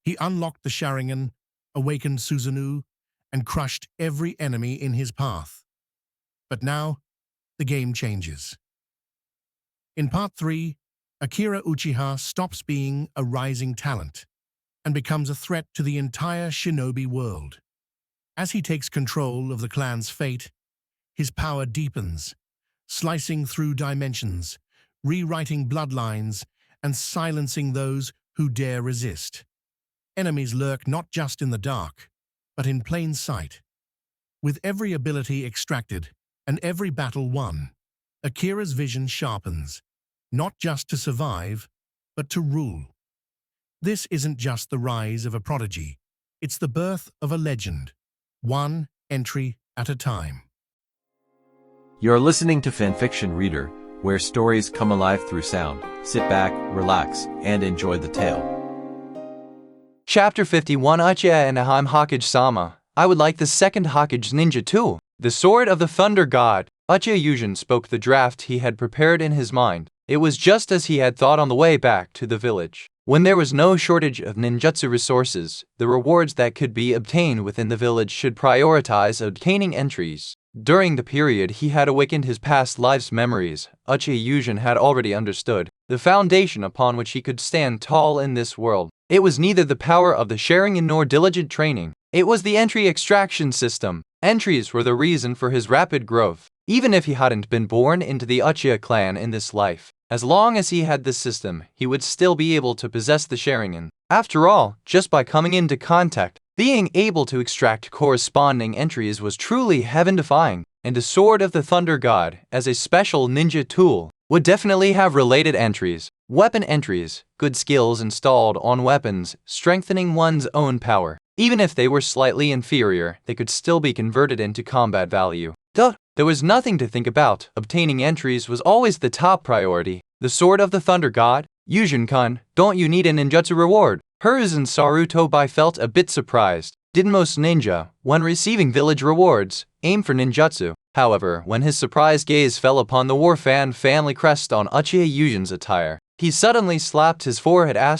He unlocked the Sharingan, awakened Susanoo, and crushed every enemy in his path. But now, the game changes. In Part 3, Akira Uchiha stops being a rising talent and becomes a threat to the entire shinobi world. As he takes control of the clan's fate, his power deepens, slicing through dimensions, rewriting bloodlines, and silencing those who dare resist. Enemies lurk not just in the dark, but in plain sight. With every ability extracted and every battle won, Akira's vision sharpens, not just to survive, but to rule. This isn't just the rise of a prodigy, it's the birth of a legend, one entry at a time. You're listening to Fanfiction Reader, where stories come alive through sound. Sit back, relax, and enjoy the tale. Chapter 51 Uchiha and Ahime Hokage-sama. I would like the second Hokage ninja too. The Sword of the Thunder God. Uchiha Yujin spoke the draft he had prepared in his mind. It was just as he had thought on the way back to the village. When there was no shortage of ninjutsu resources, the rewards that could be obtained within the village should prioritize obtaining entries. During the period he had awakened his past life's memories, Uchiha Yujin had already understood the foundation upon which he could stand tall in this world. It was neither the power of the Sharingan nor diligent training. It was the entry extraction system. Entries were the reason for his rapid growth. Even if he hadn't been born into the Uchiha clan in this life, as long as he had this system, he would still be able to possess the Sharingan. After all, just by coming into contact, being able to extract corresponding entries was truly heaven-defying, and the Sword of the Thunder God, as a special ninja tool, would definitely have related entries. Weapon entries, good skills installed on weapons, strengthening one's own power. Even if they were slightly inferior, they could still be converted into combat value. There was nothing to think about. Obtaining entries was always the top priority. The Sword of the Thunder God? Yujin-kun, don't you need a ninjutsu reward? Hiruzen Sarutobi felt a bit surprised. Didn't most ninja, when receiving village rewards, aim for ninjutsu? However, when his surprised gaze fell upon the Warfan family crest on Uchiha Yujin's attire, he suddenly slapped his forehead !! I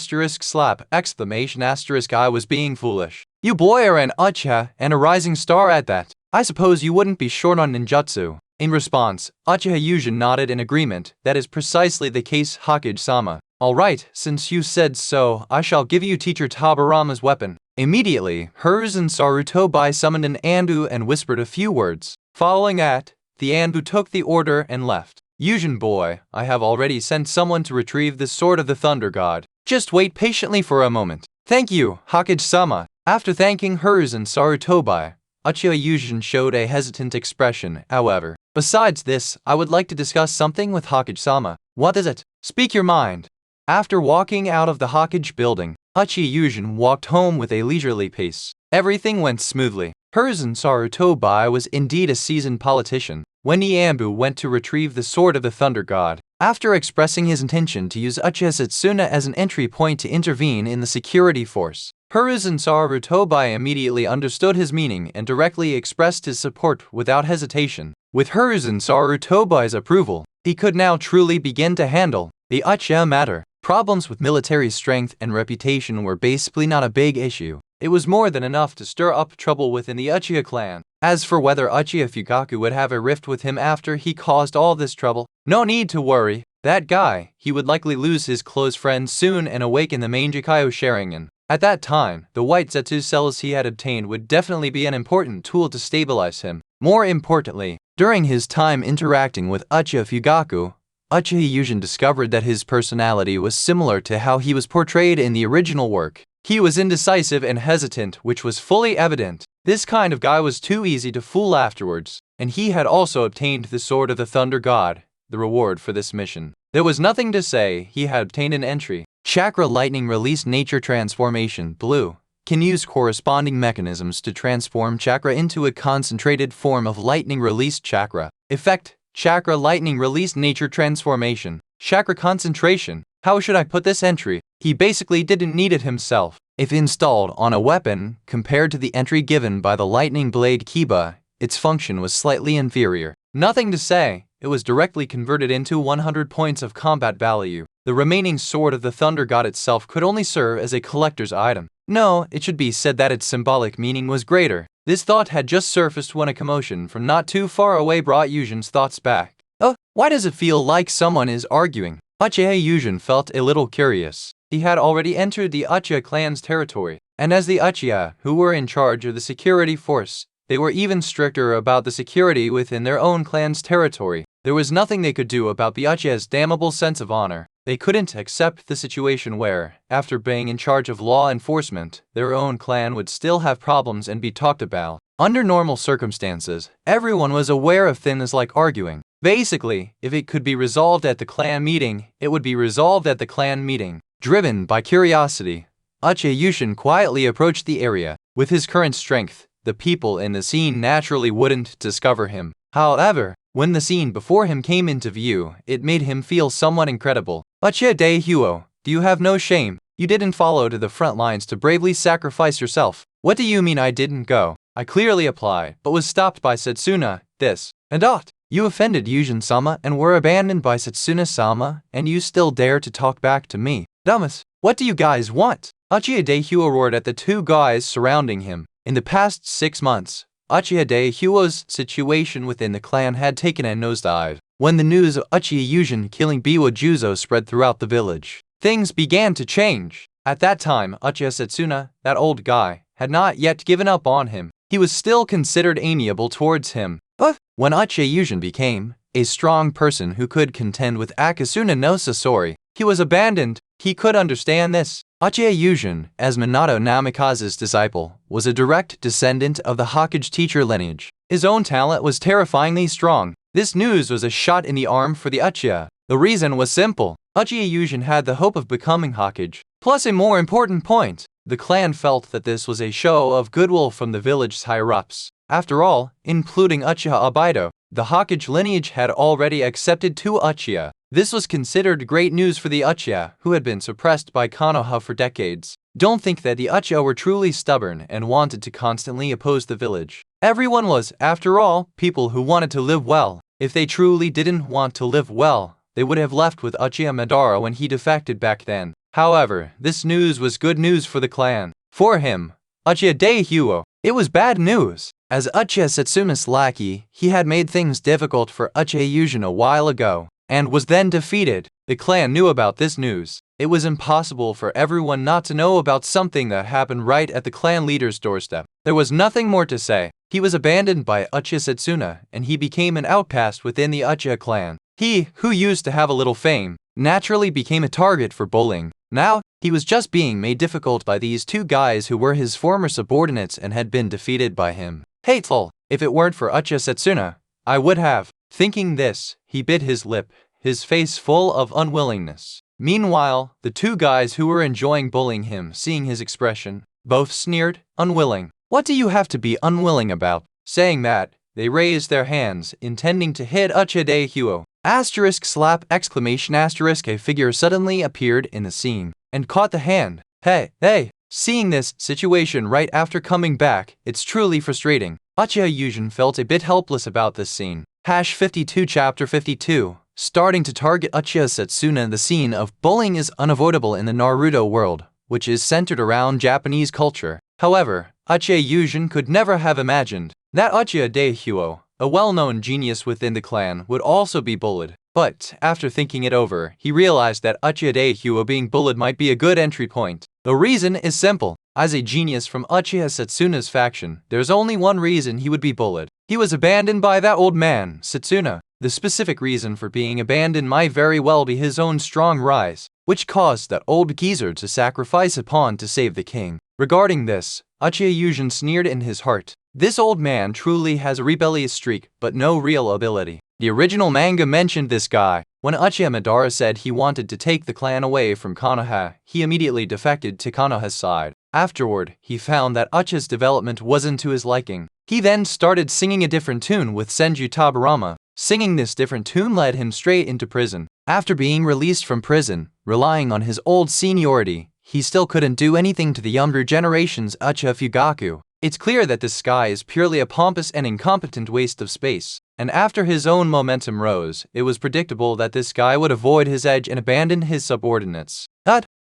was being foolish. You boy are an Uchiha and a rising star at that. I suppose you wouldn't be short on ninjutsu. In response, Uchiha Yujin nodded in agreement. That is precisely the case, Hokage-sama. Alright, since you said so, I shall give you Teacher Tabarama's weapon. Immediately, Hiruzen Sarutobi summoned an Anbu and whispered a few words. Following that, the Anbu took the order and left. Yujin boy, I have already sent someone to retrieve the Sword of the Thunder God. Just wait patiently for a moment. Thank you, Hokage-sama. After thanking Hiruzen Sarutobi, Uchiha Yujin showed a hesitant expression. However, besides this, I would like to discuss something with Hokage-sama. What is it? Speak your mind. After walking out of the Hokage building, Uchiha Yujin walked home with a leisurely pace. Everything went smoothly. Hiruzen Sarutobi was indeed a seasoned politician. When the Anbu went to retrieve the Sword of the Thunder God, after expressing his intention to use Uchiha Satsuna as an entry point to intervene in the security force, Hiruzen Sarutobi immediately understood his meaning and directly expressed his support without hesitation. With Hiruzen Sarutobi's approval, he could now truly begin to handle the Uchiha matter. Problems with military strength and reputation were basically not a big issue. It was more than enough to stir up trouble within the Uchiha clan. As for whether Uchiha Fugaku would have a rift with him after he caused all this trouble, no need to worry. That guy, he would likely lose his close friend soon and awaken the Mangekyo Sharingan. At that time, the white Zetsu cells he had obtained would definitely be an important tool to stabilize him. More importantly, during his time interacting with Uchiha Fugaku, Uchiha Yujin discovered that his personality was similar to how he was portrayed in the original work. He was indecisive and hesitant, which was fully evident. This kind of guy was too easy to fool afterwards, and he had also obtained the Sword of the Thunder God, the reward for this mission. There was nothing to say, he had obtained an entry. Chakra Lightning Release Nature Transformation Blue can use corresponding mechanisms to transform chakra into a concentrated form of lightning released chakra. Effect: Chakra Lightning Release Nature Transformation. Chakra Concentration. How should I put this entry? He basically didn't need it himself. If installed on a weapon, compared to the entry given by the Lightning Blade Kiba, its function was slightly inferior. Nothing to say, it was directly converted into 100 points of combat value. The remaining Sword of the Thunder God itself could only serve as a collector's item. No, it should be said that its symbolic meaning was greater. This thought had just surfaced when a commotion from not too far away brought Yujin's thoughts back. Oh, why does it feel like someone is arguing? Uchiha Yujin felt a little curious. He had already entered the Uchiha clan's territory, and as the Uchiha, who were in charge of the security force, they were even stricter about the security within their own clan's territory. There was nothing they could do about the Uchiha's damnable sense of honor. They couldn't accept the situation where, after being in charge of law enforcement, their own clan would still have problems and be talked about. Under normal circumstances, everyone was aware of things like arguing. Basically, if it could be resolved at the clan meeting, it would be resolved at the clan meeting. Driven by curiosity, Uchiha Yushin quietly approached the area. With his current strength, the people in the scene naturally wouldn't discover him. However, when the scene before him came into view, it made him feel somewhat incredible. Uchiha Daihuo, do you have no shame? You didn't follow to the front lines to bravely sacrifice yourself. What do you mean I didn't go? I clearly applied, but was stopped by Setsuna, this, and that. You offended Yujin-sama and were abandoned by Setsuna-sama, and you still dare to talk back to me. Dumbass, what do you guys want? Uchiha Daihuo roared at the two guys surrounding him. In the past 6 months, Uchiha Daihuo's situation within the clan had taken a nosedive. When the news of Uchiha Yujin killing Biwa Juzo spread throughout the village, things began to change. At that time, Uchiha Setsuna, that old guy, had not yet given up on him. He was still considered amiable towards him. But when Uchiha Yujin became a strong person who could contend with Akasuna no Sasori, he was abandoned. He could understand this. Uchiha Yujin, as Minato Namikaze's disciple, was a direct descendant of the Hokage teacher lineage. His own talent was terrifyingly strong. This news was a shot in the arm for the Uchiha. The reason was simple. Uchiha Yujin had the hope of becoming Hokage. Plus a more important point, the clan felt that this was a show of goodwill from the village's higher-ups. After all, including Uchiha Obaido, the Hokage lineage had already accepted 2 Uchiha. This was considered great news for the Uchiha, who had been suppressed by Konoha for decades. Don't think that the Uchiha were truly stubborn and wanted to constantly oppose the village. Everyone was, after all, people who wanted to live well. If they truly didn't want to live well, they would have left with Uchiha Madara when he defected back then. However, this news was good news for the clan. For him, Uchiha Daihuo, it was bad news. As Uchiha Setsuma's lackey, he had made things difficult for Uchiha Yujin a while ago, and was then defeated. The clan knew about this news. It was impossible for everyone not to know about something that happened right at the clan leader's doorstep. There was nothing more to say. He was abandoned by Uchiha Setsuna, and he became an outcast within the Uchiha clan. He, who used to have a little fame, naturally became a target for bullying. Now, he was just being made difficult by these 2 guys who were his former subordinates and had been defeated by him. Hateful! If it weren't for Uchiha Setsuna, I would have. Thinking this, he bit his lip, his face full of unwillingness. Meanwhile, the 2 guys who were enjoying bullying him, seeing his expression, both sneered, unwilling. What do you have to be unwilling about? Saying that, they raised their hands, intending to hit Uchiha Daihuo. Asterisk slap exclamation asterisk a figure suddenly appeared in the scene, and caught the hand. Hey! Seeing this situation right after coming back, it's truly frustrating. Uchiha Yujin felt a bit helpless about this scene. #52 Chapter 52. Starting to target Uchiha Setsuna. The scene of bullying is unavoidable in the Naruto world, which is centered around Japanese culture. However, Uchiha Yujin could never have imagined that Uchiha Daihuo, a well-known genius within the clan, would also be bullied. But after thinking it over, he realized that Uchiha Daihuo being bullied might be a good entry point. The reason is simple. As a genius from Uchiha Setsuna's faction, there's only one reason he would be bullied. He was abandoned by that old man, Setsuna. The specific reason for being abandoned might very well be his own strong rise, which caused that old geezer to sacrifice a pawn to save the king. Regarding this, Uchiha Yujin sneered in his heart. This old man truly has a rebellious streak, but no real ability. The original manga mentioned this guy. When Uchiha Madara said he wanted to take the clan away from Konoha, he immediately defected to Konoha's side. Afterward, he found that Uchiha's development wasn't to his liking. He then started singing a different tune with Senju Tabarama. Singing this different tune led him straight into prison. After being released from prison, relying on his old seniority, he still couldn't do anything to the younger generation's Uchiha Fugaku. It's clear that this guy is purely a pompous and incompetent waste of space. And after his own momentum rose, it was predictable that this guy would avoid his edge and abandon his subordinates.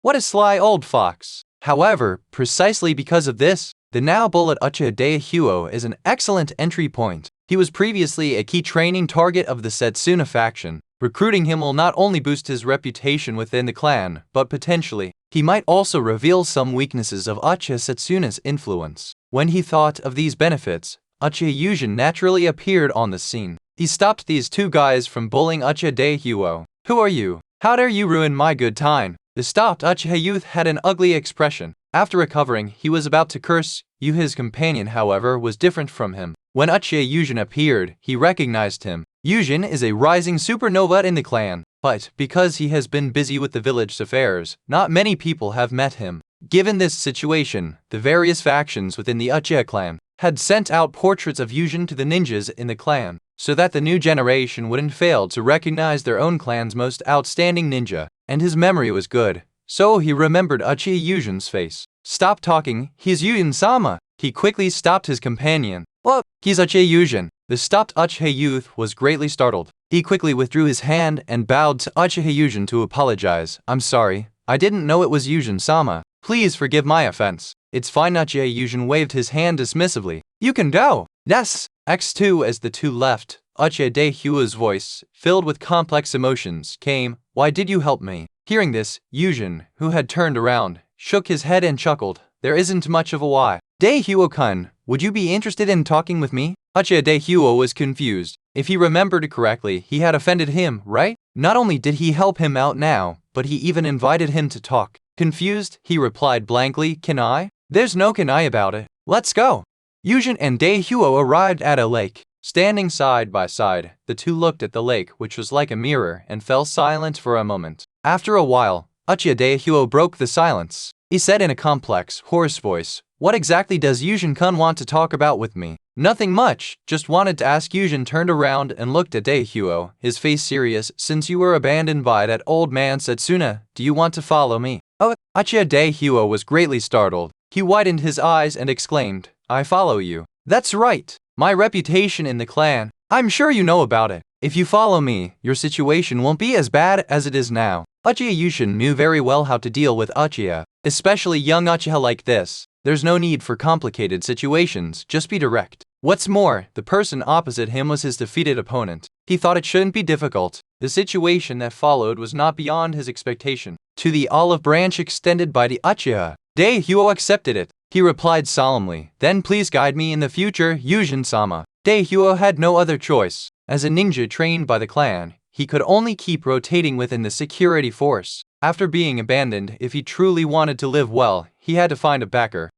What a sly old fox. However, precisely because of this, the now bullet Uchiha Daihyuo is an excellent entry point. He was previously a key training target of the Setsuna faction. Recruiting him will not only boost his reputation within the clan, but potentially, he might also reveal some weaknesses of Uchiha Setsuna's influence. When he thought of these benefits, Uchiha Yujin naturally appeared on the scene. He stopped these two guys from bullying Uchiha Daihyuo. "Who are you? How dare you ruin my good time?" The stopped Uchiha youth had an ugly expression. After recovering, he was about to curse. His companion, however, was different from him. When Uchiha Yujin appeared, he recognized him. Yujin is a rising supernova in the clan, but because he has been busy with the village's affairs, not many people have met him. Given this situation, the various factions within the Uchiha clan had sent out portraits of Yujin to the ninjas in the clan, so that the new generation wouldn't fail to recognize their own clan's most outstanding ninja, and his memory was good, so he remembered Uchiha Yujin's face. "Stop talking, he's Yujin-sama!" He quickly stopped his companion. "What? He's Uchiha Yujin." The stopped Uchiha youth was greatly startled. He quickly withdrew his hand and bowed to Uchiha Yujin to apologize. "I'm sorry, I didn't know it was Yujin-sama. Please forgive my offense." "It's fine." Uchiha Yujin waved his hand dismissively. "You can go." "Yes." X2 as the two left, Uchiha Daihyuo's voice, filled with complex emotions, came. "Why did you help me?" Hearing this, Yujin, who had turned around, shook his head and chuckled. "There isn't much of a why. Daihyuo-kun, would you be interested in talking with me?" Uchiha Daihyuo was confused. If he remembered correctly, he had offended him, right? Not only did he help him out now, but he even invited him to talk. Confused, he replied blankly, "Can I?" "There's no can I about it. Let's go." Yujin and Daihyuo arrived at a lake. Standing side by side, the two looked at the lake, which was like a mirror, and fell silent for a moment. After a while, Uchiha Daihyuo broke the silence. He said in a complex, hoarse voice, "What exactly does Yujin-kun want to talk about with me?" "Nothing much, just wanted to ask." Yujin turned around and looked at Daihyuo, his face serious. "Since you were abandoned by that old man Setsuna, do you want to follow me?" "Oh." Uchiha Daihyuo was greatly startled. He widened his eyes and exclaimed, "I follow you." "That's right. My reputation in the clan. I'm sure you know about it. If you follow me, your situation won't be as bad as it is now." Uchiha Yujin knew very well how to deal with Uchiha, especially young Uchiha like this. There's no need for complicated situations, just be direct. What's more, the person opposite him was his defeated opponent. He thought it shouldn't be difficult. The situation that followed was not beyond his expectation. To the olive branch extended by the Uchiha, Daihyuo accepted it. He replied solemnly, "Then please guide me in the future, Yujin-sama." Daihyuo had no other choice. As a ninja trained by the clan, he could only keep rotating within the security force. After being abandoned, if he truly wanted to live well, he had to find a backer.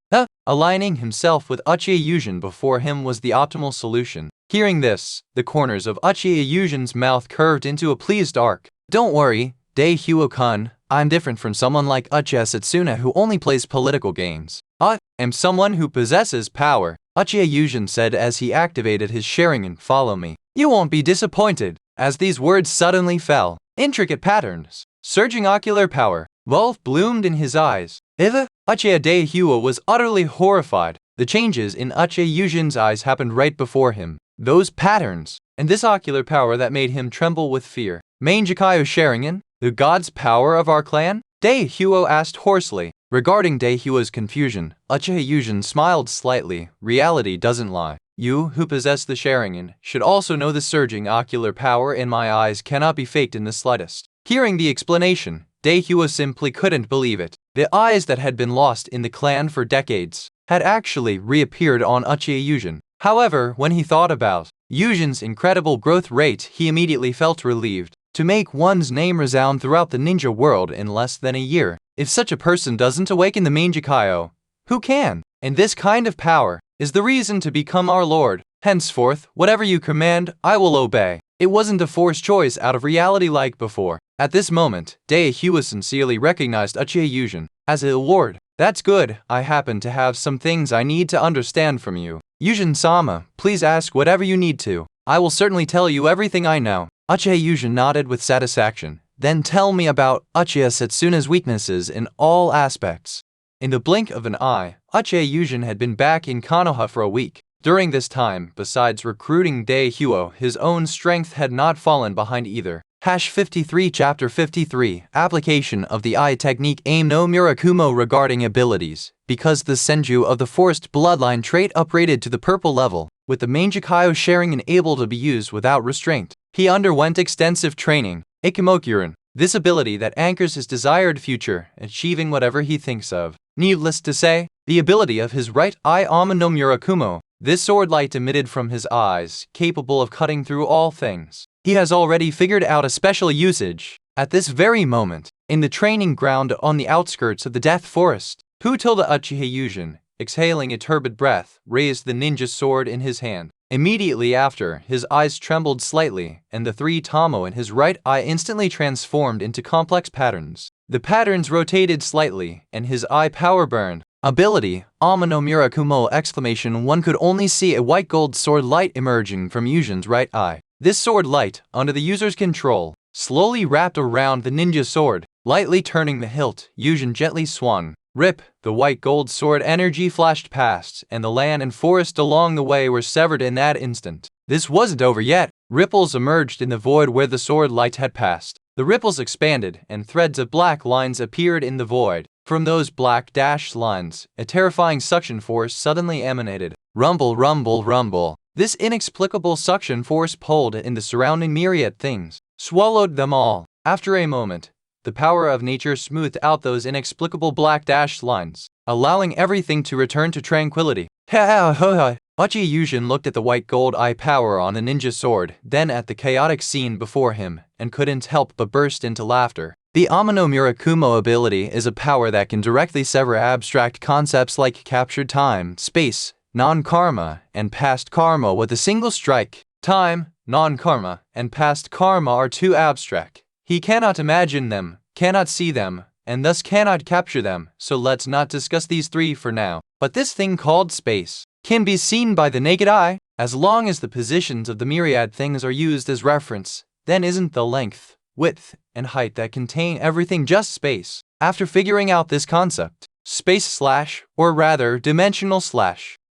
Aligning himself with Uchiha Yujin before him was the optimal solution. Hearing this, the corners of Uchiha Yujin's mouth curved into a pleased arc. "Don't worry, Daihyuo-kun, I'm different from someone like Uchiha Setsuna who only plays political games. I am someone who possesses power," Uchiha Yujin said as he activated his Sharingan. "Follow me. You won't be disappointed." As these words suddenly fell, intricate patterns, surging ocular power, both bloomed in his eyes. Uchiha Daihyuo was utterly horrified. The changes in Uchiha Yujin's eyes happened right before him. Those patterns, and this ocular power that made him tremble with fear. "Manjikayo Sharingan, the god's power of our clan?" Daihyuo asked hoarsely. Regarding Daihyuo's confusion, Uchiha Yujin smiled slightly. "Reality doesn't lie. You, who possess the Sharingan, should also know the surging ocular power in my eyes cannot be faked in the slightest." Hearing the explanation, Daihyuo simply couldn't believe it. The eyes that had been lost in the clan for decades had actually reappeared on Uchiha Yujin. However, when he thought about Yujin's incredible growth rate, he immediately felt relieved. To make one's name resound throughout the ninja world in less than a year, if such a person doesn't awaken the Manjikayo, who can? And this kind of power is the reason to become our lord. Henceforth, whatever you command, I will obey. It wasn't a forced choice out of reality like before. At this moment, Daihyuo sincerely recognized Uchiha Yujin as a lord. "That's good. I happen to have some things I need to understand from you. Yujin-sama, please ask whatever you need to. I will certainly tell you everything I know." Uchiha Yujin nodded with satisfaction. "Then tell me about Uchiha Setsuna's weaknesses in all aspects." In the blink of an eye, Uchiha Yujin had been back in Konoha for a week. During this time, besides recruiting Daihyuo, his own strength had not fallen behind either. 53 Chapter 53 Application of the Eye Technique Aim no Murakumo regarding abilities. Because the Senju of the Forced Bloodline trait upgraded to the purple level, with the Mangekyo Sharingan able to be used without restraint, he underwent extensive training, Ikimokuren, this ability that anchors his desired future, achieving whatever he thinks of. Needless to say, the ability of his right eye Ama no Murakumo, this sword light emitted from his eyes, capable of cutting through all things. He has already figured out a special usage. At this very moment, in the training ground on the outskirts of the Death Forest, Uchiha Yujin, exhaling a turbid breath, raised the ninja sword in his hand. Immediately after, his eyes trembled slightly, and the three Tamo in his right eye instantly transformed into complex patterns. The patterns rotated slightly, and his eye power burned. Ability, Ama no Murakumo! One could only see a white gold sword light emerging from Yujin's right eye. This sword light, under the user's control, slowly wrapped around the ninja sword, lightly turning the hilt. Yujin gently swung. Rip, the white gold sword energy flashed past, and the land and forest along the way were severed in that instant. This wasn't over yet. Ripples emerged in the void where the sword light had passed. The ripples expanded, and threads of black lines appeared in the void. From those black dashed lines, a terrifying suction force suddenly emanated. Rumble, rumble, rumble. This inexplicable suction force pulled in the surrounding myriad things, swallowed them all. After a moment, the power of nature smoothed out those inexplicable black dashed lines, allowing everything to return to tranquility. Uchiha Yujin looked at the white gold eye power on the ninja sword, then at the chaotic scene before him, and couldn't help but burst into laughter. The Ama no Murakumo ability is a power that can directly sever abstract concepts like captured time, space, non-karma, and past karma with a single strike. Time, non-karma, and past karma are too abstract. He cannot imagine them, cannot see them, and thus cannot capture them, so let's not discuss these three for now. But this thing called space can be seen by the naked eye, as long as the positions of the myriad things are used as reference. Then isn't the length, width, and height that contain everything just space? After figuring out this concept, space / or rather dimensional /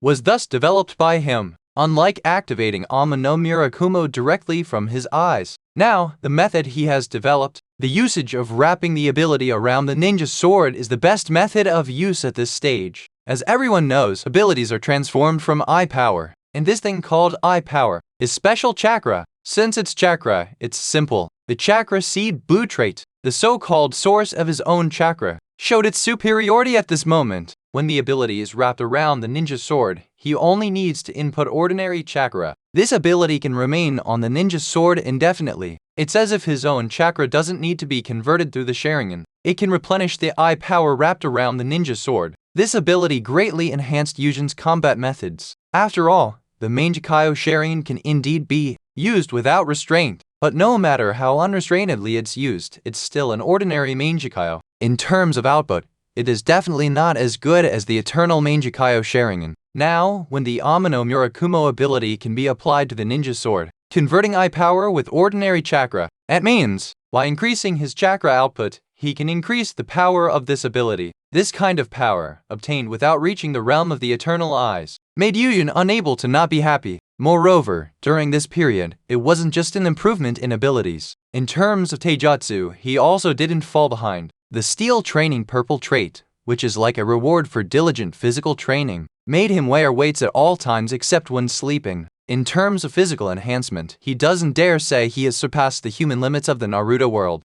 was thus developed by him. Unlike activating Ama no Murakumo directly from his eyes, now, the method he has developed, the usage of wrapping the ability around the ninja sword, is the best method of use at this stage. As everyone knows, abilities are transformed from eye power, and this thing called eye power is special chakra. Since it's chakra, it's simple. The chakra seed blue trait, the so-called source of his own chakra, showed its superiority at this moment. When the ability is wrapped around the ninja sword, he only needs to input ordinary chakra. This ability can remain on the ninja sword indefinitely. It's as if his own chakra doesn't need to be converted through the Sharingan. It can replenish the eye power wrapped around the ninja sword. This ability greatly enhanced Yujin's combat methods. After all, the Mangekyo Sharingan can indeed be used without restraint. But no matter how unrestrainedly it's used, it's still an ordinary Mangekyo. In terms of output, it is definitely not as good as the eternal Mangekyo Sharingan. Now, when the Ama no Murakumo ability can be applied to the ninja sword, converting eye power with ordinary chakra, it means, by increasing his chakra output, he can increase the power of this ability. This kind of power, obtained without reaching the realm of the eternal eyes, made Yujin unable to not be happy. Moreover, during this period, it wasn't just an improvement in abilities. In terms of taijutsu, he also didn't fall behind. The steel training purple trait, which is like a reward for diligent physical training, made him wear weights at all times except when sleeping. In terms of physical enhancement, he doesn't dare say he has surpassed the human limits of the Naruto world.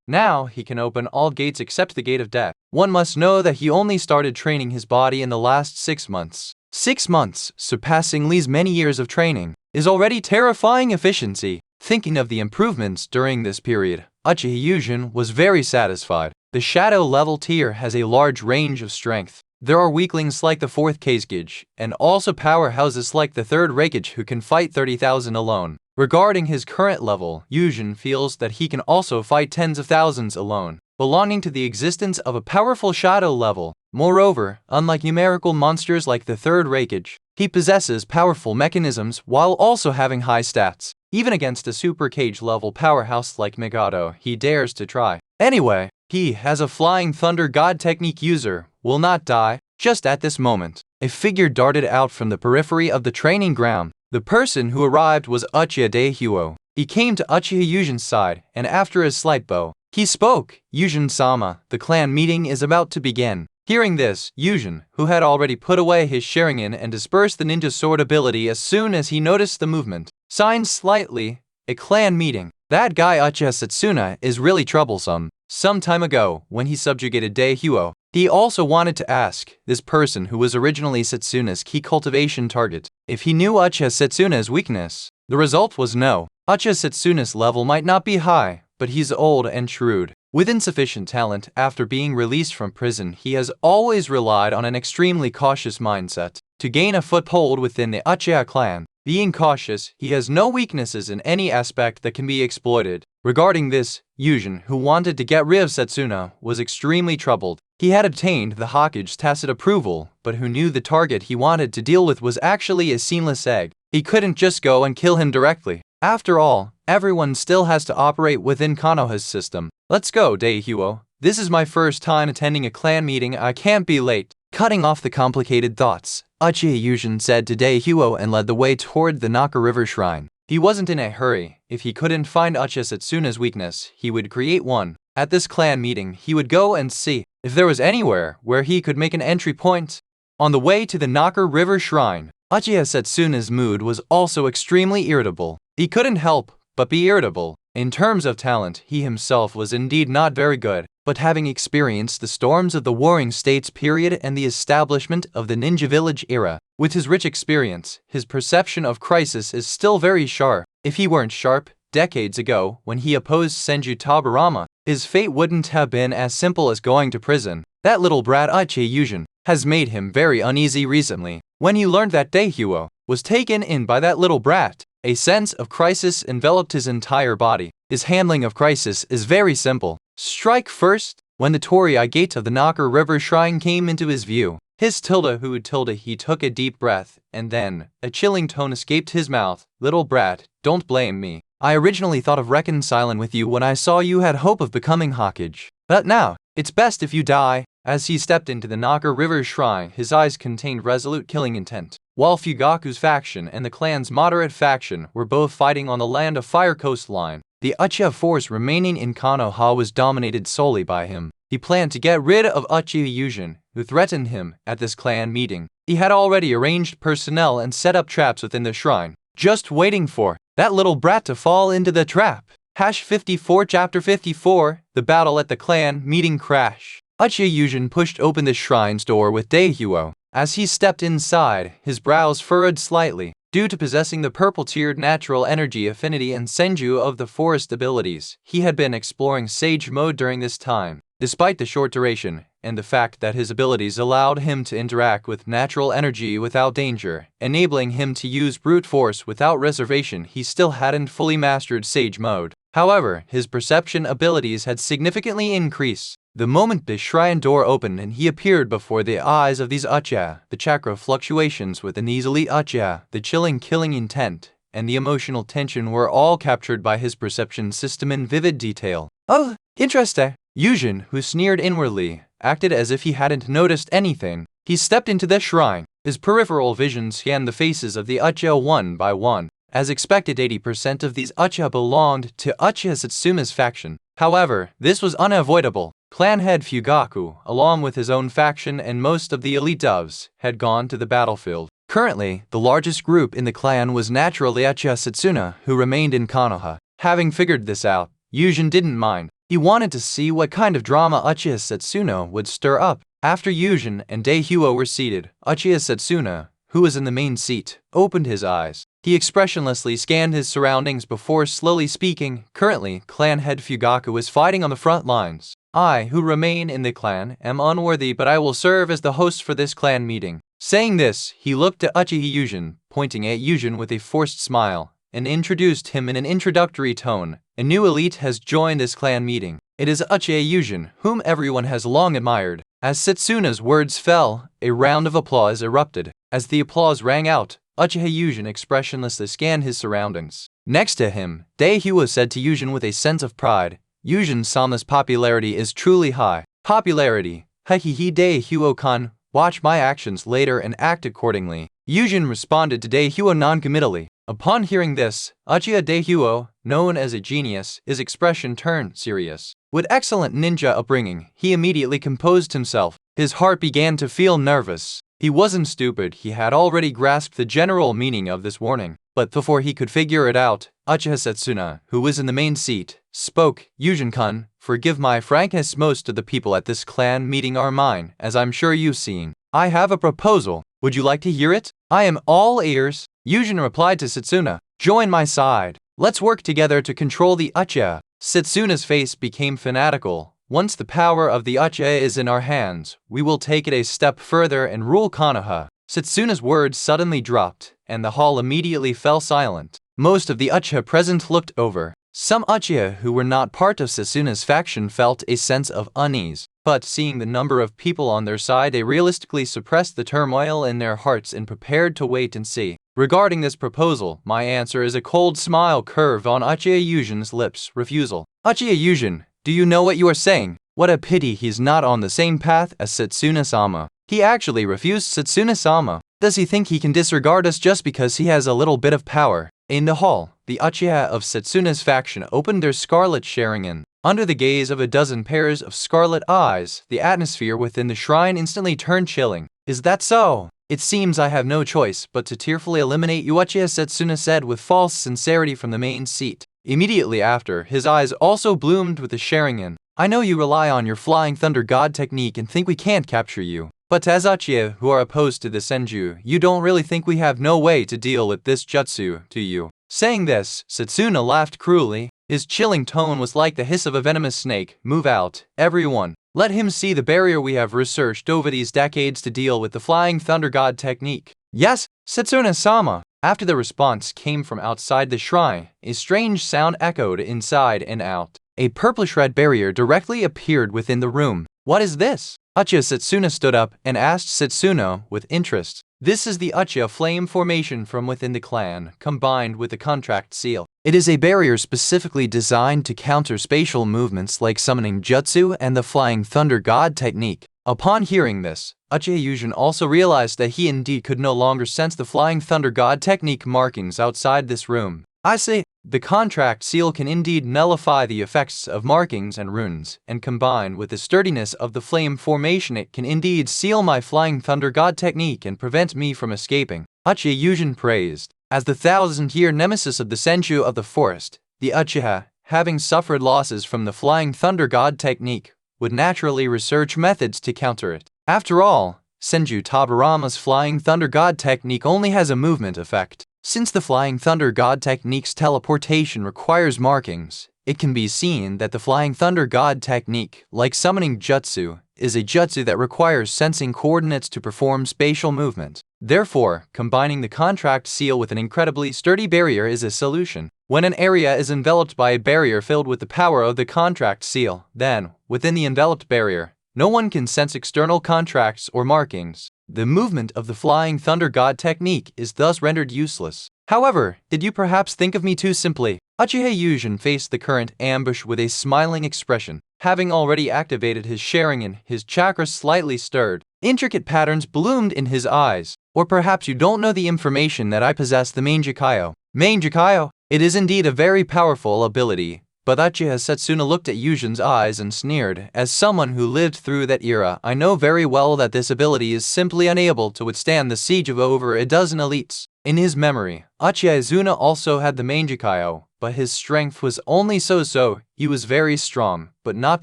Now he can open all gates except the gate of death. One must know that he only started training his body in the last 6 months. 6 months, surpassing Lee's many years of training, is already terrifying efficiency. Thinking of the improvements during this period, Uchiha Yujin was very satisfied. The shadow level tier has a large range of strength. There are weaklings like the 4th Kazekage, and also powerhouses like the 3rd Raikage who can fight 30,000 alone. Regarding his current level, Yujin feels that he can also fight tens of thousands alone, belonging to the existence of a powerful shadow level. Moreover, unlike numerical monsters like the 3rd Raikage, he possesses powerful mechanisms while also having high stats. Even against a super cage level powerhouse like Mikado, he dares to try. Anyway, he, as a flying thunder god technique user, will not die. Just at this moment, a figure darted out from the periphery of the training ground. The person who arrived was Uchiha Daihuo. He came to Uchiha Yujin's side, and after a slight bow, he spoke. Yujin-sama, the clan meeting is about to begin. Hearing this, Yujin, who had already put away his Sharingan and dispersed the ninja sword ability as soon as he noticed the movement, sighed slightly. A clan meeting. That guy Uchiha Setsuna is really troublesome. Some time ago, when he subjugated Daehyuo, he also wanted to ask this person who was originally Setsuna's key cultivation target if he knew Uchiha Setsuna's weakness. The result was no. Uchiha Setsuna's level might not be high, but he's old and shrewd. With insufficient talent after being released from prison, he has always relied on an extremely cautious mindset to gain a foothold within the Uchiha clan. Being cautious, he has no weaknesses in any aspect that can be exploited. Regarding this, Yujin, who wanted to get rid of Setsuna, was extremely troubled. He had obtained the Hokage's tacit approval, but who knew the target he wanted to deal with was actually a seamless egg. He couldn't just go and kill him directly. After all, everyone still has to operate within Konoha's system. Let's go, Daehyuo. This is my first time attending a clan meeting. I can't be late. Cutting off the complicated thoughts, Uchiha Yujin said to Daehyuo and led the way toward the Naka River Shrine. He wasn't in a hurry. If he couldn't find Uchiha Setsuna's weakness, he would create one. At this clan meeting, he would go and see if there was anywhere where he could make an entry point. On the way to the Naka River Shrine, Uchiha Setsuna's mood was also extremely irritable. He couldn't help but be irritable. In terms of talent, he himself was indeed not very good, but having experienced the storms of the Warring States period and the establishment of the Ninja Village era, with his rich experience, his perception of crisis is still very sharp. If he weren't sharp, decades ago, when he opposed Senju Tabarama, his fate wouldn't have been as simple as going to prison. That little brat Uchiha Yujin has made him very uneasy recently. When he learned that Daehyuo was taken in by that little brat, a sense of crisis enveloped his entire body. His handling of crisis is very simple. Strike first. When the Torii gate of the Naka River Shrine came into his view, he took a deep breath, and then a chilling tone escaped his mouth. Little brat, don't blame me. I originally thought of reconciling with you when I saw you had hope of becoming Hokage. But now, it's best if you die. As he stepped into the Naka River Shrine, his eyes contained resolute killing intent. While Fugaku's faction and the clan's moderate faction were both fighting on the Land of Fire coastline, the Uchiha force remaining in Konoha was dominated solely by him. He planned to get rid of Uchiha Yujin, who threatened him at this clan meeting. He had already arranged personnel and set up traps within the shrine, just waiting for that little brat to fall into the trap. #54 Chapter 54, The Battle at the Clan Meeting Crash. Uchiha Yujin pushed open the shrine's door with Daehyuo. As he stepped inside, his brows furrowed slightly. Due to possessing the purple-tiered natural energy affinity and Senju of the forest abilities, he had been exploring Sage mode during this time. Despite the short duration, and the fact that his abilities allowed him to interact with natural energy without danger, enabling him to use brute force without reservation, he still hadn't fully mastered Sage mode. However, his perception abilities had significantly increased. The moment the shrine door opened and he appeared before the eyes of these Uchiha, the chakra fluctuations within these elite Uchiha, the chilling killing intent, and the emotional tension were all captured by his perception system in vivid detail. Oh, interesting. Yujin, who sneered inwardly, acted as if he hadn't noticed anything. He stepped into the shrine. His peripheral vision scanned the faces of the Uchiha one by one. As expected, 80% of these Uchiha belonged to Uchiha Setsuma's faction. However, this was unavoidable. Clan head Fugaku, along with his own faction and most of the elite doves, had gone to the battlefield. Currently, the largest group in the clan was naturally Uchiha Setsuna, who remained in Konoha. Having figured this out, Yujin didn't mind. He wanted to see what kind of drama Uchiha Setsuna would stir up. After Yujin and Daehyuo were seated, Uchiha Setsuna, who was in the main seat, opened his eyes. He expressionlessly scanned his surroundings before slowly speaking. Currently, clan head Fugaku is fighting on the front lines. I, who remain in the clan, am unworthy, but I will serve as the host for this clan meeting. Saying this, he looked at Uchiha Yujin, pointing at Yujin with a forced smile, and introduced him in an introductory tone. A new elite has joined this clan meeting. It is Uchiha Yujin, whom everyone has long admired. As Setsuna's words fell, a round of applause erupted. As the applause rang out, Uchiha Yujin expressionlessly scanned his surroundings. Next to him, Daehyuo said to Yujin with a sense of pride, Yujin-sama's popularity is truly high. Popularity. Hehehe Daehyuo-kun, watch my actions later and act accordingly. Yujin responded to Daehyuo non-committally. Upon hearing this, Uchiha Daehyuo, known as a genius, his expression turned serious. With excellent ninja upbringing, he immediately composed himself. His heart began to feel nervous. He wasn't stupid, he had already grasped the general meaning of this warning. But before he could figure it out, Uchiha Setsuna, who was in the main seat, spoke. Yujin-kun, forgive my frankness, most of the people at this clan meeting are mine, as I'm sure you've seen. I have a proposal. Would you like to hear it? I am all ears. Yujin replied to Setsuna, join my side. Let's work together to control the Uchiha. Setsuna's face became fanatical. Once the power of the Uchiha is in our hands, we will take it a step further and rule Konoha. Setsuna's words suddenly dropped, and the hall immediately fell silent. Most of the Uchiha present looked over. Some Uchiha who were not part of Setsuna's faction felt a sense of unease, but seeing the number of people on their side, they realistically suppressed the turmoil in their hearts and prepared to wait and see. Regarding this proposal, my answer is a cold smile curved on Uchiha Yujin's lips. Refusal. Uchiha Yujin, do you know what you are saying? What a pity he's not on the same path as Setsuna-sama. He actually refused Setsuna-sama. Does he think he can disregard us just because he has a little bit of power? In the hall, the Uchiha of Setsuna's faction opened their scarlet Sharingan. Under the gaze of a dozen pairs of scarlet eyes, the atmosphere within the shrine instantly turned chilling. Is that so? It seems I have no choice but to tearfully eliminate you, Uchiha Setsuna said with false sincerity from the main seat. Immediately after, his eyes also bloomed with the Sharingan. I know you rely on your Flying Thunder God technique and think we can't capture you. But as Uchiha who are opposed to the Senju, you don't really think we have no way to deal with this jutsu, do you? Saying this, Setsuna laughed cruelly. His chilling tone was like the hiss of a venomous snake. Move out, everyone. Let him see the barrier we have researched over these decades to deal with the Flying Thunder God technique. Yes, Setsuna-sama. After the response came from outside the shrine, a strange sound echoed inside and out. A purplish-red barrier directly appeared within the room. What is this? Uchiha Setsuna stood up and asked Susanoo with interest. This is the Uchiha flame formation from within the clan, combined with the contract seal. It is a barrier specifically designed to counter spatial movements like summoning jutsu and the Flying Thunder God technique. Upon hearing this, Uchiha Yujin also realized that he indeed could no longer sense the Flying Thunder God technique markings outside this room. I say, the contract seal can indeed nullify the effects of markings and runes, and combined with the sturdiness of the flame formation, it can indeed seal my Flying Thunder God technique and prevent me from escaping. Uchiha Yujin praised. As the thousand-year nemesis of the Senju of the forest, the Uchiha, having suffered losses from the Flying Thunder God technique, would naturally research methods to counter it. After all, Senju Tabarama's Flying Thunder God technique only has a movement effect. Since the Flying Thunder God technique's teleportation requires markings, it can be seen that the Flying Thunder God technique, like summoning jutsu, is a jutsu that requires sensing coordinates to perform spatial movement. Therefore, combining the contract seal with an incredibly sturdy barrier is a solution. When an area is enveloped by a barrier filled with the power of the contract seal, then, within the enveloped barrier, no one can sense external contracts or markings. The movement of the Flying Thunder God technique is thus rendered useless. However, did you perhaps think of me too simply? Uchiha Yujin faced the current ambush with a smiling expression. Having already activated his Sharingan, his chakra slightly stirred. Intricate patterns bloomed in his eyes. Or perhaps you don't know the information that I possess the Manjikayo. Manjikayo? It is indeed a very powerful ability. But Uchiha Setsuna looked at Yujin's eyes and sneered. As someone who lived through that era, I know very well that this ability is simply unable to withstand the siege of over a dozen elites. In his memory, Uchiha Izuna also had the Manjikayo, but his strength was only so-so. He was very strong, but not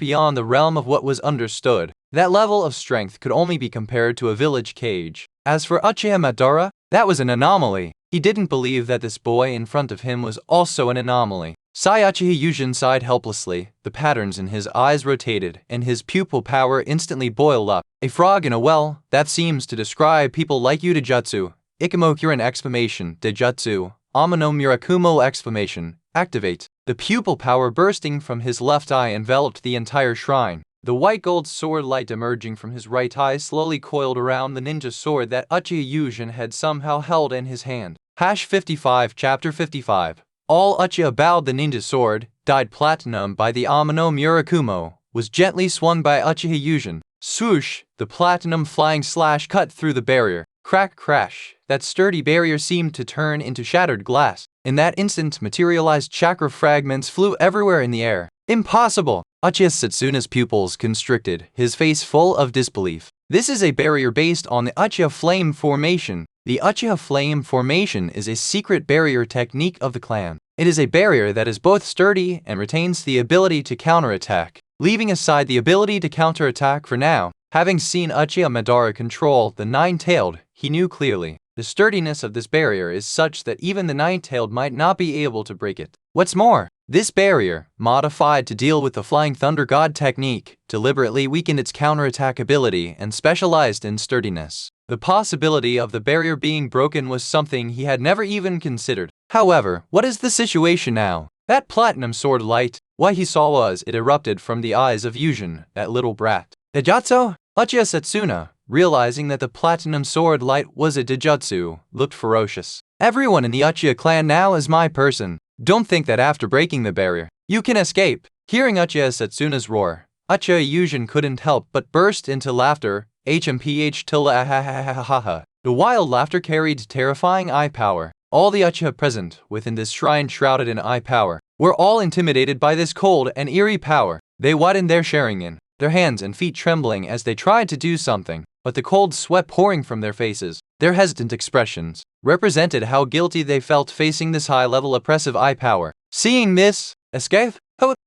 beyond the realm of what was understood. That level of strength could only be compared to a village cage. As for Uchiha Madara, that was an anomaly. He didn't believe that this boy in front of him was also an anomaly. Uchiha Yujin sighed helplessly. The patterns in his eyes rotated, and his pupil power instantly boiled up. A frog in a well, that seems to describe people like you, Dejutsu. Ikamokuren exclamation, Dejutsu. Amano Murakumo exclamation, activate. The pupil power bursting from his left eye enveloped the entire shrine. The white gold sword light emerging from his right eye slowly coiled around the ninja sword that Uchiha Yujin had somehow held in his hand. 55 Chapter 55. All Uchiha bowed. The ninja sword, dyed platinum by the Amano Murakumo, was gently swung by Uchiha Yujin. Swoosh! The platinum flying slash cut through the barrier. Crack, crash. That sturdy barrier seemed to turn into shattered glass. In that instant, materialized chakra fragments flew everywhere in the air. Impossible! Uchiha Setsuna's pupils constricted, his face full of disbelief. This is a barrier based on the Uchiha Flame Formation. The Uchiha Flame Formation is a secret barrier technique of the clan. It is a barrier that is both sturdy and retains the ability to counterattack. Leaving aside the ability to counterattack for now, having seen Uchiha Madara control the Nine-Tailed, he knew clearly. The sturdiness of this barrier is such that even the Nine-Tailed might not be able to break it. What's more, this barrier, modified to deal with the Flying Thunder God technique, deliberately weakened its counterattack ability and specialized in sturdiness. The possibility of the barrier being broken was something he had never even considered. However, what is the situation now? That platinum sword light, what he saw was it erupted from the eyes of Yujin, that little brat. Dejutsu? Uchiha Setsuna, realizing that the platinum sword light was a Dejutsu, looked ferocious. Everyone in the Uchiha clan now is my person. Don't think that after breaking the barrier, you can escape. Hearing Uchiha Setsuna's roar, Uchiha Yujin couldn't help but burst into laughter. HMPH till ahahahaha. The wild laughter carried terrifying eye power. All the Uchiha present within this shrine shrouded in eye power were all intimidated by this cold and eerie power. They widened their sharingan, their hands and feet trembling as they tried to do something, but the cold sweat pouring from their faces, their hesitant expressions, represented how guilty they felt facing this high-level oppressive eye power. Seeing this, escape?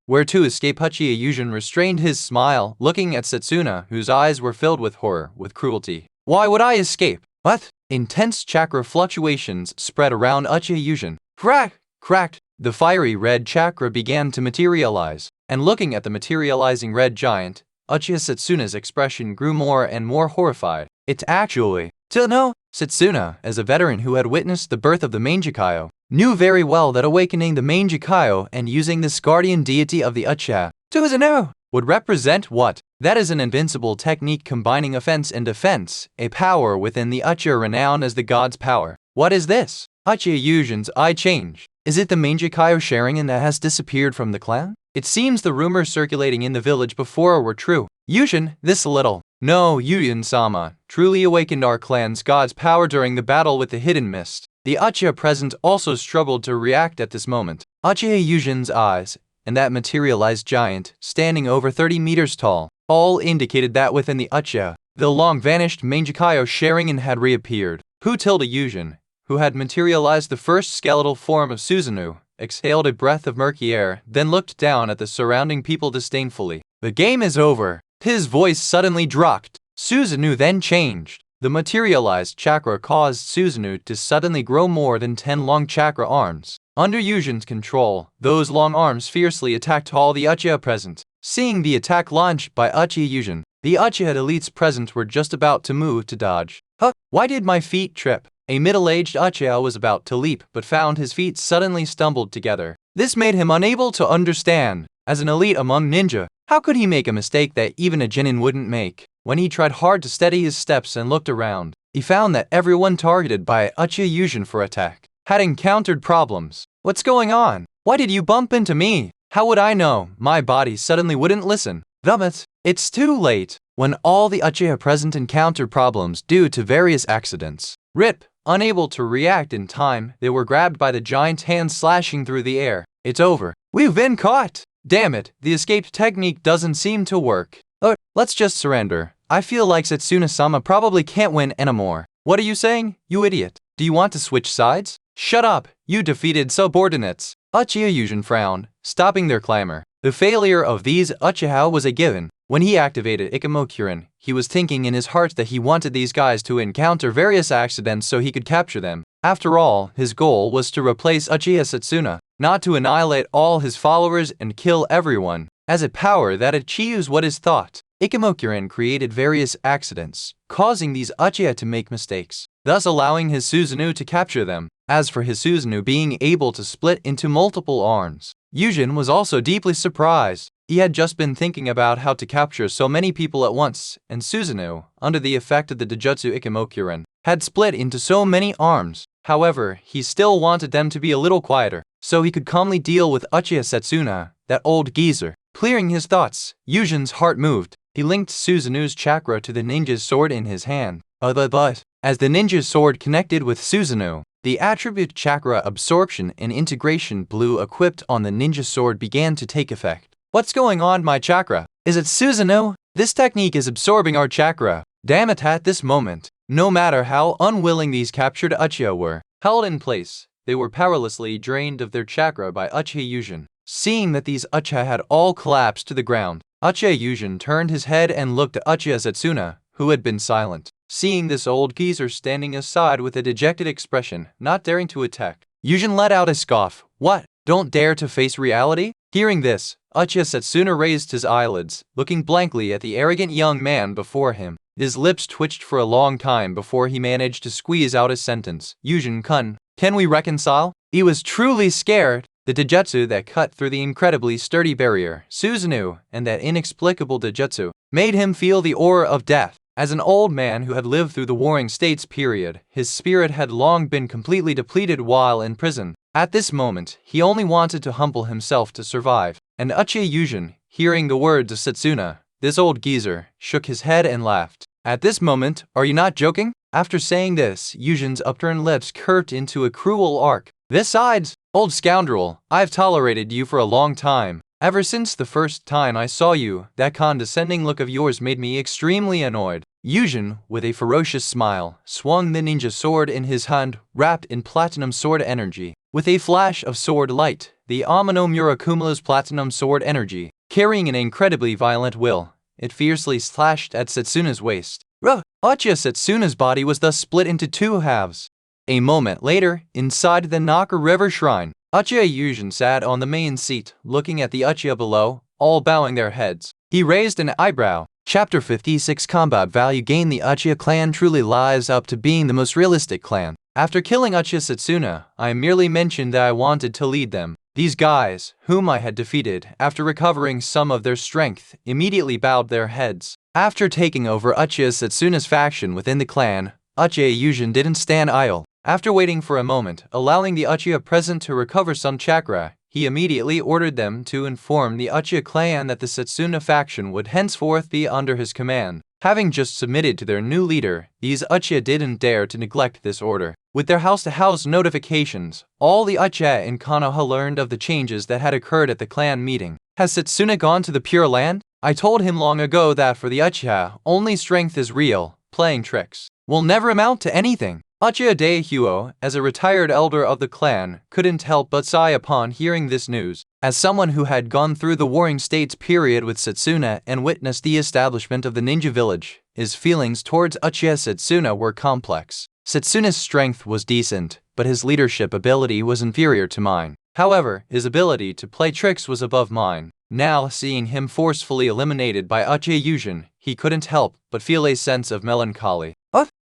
Where to escape? Uchiha Yujin restrained his smile, looking at Setsuna, whose eyes were filled with horror, with cruelty. Why would I escape? What? Intense chakra fluctuations spread around Uchiha Yujin. Cracked. The fiery red chakra began to materialize, and looking at the materializing red giant, Uchiha Setsuna's expression grew more and more horrified. It's actually no. Setsuna, as a veteran who had witnessed the birth of the Mangekyo, knew very well that awakening the Mangekyo and using this guardian deity of the Uchiha, Susanoo, would represent what? That is an invincible technique combining offense and defense, a power within the Uchiha renowned as the god's power. What is this? Uchiha Yujin's eye changed. Is it the Mangekyo sharingan that has disappeared from the clan? It seems the rumors circulating in the village before were true. Yujin, this little. No, Yujin-sama, truly awakened our clan's god's power during the battle with the hidden mist. The Uchiha present also struggled to react at this moment. Uchiha Yujin's eyes, and that materialized giant, standing over 30 meters tall, all indicated that within the Uchiha, the long-vanished Mangekyo sharingan had reappeared. Tilda Yujin, who had materialized the first skeletal form of Susanoo, exhaled a breath of murky air, then looked down at the surrounding people disdainfully. The game is over. His voice suddenly dropped. Susanoo then changed. The materialized chakra caused Susanoo to suddenly grow more than 10 long chakra arms. Under Yujin's control, those long arms fiercely attacked all the Uchiha present. Seeing the attack launched by Uchiha Yujin, the Uchiha elites present were just about to move to dodge. Why did my feet trip? A middle-aged Uchiha was about to leap but found his feet suddenly stumbled together. This made him unable to understand. As an elite among ninja, how could he make a mistake that even a genin wouldn't make? When he tried hard to steady his steps and looked around, he found that everyone targeted by Uchiha Yujin for attack had encountered problems. What's going on? Why did you bump into me? How would I know? My body suddenly wouldn't listen. It's too late. When all the Uchiha present encountered problems due to various accidents. Unable to react in time, they were grabbed by the giant's hands slashing through the air. It's over. We've been caught. Damn it, the escape technique doesn't seem to work. Let's just surrender. I feel like Setsuna-sama probably can't win anymore. What are you saying, you idiot? Do you want to switch sides? Shut up, you defeated subordinates. Uchiha Yujin frowned, stopping their clamor. The failure of these Uchiha was a given. When he activated Ikemokurin, he was thinking in his heart that he wanted these guys to encounter various accidents so he could capture them. After all, his goal was to replace Uchiha Setsuna, not to annihilate all his followers and kill everyone. As a power that achieves what is thought, Ikemokurin created various accidents, causing these Uchiha to make mistakes, thus allowing his Susanoo to capture them. As for his Susanoo being able to split into multiple arms, Yujin was also deeply surprised. He had just been thinking about how to capture so many people at once, and Susanoo, under the effect of the Dejutsu Ikemokurin, had split into so many arms. However, he still wanted them to be a little quieter, so he could calmly deal with Uchiha Setsuna, that old geezer. Clearing his thoughts, Yujin's heart moved. He linked Susanoo's chakra to the ninja's sword in his hand. But as the ninja sword connected with Susanoo. The attribute chakra absorption and integration blue equipped on the ninja sword began to take effect. What's going on, my chakra? Is it Susanoo? This technique is absorbing our chakra. Damn it, at this moment, no matter how unwilling these captured Uchiha were, held in place, they were powerlessly drained of their chakra by Uchiha Yujin. Seeing that these Uchiha had all collapsed to the ground, Uchiha Yujin turned his head and looked at Uchiha Setsuna, who had been silent. Seeing this old geezer standing aside with a dejected expression, not daring to attack, Yujin let out a scoff. What? Don't dare to face reality? Hearing this, Uchiha Setsuna raised his eyelids, looking blankly at the arrogant young man before him. His lips twitched for a long time before he managed to squeeze out a sentence. Yujin-kun, can we reconcile? He was truly scared. The Dejutsu that cut through the incredibly sturdy barrier, Susanoo, and that inexplicable Dejutsu, made him feel the aura of death. As an old man who had lived through the Warring States period, his spirit had long been completely depleted while in prison. At this moment, he only wanted to humble himself to survive. And Uchiha Yujin, hearing the words of Setsuna, this old geezer, shook his head and laughed. At this moment, are you not joking? After saying this, Yujin's upturned lips curved into a cruel arc. Besides, old scoundrel, I've tolerated you for a long time. Ever since the first time I saw you, that condescending look of yours made me extremely annoyed. Yujin, with a ferocious smile, swung the ninja sword in his hand, wrapped in platinum sword energy. With a flash of sword light, the Amano Murakumo's platinum sword energy, carrying an incredibly violent will, it fiercely slashed at Setsuna's waist. Uchiha Setsuna's body was thus split into two halves. A moment later, inside the Naka River Shrine, Uchiha Yujin sat on the main seat, looking at the Uchiha below, all bowing their heads. He raised an eyebrow. Chapter 56 Combat Value Gain. The Uchiha clan truly lives up to being the most realistic clan. After killing Uchiha Setsuna, I merely mentioned that I wanted to lead them. These guys, whom I had defeated after recovering some of their strength, immediately bowed their heads. After taking over Uchiha Setsuna's faction within the clan, Uchiha Yujin didn't stand idle. After waiting for a moment, allowing the Uchiha present to recover some chakra, he immediately ordered them to inform the Uchiha clan that the Setsuna faction would henceforth be under his command. Having just submitted to their new leader, these Uchiha didn't dare to neglect this order. With their house-to-house notifications, all the Uchiha in Konoha learned of the changes that had occurred at the clan meeting. Has Setsuna gone to the Pure Land? I told him long ago that for the Uchiha, only strength is real. Playing tricks will never amount to anything. Uchiha Daihyuo, as a retired elder of the clan, couldn't help but sigh upon hearing this news. As someone who had gone through the Warring States period with Setsuna and witnessed the establishment of the ninja village, his feelings towards Uchiha Setsuna were complex. Setsuna's strength was decent, but his leadership ability was inferior to mine. However, his ability to play tricks was above mine. Now, seeing him forcefully eliminated by Uchiha Yujin, he couldn't help but feel a sense of melancholy.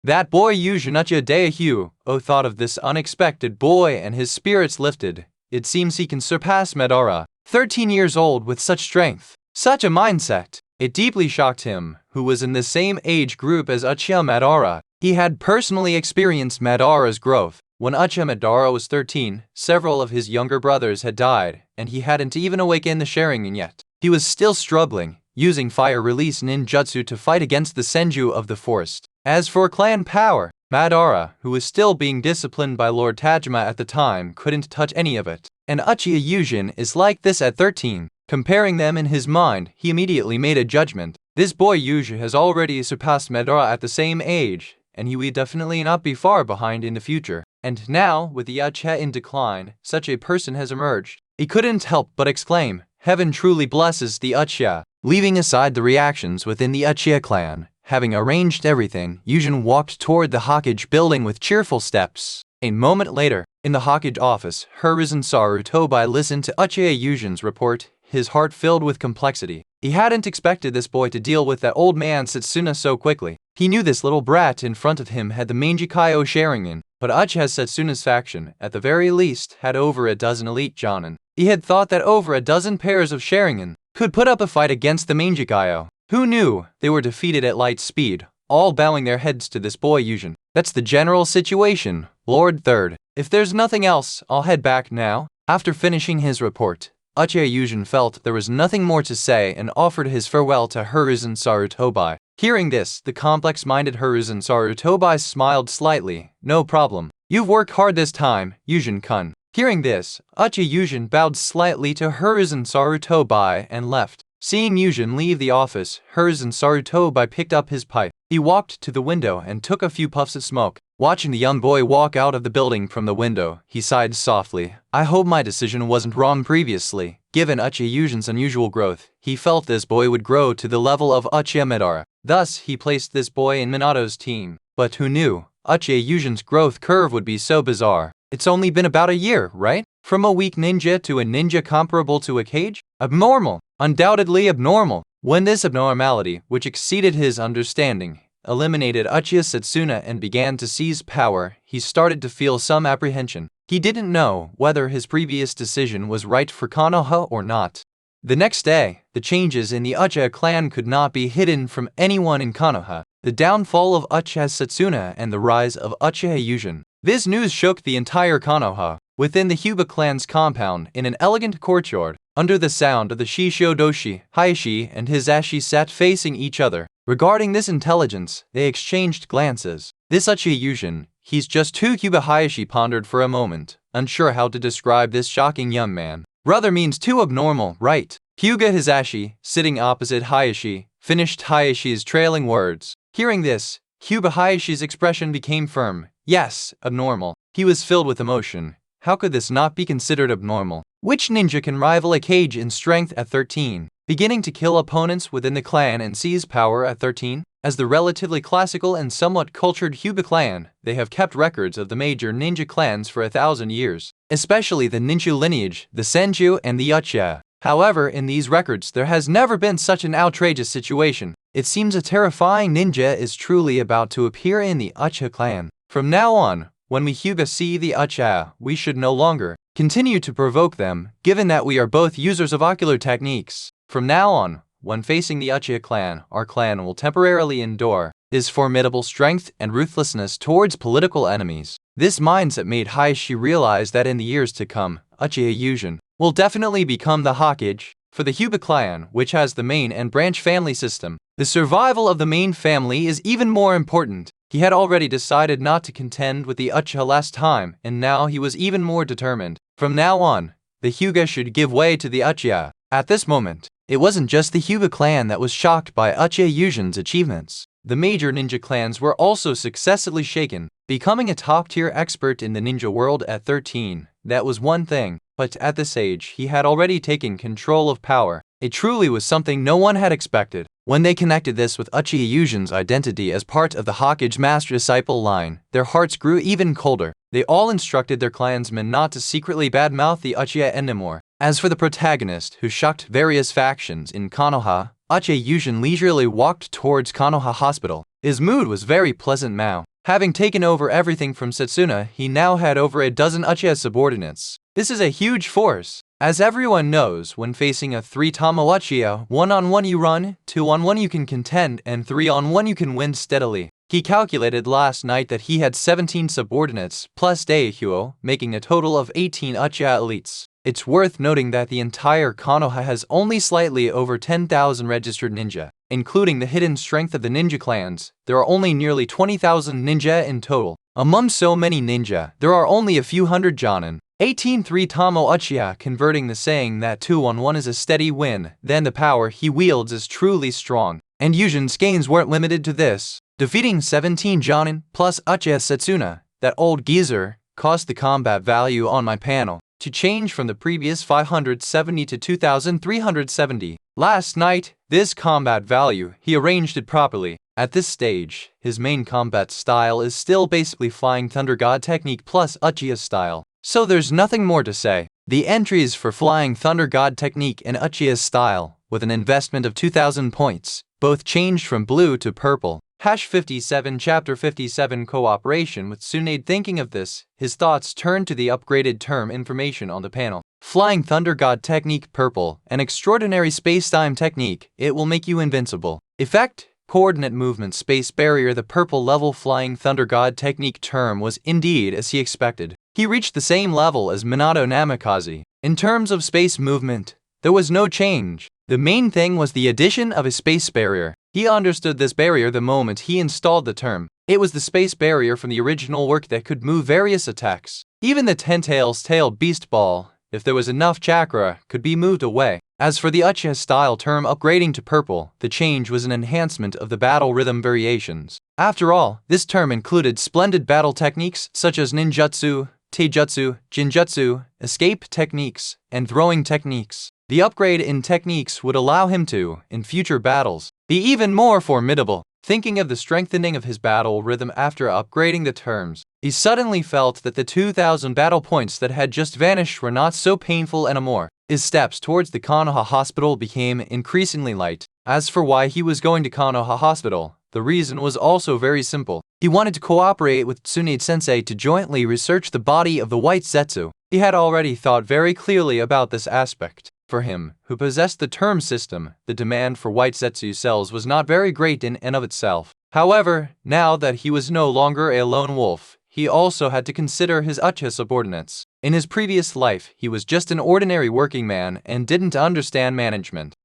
That boy Yujin Uchiha Daihyuo thought of this unexpected boy and his spirits lifted. It seems he can surpass Madara, 13 years old with such strength. Such a mindset. It deeply shocked him, who was in the same age group as Uchiha Madara. He had personally experienced Madara's growth. When Uchiha Madara was 13, several of his younger brothers had died, and he hadn't even awakened the Sharingan yet. He was still struggling, using fire release ninjutsu to fight against the Senju of the forest. As for clan power, Madara, who was still being disciplined by Lord Tajima at the time, couldn't touch any of it. And Uchiha Yujin is like this at 13. Comparing them in his mind, he immediately made a judgment. This boy Yujin has already surpassed Madara at the same age, and he will definitely not be far behind in the future. And now, with the Uchiha in decline, such a person has emerged. He couldn't help but exclaim, "Heaven truly blesses the Uchiha." Leaving aside the reactions within the Uchiha clan, having arranged everything, Yujin walked toward the Hokage building with cheerful steps. A moment later, in the Hokage office, Hiruzen Sarutobi listened to Uchiha Yujin's report, his heart filled with complexity. He hadn't expected this boy to deal with that old man Setsuna so quickly. He knew this little brat in front of him had the Manjikayo Sharingan, but Uchiha Setsuna's faction, at the very least, had over a dozen elite Jonin. He had thought that over a dozen pairs of Sharingan could put up a fight against the Manjikayo. Who knew? They were defeated at light speed, all bowing their heads to this boy Yujin. That's the general situation, Lord Third. If there's nothing else, I'll head back now. After finishing his report, Uchiha Yujin felt there was nothing more to say and offered his farewell to Hiruzen Sarutobi. Hearing this, the complex-minded Hiruzen Sarutobi smiled slightly. No problem. You've worked hard this time, Yujin-kun. Hearing this, Uchiha Yujin bowed slightly to Hiruzen Sarutobi and left. Seeing Yujin leave the office, Hiruzen Sarutobi picked up his pipe. He walked to the window and took a few puffs of smoke. Watching the young boy walk out of the building from the window, he sighed softly. I hope my decision wasn't wrong previously. Given Uchiha Yujin's unusual growth, he felt this boy would grow to the level of Uchiha Madara. Thus, he placed this boy in Minato's team. But who knew? Uchiha Yujin's growth curve would be so bizarre. It's only been about a year, right? From a weak ninja to a ninja comparable to a Kage? Abnormal. Undoubtedly abnormal. When this abnormality, which exceeded his understanding, eliminated Uchiha Setsuna and began to seize power, he started to feel some apprehension. He didn't know whether his previous decision was right for Konoha or not. The next day, the changes in the Uchiha clan could not be hidden from anyone in Konoha. The downfall of Uchiha Setsuna and the rise of Uchiha Yujin. This news shook the entire Konoha. Within the Hyuga clan's compound, in an elegant courtyard, under the sound of the Shishodoshi, Hayashi and Hizashi sat facing each other. Regarding this intelligence, they exchanged glances. This Uchiha Yujin, he's just too Hyuga. Hayashi pondered for a moment, unsure how to describe this shocking young man. Brother means too abnormal, right? Hyuga Hizashi, sitting opposite Hayashi, finished Hayashi's trailing words. Hearing this, Hyuga Hayashi's expression became firm. Yes, abnormal. He was filled with emotion. How could this not be considered abnormal? Which ninja can rival a Kage in strength at 13? Beginning to kill opponents within the clan and seize power at 13? As the relatively classical and somewhat cultured Hyuga clan, they have kept records of the major ninja clans for 1,000 years, especially the Ninju lineage, the Senju, and the Uchiha. However, in these records, there has never been such an outrageous situation. It seems a terrifying ninja is truly about to appear in the Uchiha clan. From now on, when we Hyuga see the Uchiha, we should no longer continue to provoke them, given that we are both users of ocular techniques. From now on, when facing the Uchiha clan, our clan will temporarily endure his formidable strength and ruthlessness towards political enemies. This mindset made Hayashi realize that in the years to come, Uchiha Yujin will definitely become the Hokage. For the Hyuga clan, which has the main and branch family system, the survival of the main family is even more important. He had already decided not to contend with the Uchiha last time, and now he was even more determined. From now on, the Hyuga should give way to the Uchiha. At this moment, it wasn't just the Hyuga clan that was shocked by Uchiha Yujin's achievements. The major ninja clans were also successively shaken. Becoming a top-tier expert in the ninja world at 13, that was one thing, but at this age he had already taken control of power. It truly was something no one had expected. When they connected this with Uchiha Yujin's identity as part of the Hokage master-disciple line, their hearts grew even colder. They all instructed their clansmen not to secretly badmouth the Uchiha anymore. As for the protagonist, who shocked various factions in Konoha, Uchiha Yujin leisurely walked towards Konoha Hospital. His mood was very pleasant now. Having taken over everything from Setsuna, he now had over a dozen Uchiha subordinates. This is a huge force. As everyone knows, when facing a 3-Tama Uchiha, 1-on-1 you run, 2-on-1 you can contend, and 3-on-1 you can win steadily. He calculated last night that he had 17 subordinates, plus Daehyuo, making a total of 18 Uchiha elites. It's worth noting that the entire Konoha has only slightly over 10,000 registered ninja. Including the hidden strength of the ninja clans, there are only nearly 20,000 ninja in total. Among so many ninja, there are only a few hundred jonin. 18 3-Tama Uchiha, converting the saying that 2-on-1 is a steady win, then the power he wields is truly strong. And Yujin's gains weren't limited to this. Defeating 17 jonin plus Uchiha Setsuna, that old geezer, caused the combat value on my panel to change from the previous 570 to 2,370. Last night, this combat value, he arranged it properly. At this stage, his main combat style is still basically Flying Thunder God technique plus Uchiha style. So there's nothing more to say. The entries for Flying Thunder God technique and Uchiha style, with an investment of 2,000 points, both changed from blue to purple. #57 Chapter 57 Cooperation with Tsunade. Thinking of this, his thoughts turned to the upgraded term information on the panel. Flying Thunder God Technique Purple, an extraordinary space-time technique. It will make you invincible. Effect: Coordinate movement space barrier. The purple level Flying Thunder God Technique term was indeed as he expected. He reached the same level as Minato Namikaze. In terms of space movement, there was no change. The main thing was the addition of a space barrier. He understood this barrier the moment he installed the term. It was the space barrier from the original work that could move various attacks. Even the Ten-Tails tail beast ball, if there was enough chakra, could be moved away. As for the Uchiha style term upgrading to purple, the change was an enhancement of the battle rhythm variations. After all, this term included splendid battle techniques such as ninjutsu, taijutsu, jinjutsu, escape techniques, and throwing techniques. The upgrade in techniques would allow him to, in future battles, be even more formidable. Thinking of the strengthening of his battle rhythm after upgrading the terms, he suddenly felt that the 2,000 battle points that had just vanished were not so painful anymore. His steps towards the Konoha hospital became increasingly light. As for why he was going to Konoha hospital, the reason was also very simple. He wanted to cooperate with Tsunade-sensei to jointly research the body of the White Zetsu. He had already thought very clearly about this aspect. For him, who possessed the term system, the demand for White Zetsu cells was not very great in and of itself. However, now that he was no longer a lone wolf, he also had to consider his Uchiha subordinates. In his previous life, he was just an ordinary working man and didn't understand management.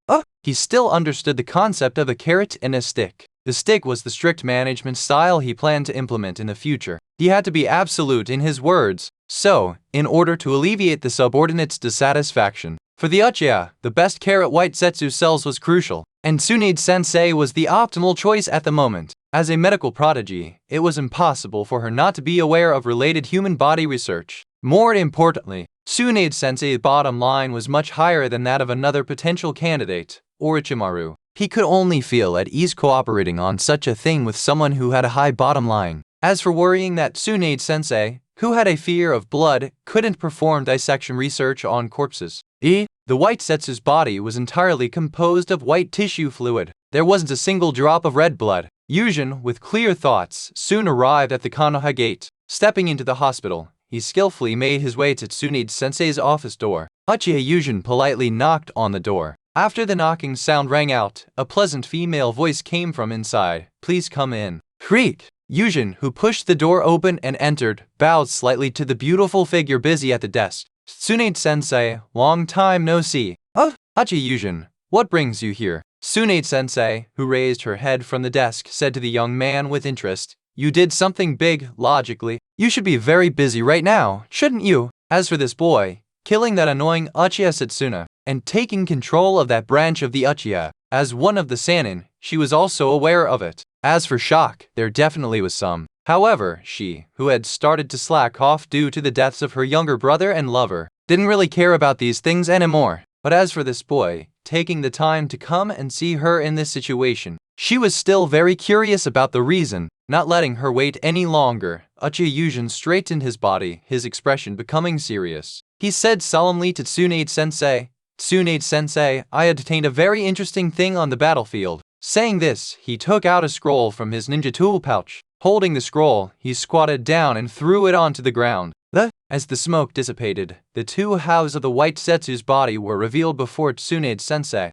He still understood the concept of a carrot and a stick. The stick was the strict management style he planned to implement in the future. He had to be absolute in his words. So, in order to alleviate the subordinates' dissatisfaction, for the Uchiha, the best carrot White Zetsu cells was crucial, and Tsunade-sensei was the optimal choice at the moment. As a medical prodigy, it was impossible for her not to be aware of related human body research. More importantly, Tsunade-sensei's bottom line was much higher than that of another potential candidate, Orochimaru. He could only feel at ease cooperating on such a thing with someone who had a high bottom line. As for worrying that Tsunade-sensei, who had a fear of blood, couldn't perform dissection research on corpses. The White Zetsu's body was entirely composed of white tissue fluid. There wasn't a single drop of red blood. Yujin, with clear thoughts, soon arrived at the Konoha gate. Stepping into the hospital, he skillfully made his way to Tsunade-sensei's office door. Uchiha Yujin politely knocked on the door. After the knocking sound rang out, a pleasant female voice came from inside. "Please come in." Shriek! Yujin, who pushed the door open and entered, bowed slightly to the beautiful figure busy at the desk. "Tsunade-sensei, long time no see." Uchiha Yujin, what brings you here?" Tsunade-sensei, who raised her head from the desk, said to the young man with interest. "You did something big, logically. You should be very busy right now, shouldn't you? As for this boy, killing that annoying Uchiha Setsuna, and taking control of that branch of the Uchiha, as one of the Sannin, she was also aware of it. As for shock, there definitely was some. However, she, who had started to slack off due to the deaths of her younger brother and lover, didn't really care about these things anymore. But as for this boy, taking the time to come and see her in this situation, she was still very curious about the reason. Not letting her wait any longer, Uchiha Yujin straightened his body, his expression becoming serious. He said solemnly to Tsunade-sensei, "Tsunade-sensei, I had detained a very interesting thing on the battlefield." Saying this, he took out a scroll from his ninja tool pouch. Holding the scroll, he squatted down and threw it onto the ground. As the smoke dissipated, the two halves of the White Zetsu's body were revealed before Tsunade-sensei.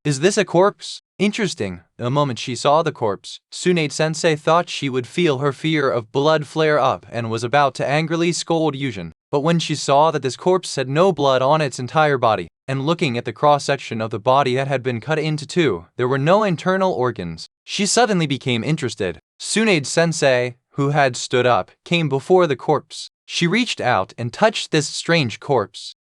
Is this a corpse? Interesting. The moment she saw the corpse, Tsunade-sensei thought she would feel her fear of blood flare up and was about to angrily scold Yujin. But when she saw that this corpse had no blood on its entire body, and looking at the cross-section of the body that had been cut into two, there were no internal organs, she suddenly became interested. Tsunade-sensei, who had stood up, came before the corpse. She reached out and touched this strange corpse.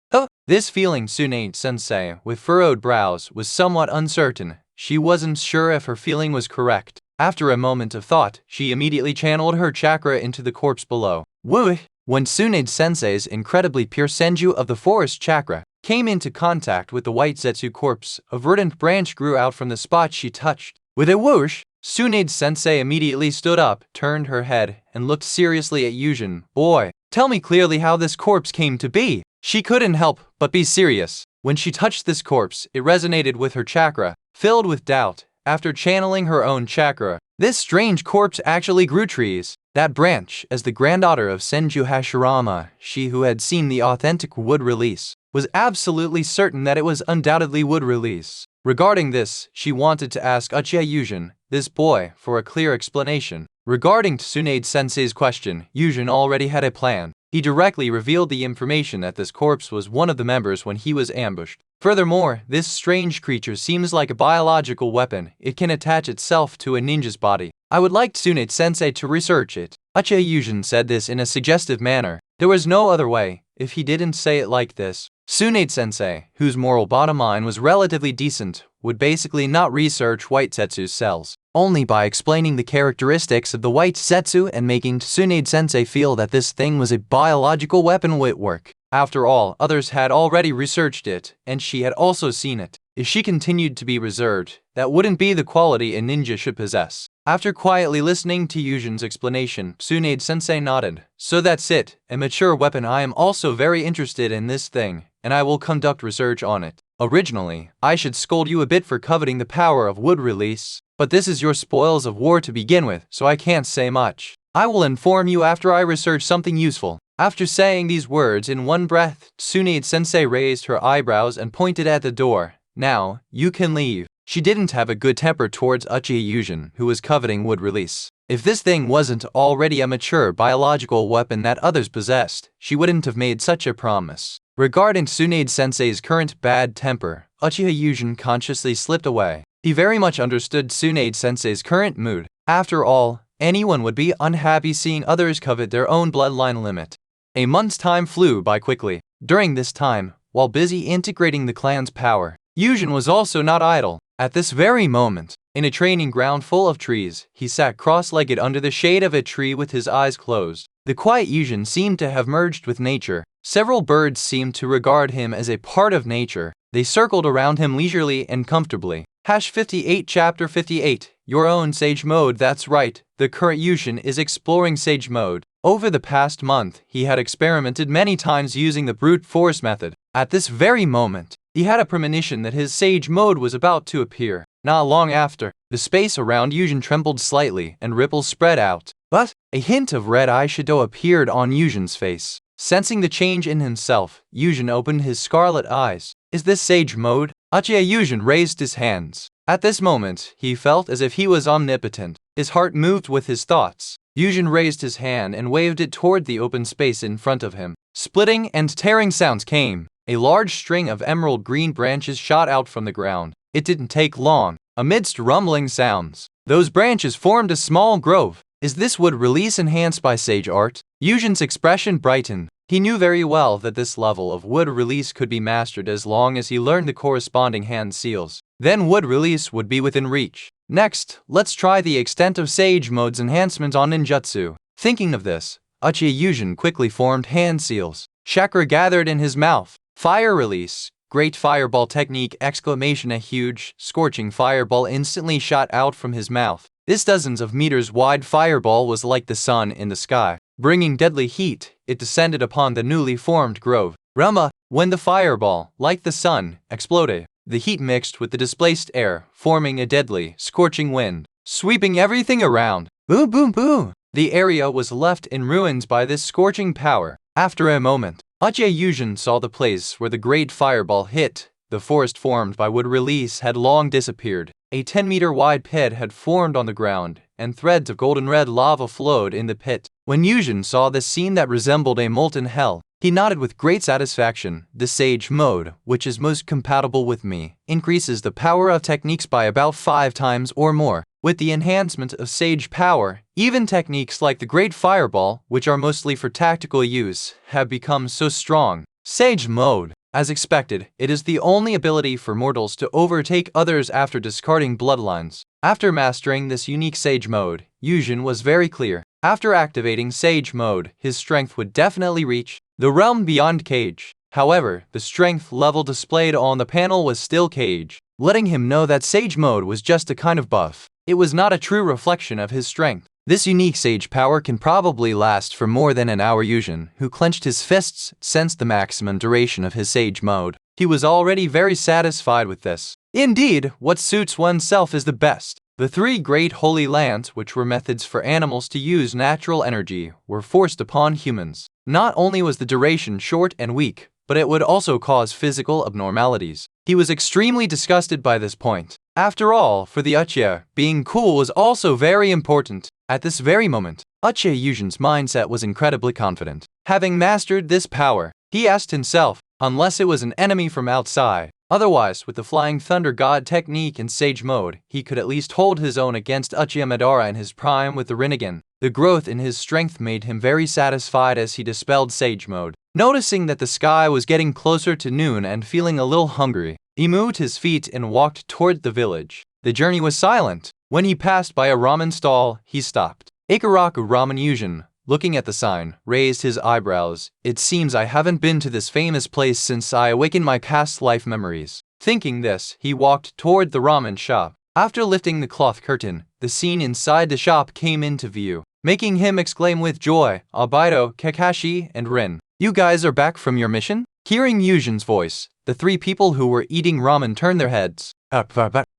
This feeling Tsunade-sensei, with furrowed brows, was somewhat uncertain. She wasn't sure if her feeling was correct. After a moment of thought, she immediately channeled her chakra into the corpse below. When Tsunade-sensei's incredibly pure senju of the forest chakra came into contact with the White Zetsu corpse, a verdant branch grew out from the spot she touched. With a whoosh, Tsunade-sensei immediately stood up, turned her head, and looked seriously at Yujin. "Boy, tell me clearly how this corpse came to be." She couldn't help but be serious. When she touched this corpse, it resonated with her chakra. Filled with doubt, after channeling her own chakra, this strange corpse actually grew trees. That branch, as the granddaughter of Senju Hashirama, she who had seen the authentic wood release, was absolutely certain that it was undoubtedly wood release. Regarding this, she wanted to ask Uchiha Yujin, this boy, for a clear explanation. Regarding Tsunade-sensei's question, Yujin already had a plan. He directly revealed the information that this corpse was one of the members when he was ambushed. Furthermore, this strange creature seems like a biological weapon. It can attach itself to a ninja's body. I would like Tsunade-sensei to research it. Uchiha Yujin said this in a suggestive manner. There was no other way, if he didn't say it like this. Tsunade-sensei, whose moral bottom line was relatively decent, would basically not research White Zetsu's cells, only by explaining the characteristics of the White Zetsu and making Tsunade-sensei feel that this thing was a biological weapon would work. After all, others had already researched it, and she had also seen it. If she continued to be reserved, that wouldn't be the quality a ninja should possess. After quietly listening to Yujin's explanation, Tsunade-sensei nodded. So that's it, a mature weapon. I am also very interested in this thing, and I will conduct research on it. Originally, I should scold you a bit for coveting the power of wood release, but this is your spoils of war to begin with, so I can't say much. I will inform you after I research something useful. After saying these words in one breath, Tsunade-sensei raised her eyebrows and pointed at the door. Now, you can leave. She didn't have a good temper towards Uchiha Yujin, who was coveting wood release. If this thing wasn't already a mature biological weapon that others possessed, she wouldn't have made such a promise. Regarding Tsunade-sensei's current bad temper, Uchiha Yujin consciously slipped away. He very much understood Tsunade-sensei's current mood. After all, anyone would be unhappy seeing others covet their own bloodline limit. A month's time flew by quickly. During this time, while busy integrating the clan's power, Yujin was also not idle. At this very moment, in a training ground full of trees, he sat cross-legged under the shade of a tree with his eyes closed. The quiet Yujin seemed to have merged with nature. Several birds seemed to regard him as a part of nature. They circled around him leisurely and comfortably. #58 Chapter 58 Your own Sage Mode. That's right, the current Yujin is exploring Sage Mode. Over the past month, he had experimented many times using the brute force method. At this very moment, he had a premonition that his Sage Mode was about to appear. Not long after, the space around Yujin trembled slightly and ripples spread out. But a hint of red eyeshadow appeared on Yujin's face. Sensing the change in himself, Yujin opened his scarlet eyes. Is this Sage Mode? Uchiha Yujin raised his hands. At this moment, he felt as if he was omnipotent. His heart moved with his thoughts. Yujin raised his hand and waved it toward the open space in front of him. Splitting and tearing sounds came. A large string of emerald green branches shot out from the ground. It didn't take long. Amidst rumbling sounds, those branches formed a small grove. Is this wood release enhanced by sage art? Yujin's expression brightened. He knew very well that this level of wood release could be mastered as long as he learned the corresponding hand seals. Then wood release would be within reach. Next, let's try the extent of Sage Mode's enhancement on ninjutsu. Thinking of this, Uchiha Yujin quickly formed hand seals. Chakra gathered in his mouth. Fire release. Great fireball technique! Exclamation! A huge, scorching fireball instantly shot out from his mouth. This dozens of meters wide fireball was like the sun in the sky. Bringing deadly heat, it descended upon the newly formed grove. Rama, when the fireball, like the sun, exploded, the heat mixed with the displaced air, forming a deadly, scorching wind, sweeping everything around. Boom, boom, boom! The area was left in ruins by this scorching power. After a moment, Uchiha Yujin saw the place where the great fireball hit. The forest formed by wood release had long disappeared. A 10-meter wide pit had formed on the ground, and threads of golden red lava flowed in the pit. When Yujin saw this scene that resembled a molten hell, he nodded with great satisfaction. The Sage Mode, which is most compatible with me, increases the power of techniques by about 5 times or more. With the enhancement of Sage power, even techniques like the Great Fireball, which are mostly for tactical use, have become so strong. Sage Mode. As expected, it is the only ability for mortals to overtake others after discarding bloodlines. After mastering this unique Sage Mode, Yujin was very clear. After activating Sage Mode, his strength would definitely reach the realm beyond Cage. However, the strength level displayed on the panel was still Cage, letting him know that Sage Mode was just a kind of buff. It was not a true reflection of his strength. This unique Sage power can probably last for more than an hour. Yujin, who clenched his fists, sensed the maximum duration of his Sage Mode. He was already very satisfied with this. Indeed, what suits oneself is the best. The 3 great holy lands, which were methods for animals to use natural energy, were forced upon humans. Not only was the duration short and weak, but it would also cause physical abnormalities. He was extremely disgusted by this point. After all, for the Uchiha, being cool was also very important. At this very moment, Uchiha Yujin's mindset was incredibly confident. Having mastered this power, he asked himself, unless it was an enemy from outside. Otherwise, with the Flying Thunder God technique in Sage mode, he could at least hold his own against Uchiha Madara in his prime with the Rinnegan. The growth in his strength made him very satisfied as he dispelled Sage mode. Noticing that the sky was getting closer to noon and feeling a little hungry, he moved his feet and walked toward the village. The journey was silent. When he passed by a ramen stall, he stopped. Ikaraku Ramen Yujin, looking at the sign, raised his eyebrows. It seems I haven't been to this famous place since I awakened my past life memories. Thinking this, he walked toward the ramen shop. After lifting the cloth curtain, the scene inside the shop came into view, making him exclaim with joy, Albedo, Kakashi, and Rin. You guys are back from your mission? Hearing Yujin's voice, the three people who were eating ramen turned their heads.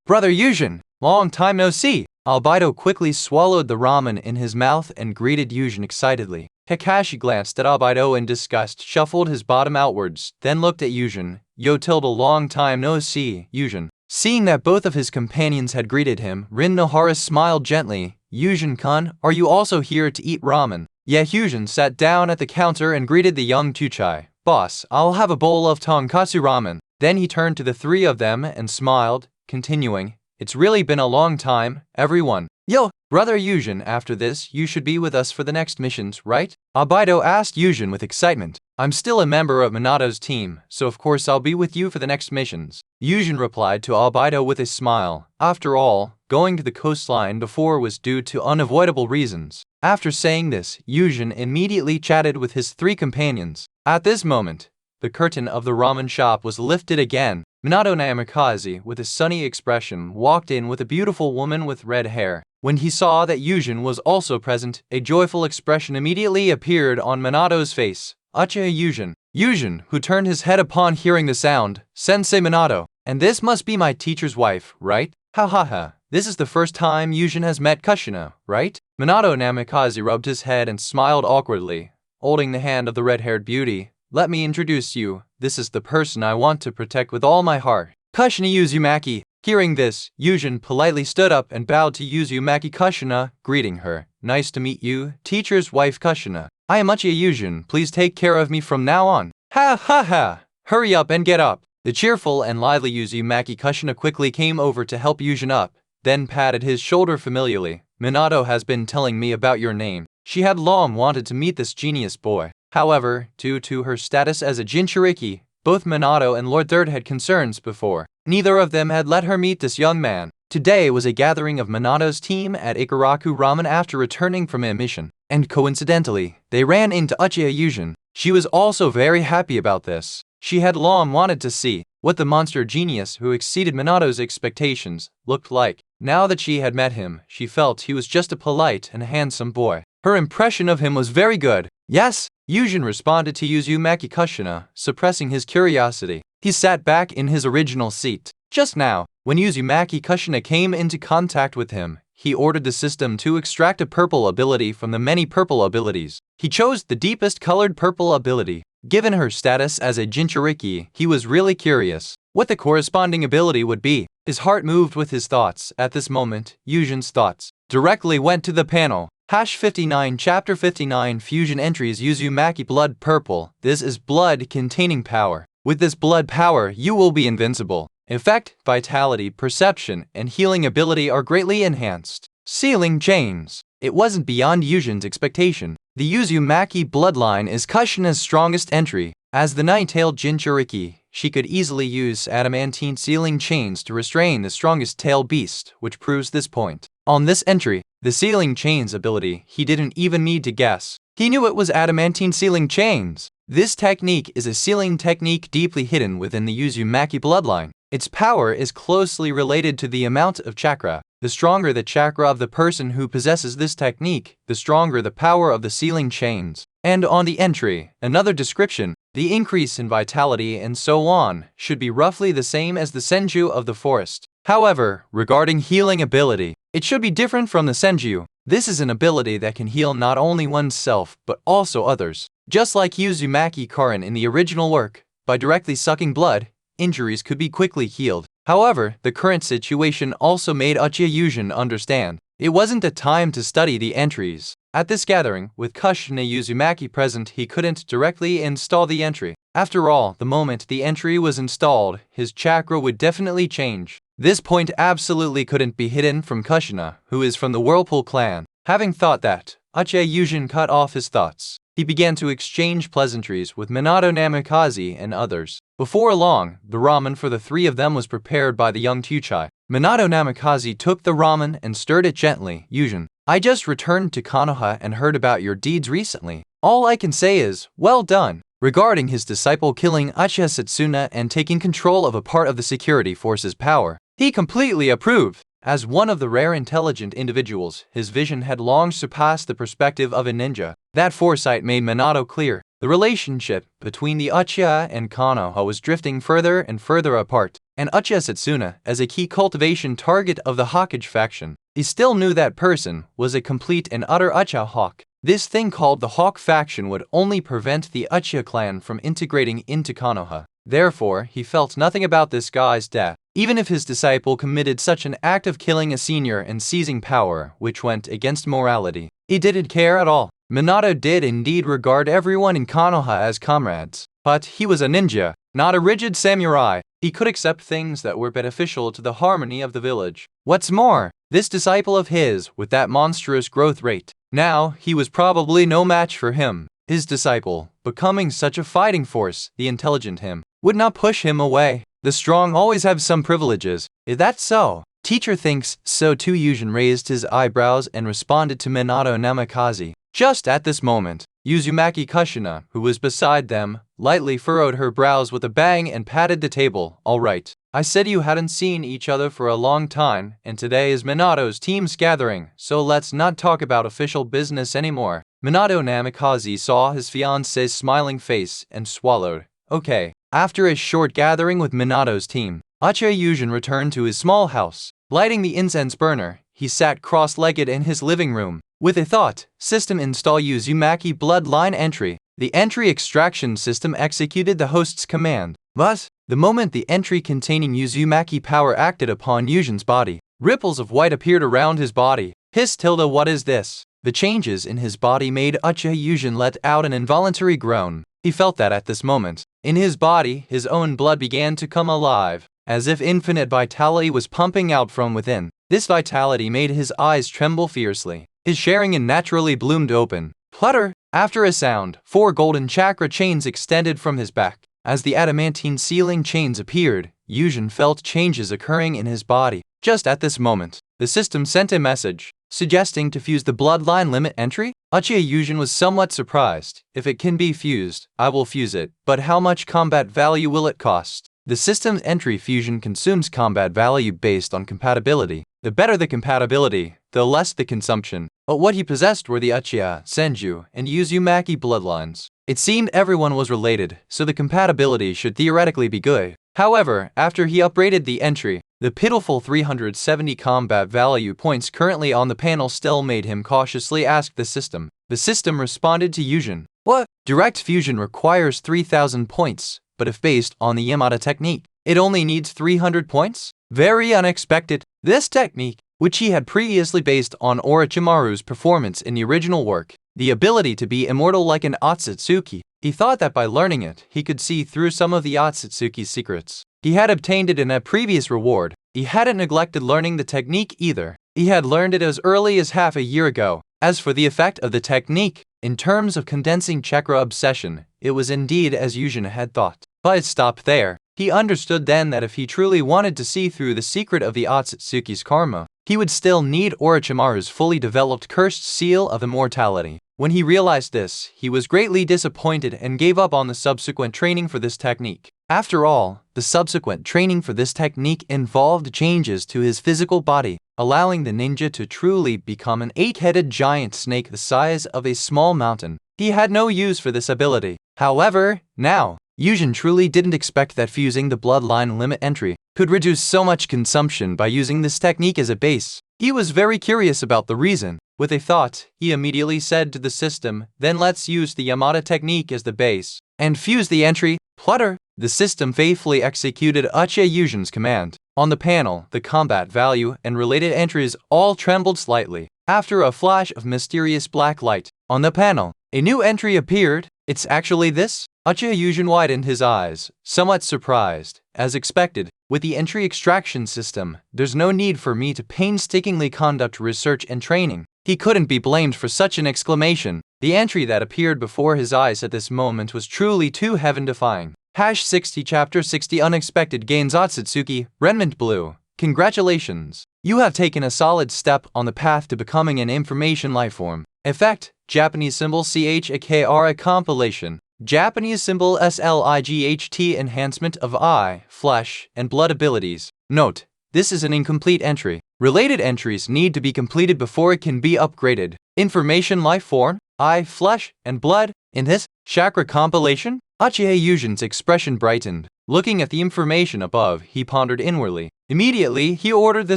Brother Yujin, long time no see. Albedo quickly swallowed the ramen in his mouth and greeted Yujin excitedly. Kakashi glanced at Albedo in disgust, shuffled his bottom outwards, then looked at Yujin. Yo tilde long time no see, Yujin. Seeing that both of his companions had greeted him, Rin Nohara smiled gently. Yujin-kun, are you also here to eat ramen? Yeah, Yujin sat down at the counter and greeted the young Tuchai. Boss, I'll have a bowl of tonkatsu ramen. Then he turned to the three of them and smiled, continuing, it's really been a long time, everyone. Yo, brother Yujin, after this, you should be with us for the next missions, right? Albedo asked Yujin with excitement. I'm still a member of Minato's team, so of course I'll be with you for the next missions. Yujin replied to Albedo with a smile. After all, going to the coastline before was due to unavoidable reasons. After saying this, Yujin immediately chatted with his three companions. At this moment, the curtain of the ramen shop was lifted again. Minato Namikaze, with a sunny expression, walked in with a beautiful woman with red hair. When he saw that Yujin was also present, a joyful expression immediately appeared on Minato's face. Uchiha Yujin. Yujin, who turned his head upon hearing the sound, Sensei Minato. And this must be my teacher's wife, right? Ha ha ha. This is the first time Yujin has met Kushina, right? Minato Namikaze rubbed his head and smiled awkwardly, holding the hand of the red-haired beauty. Let me introduce you. This is the person I want to protect with all my heart. Kushina Uzumaki. Hearing this, Yujin politely stood up and bowed to Uzumaki Kushina, greeting her. Nice to meet you, teacher's wife Kushina. I am Uchiha Yujin. Please take care of me from now on. Ha ha ha! Hurry up and get up. The cheerful and lively Uzumaki Kushina quickly came over to help Yujin up, then patted his shoulder familiarly. Minato has been telling me about your name. She had long wanted to meet this genius boy. However, due to her status as a Jinchuriki, both Minato and Lord Third had concerns before. Neither of them had let her meet this young man. Today was a gathering of Minato's team at Ikaraku Ramen after returning from a mission, and coincidentally, they ran into Uchiha Yujin. She was also very happy about this. She had long wanted to see what the monster genius who exceeded Minato's expectations looked like. Now that she had met him, she felt he was just a polite and handsome boy. Her impression of him was very good. Yes, Yujin responded to Uzumaki Kushina, suppressing his curiosity. He sat back in his original seat. Just now, when Uzumaki Kushina came into contact with him, he ordered the system to extract a purple ability from the many purple abilities. He chose the deepest colored purple ability. Given her status as a Jinchuriki, he was really curious what the corresponding ability would be. His heart moved with his thoughts. At this moment, Yujin's thoughts directly went to the panel. #59 Chapter 59 Fusion Entries Uzumaki Blood Purple. This is blood containing power. With this blood power, you will be invincible. Effect, vitality, perception, and healing ability are greatly enhanced. Sealing chains. It wasn't beyond Yujin's expectation. The Uzumaki bloodline is Kushina's strongest entry. As the nine-tailed Jinchuriki, she could easily use adamantine sealing chains to restrain the strongest tail beast, which proves this point. On this entry, the sealing chains ability, he didn't even need to guess. He knew it was adamantine sealing chains. This technique is a sealing technique deeply hidden within the Uzumaki bloodline. Its power is closely related to the amount of chakra. The stronger the chakra of the person who possesses this technique, the stronger the power of the sealing chains. And on the entry, another description, the increase in vitality and so on, should be roughly the same as the senju of the forest. However, regarding healing ability, it should be different from the senju. This is an ability that can heal not only oneself, but also others. Just like Uzumaki Karin in the original work, by directly sucking blood, injuries could be quickly healed. However, the current situation also made Uchiha Yujin understand. It wasn't the time to study the entries. At this gathering, with Kushina Uzumaki present, he couldn't directly install the entry. After all, the moment the entry was installed, his chakra would definitely change. This point absolutely couldn't be hidden from Kushina, who is from the Whirlpool clan. Having thought that, Uchiha Yujin cut off his thoughts. He began to exchange pleasantries with Minato Namikaze and others. Before long, the ramen for the three of them was prepared by the young Tuchai. Minato Namikaze took the ramen and stirred it gently. Yujin, I just returned to Konoha and heard about your deeds recently. All I can say is, well done. Regarding his disciple killing Uchiha Setsuna and taking control of a part of the security force's power, he completely approved. As one of the rare intelligent individuals, his vision had long surpassed the perspective of a ninja. That foresight made Minato clear. The relationship between the Uchiha and Konoha was drifting further and further apart, and Uchiha Setsuna, as a key cultivation target of the Hokage faction, he still knew that person was a complete and utter Uchiha Hawk. This thing called the Hawk faction would only prevent the Uchiha clan from integrating into Konoha. Therefore, he felt nothing about this guy's death. Even if his disciple committed such an act of killing a senior and seizing power, which went against morality, he didn't care at all. Minato did indeed regard everyone in Konoha as comrades, but he was a ninja, not a rigid samurai. He could accept things that were beneficial to the harmony of the village. What's more, this disciple of his, with that monstrous growth rate, now he was probably no match for him. His disciple, becoming such a fighting force, the intelligent him, would not push him away. The strong always have some privileges. Is that so? Teacher thinks so too. Yujin raised his eyebrows and responded to Minato Namikaze. Just at this moment, Uzumaki Kushina, who was beside them, lightly furrowed her brows with a bang and patted the table. All right. I said you hadn't seen each other for a long time, and today is Minato's team's gathering, so let's not talk about official business anymore. Minato Namikaze saw his fiancée's smiling face and swallowed. Okay. After a short gathering with Minato's team, Uchiha Yujin returned to his small house. Lighting the incense burner, he sat cross-legged in his living room. With a thought, system install Uzumaki bloodline entry. The entry extraction system executed the host's command. But, the moment the entry containing Uzumaki power acted upon Yujin's body, ripples of white appeared around his body. What is this? The changes in his body made Uchiha Yujin let out an involuntary groan. He felt that at this moment, in his body, his own blood began to come alive, as if infinite vitality was pumping out from within. This vitality made his eyes tremble fiercely. His Sharingan naturally bloomed open. Flutter! After a sound, 4 golden chakra chains extended from his back. As the adamantine sealing chains appeared, Yujin felt changes occurring in his body. Just at this moment, the system sent a message, suggesting to fuse the bloodline limit entry. Uchiha Yujin was somewhat surprised. If it can be fused, I will fuse it, but how much combat value will it cost? The system's entry fusion consumes combat value based on compatibility. The better the compatibility, the less the consumption. But what he possessed were the Uchiha, Senju, and Uzumaki bloodlines. It seemed everyone was related, so the compatibility should theoretically be good. However, after he upgraded the entry, the pitiful 370 combat value points currently on the panel still made him cautiously ask the system. The system responded to Yujin. What? Direct fusion requires 3,000 points, but if based on the Yamada technique, it only needs 300 points? Very unexpected. This technique, which he had previously based on Orochimaru's performance in the original work, the ability to be immortal like an Otsutsuki, he thought that by learning it, he could see through some of the Otsutsuki's secrets. He had obtained it in a previous reward. He hadn't neglected learning the technique either. He had learned it as early as half a year ago. As for the effect of the technique, in terms of condensing chakra obsession, it was indeed as Yujin had thought. But it stopped there. He understood then that if he truly wanted to see through the secret of the Otsutsuki's karma, he would still need Orochimaru's fully developed cursed seal of immortality. When he realized this, he was greatly disappointed and gave up on the subsequent training for this technique. After all, the subsequent training for this technique involved changes to his physical body, allowing the ninja to truly become an 8-headed giant snake the size of a small mountain. He had no use for this ability. However, now, Yujin truly didn't expect that fusing the bloodline limit entry could reduce so much consumption by using this technique as a base. He was very curious about the reason. With a thought, he immediately said to the system, then let's use the Yamada technique as the base, and fuse the entry. Flutter! The system faithfully executed Uchiha Yujin's command. On the panel, the combat value and related entries all trembled slightly. After a flash of mysterious black light on the panel, a new entry appeared. It's actually this? Uchiha Yujin widened his eyes, somewhat surprised. As expected, with the entry extraction system, there's no need for me to painstakingly conduct research and training. He couldn't be blamed for such an exclamation. The entry that appeared before his eyes at this moment was truly too heaven-defying. #60 Chapter 60 Unexpected Gains Otsutsuki, Remnant Blue. Congratulations! You have taken a solid step on the path to becoming an information lifeform. Effect, Japanese symbol CHAKRA compilation. Japanese symbol SLIGHT enhancement of eye, flesh, and blood abilities. Note, this is an incomplete entry. Related entries need to be completed before it can be upgraded. Information lifeform, eye, flesh, and blood. In this chakra compilation, Uchiha Yujin's expression brightened. Looking at the information above, he pondered inwardly. Immediately, he ordered the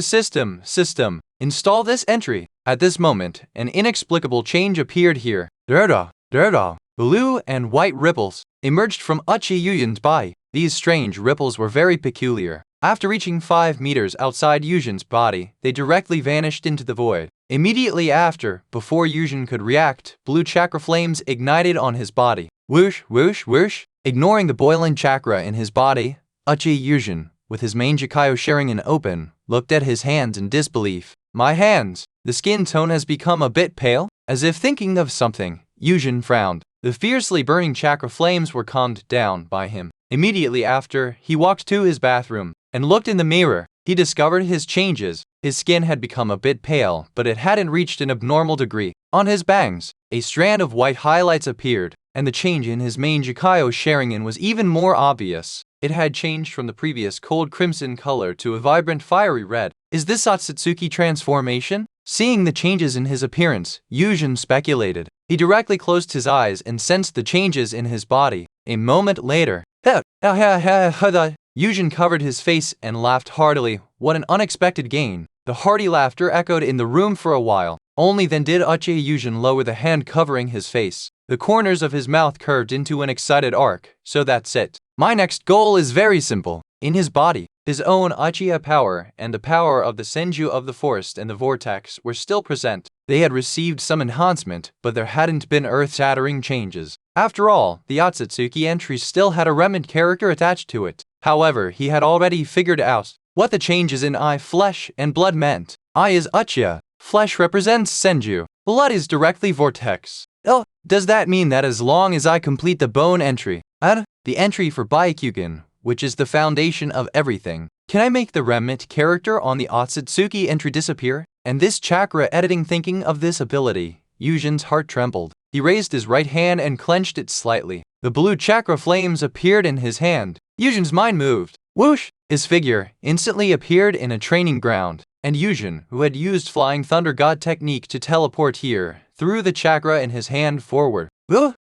system, install this entry. At this moment, an inexplicable change appeared here. Blue and white ripples emerged from Uchiha Yujin's body. These strange ripples were very peculiar. After reaching 5 meters outside Yujin's body, they directly vanished into the void. Immediately after, before Yujin could react, blue chakra flames ignited on his body. Whoosh, whoosh, whoosh. Ignoring the boiling chakra in his body, Uchiha Yujin, with his main Jikayo sharing and open, looked at his hands in disbelief. My hands! The skin tone has become a bit pale. As if thinking of something, Yujin frowned. The fiercely burning chakra flames were calmed down by him. Immediately after, he walked to his bathroom and looked in the mirror. He discovered his changes. His skin had become a bit pale, but it hadn't reached an abnormal degree. On his bangs, a strand of white highlights appeared, and the change in his main Jikayo Sharingan was even more obvious. It had changed from the previous cold crimson color to a vibrant fiery red. Is this Otsutsuki transformation? Seeing the changes in his appearance, Yujin speculated. He directly closed his eyes and sensed the changes in his body. A moment later, Yujin covered his face and laughed heartily. What an unexpected gain. The hearty laughter echoed in the room for a while. Only then did Uchiha Yujin lower the hand covering his face. The corners of his mouth curved into an excited arc. So that's it. My next goal is very simple. In his body, his own Uchiha power and the power of the Senju of the Forest and the Vortex were still present. They had received some enhancement, but there hadn't been earth-shattering changes. After all, the Otsutsuki entry still had a remnant character attached to it. However, he had already figured out what the changes in eye, flesh, and blood meant. Eye is Uchiha, flesh represents Senju, blood is directly Vortex. Oh, does that mean that as long as I complete the bone entry, the entry for Byakugan, which is the foundation of everything, can I make the remnant character on the Otsutsuki entry disappear? And this chakra editing, thinking of this ability, Yujin's heart trembled. He raised his right hand and clenched it slightly. The blue chakra flames appeared in his hand. Yujin's mind moved. Whoosh! His figure instantly appeared in a training ground, and Yujin, who had used Flying Thunder God technique to teleport here, threw the chakra in his hand forward.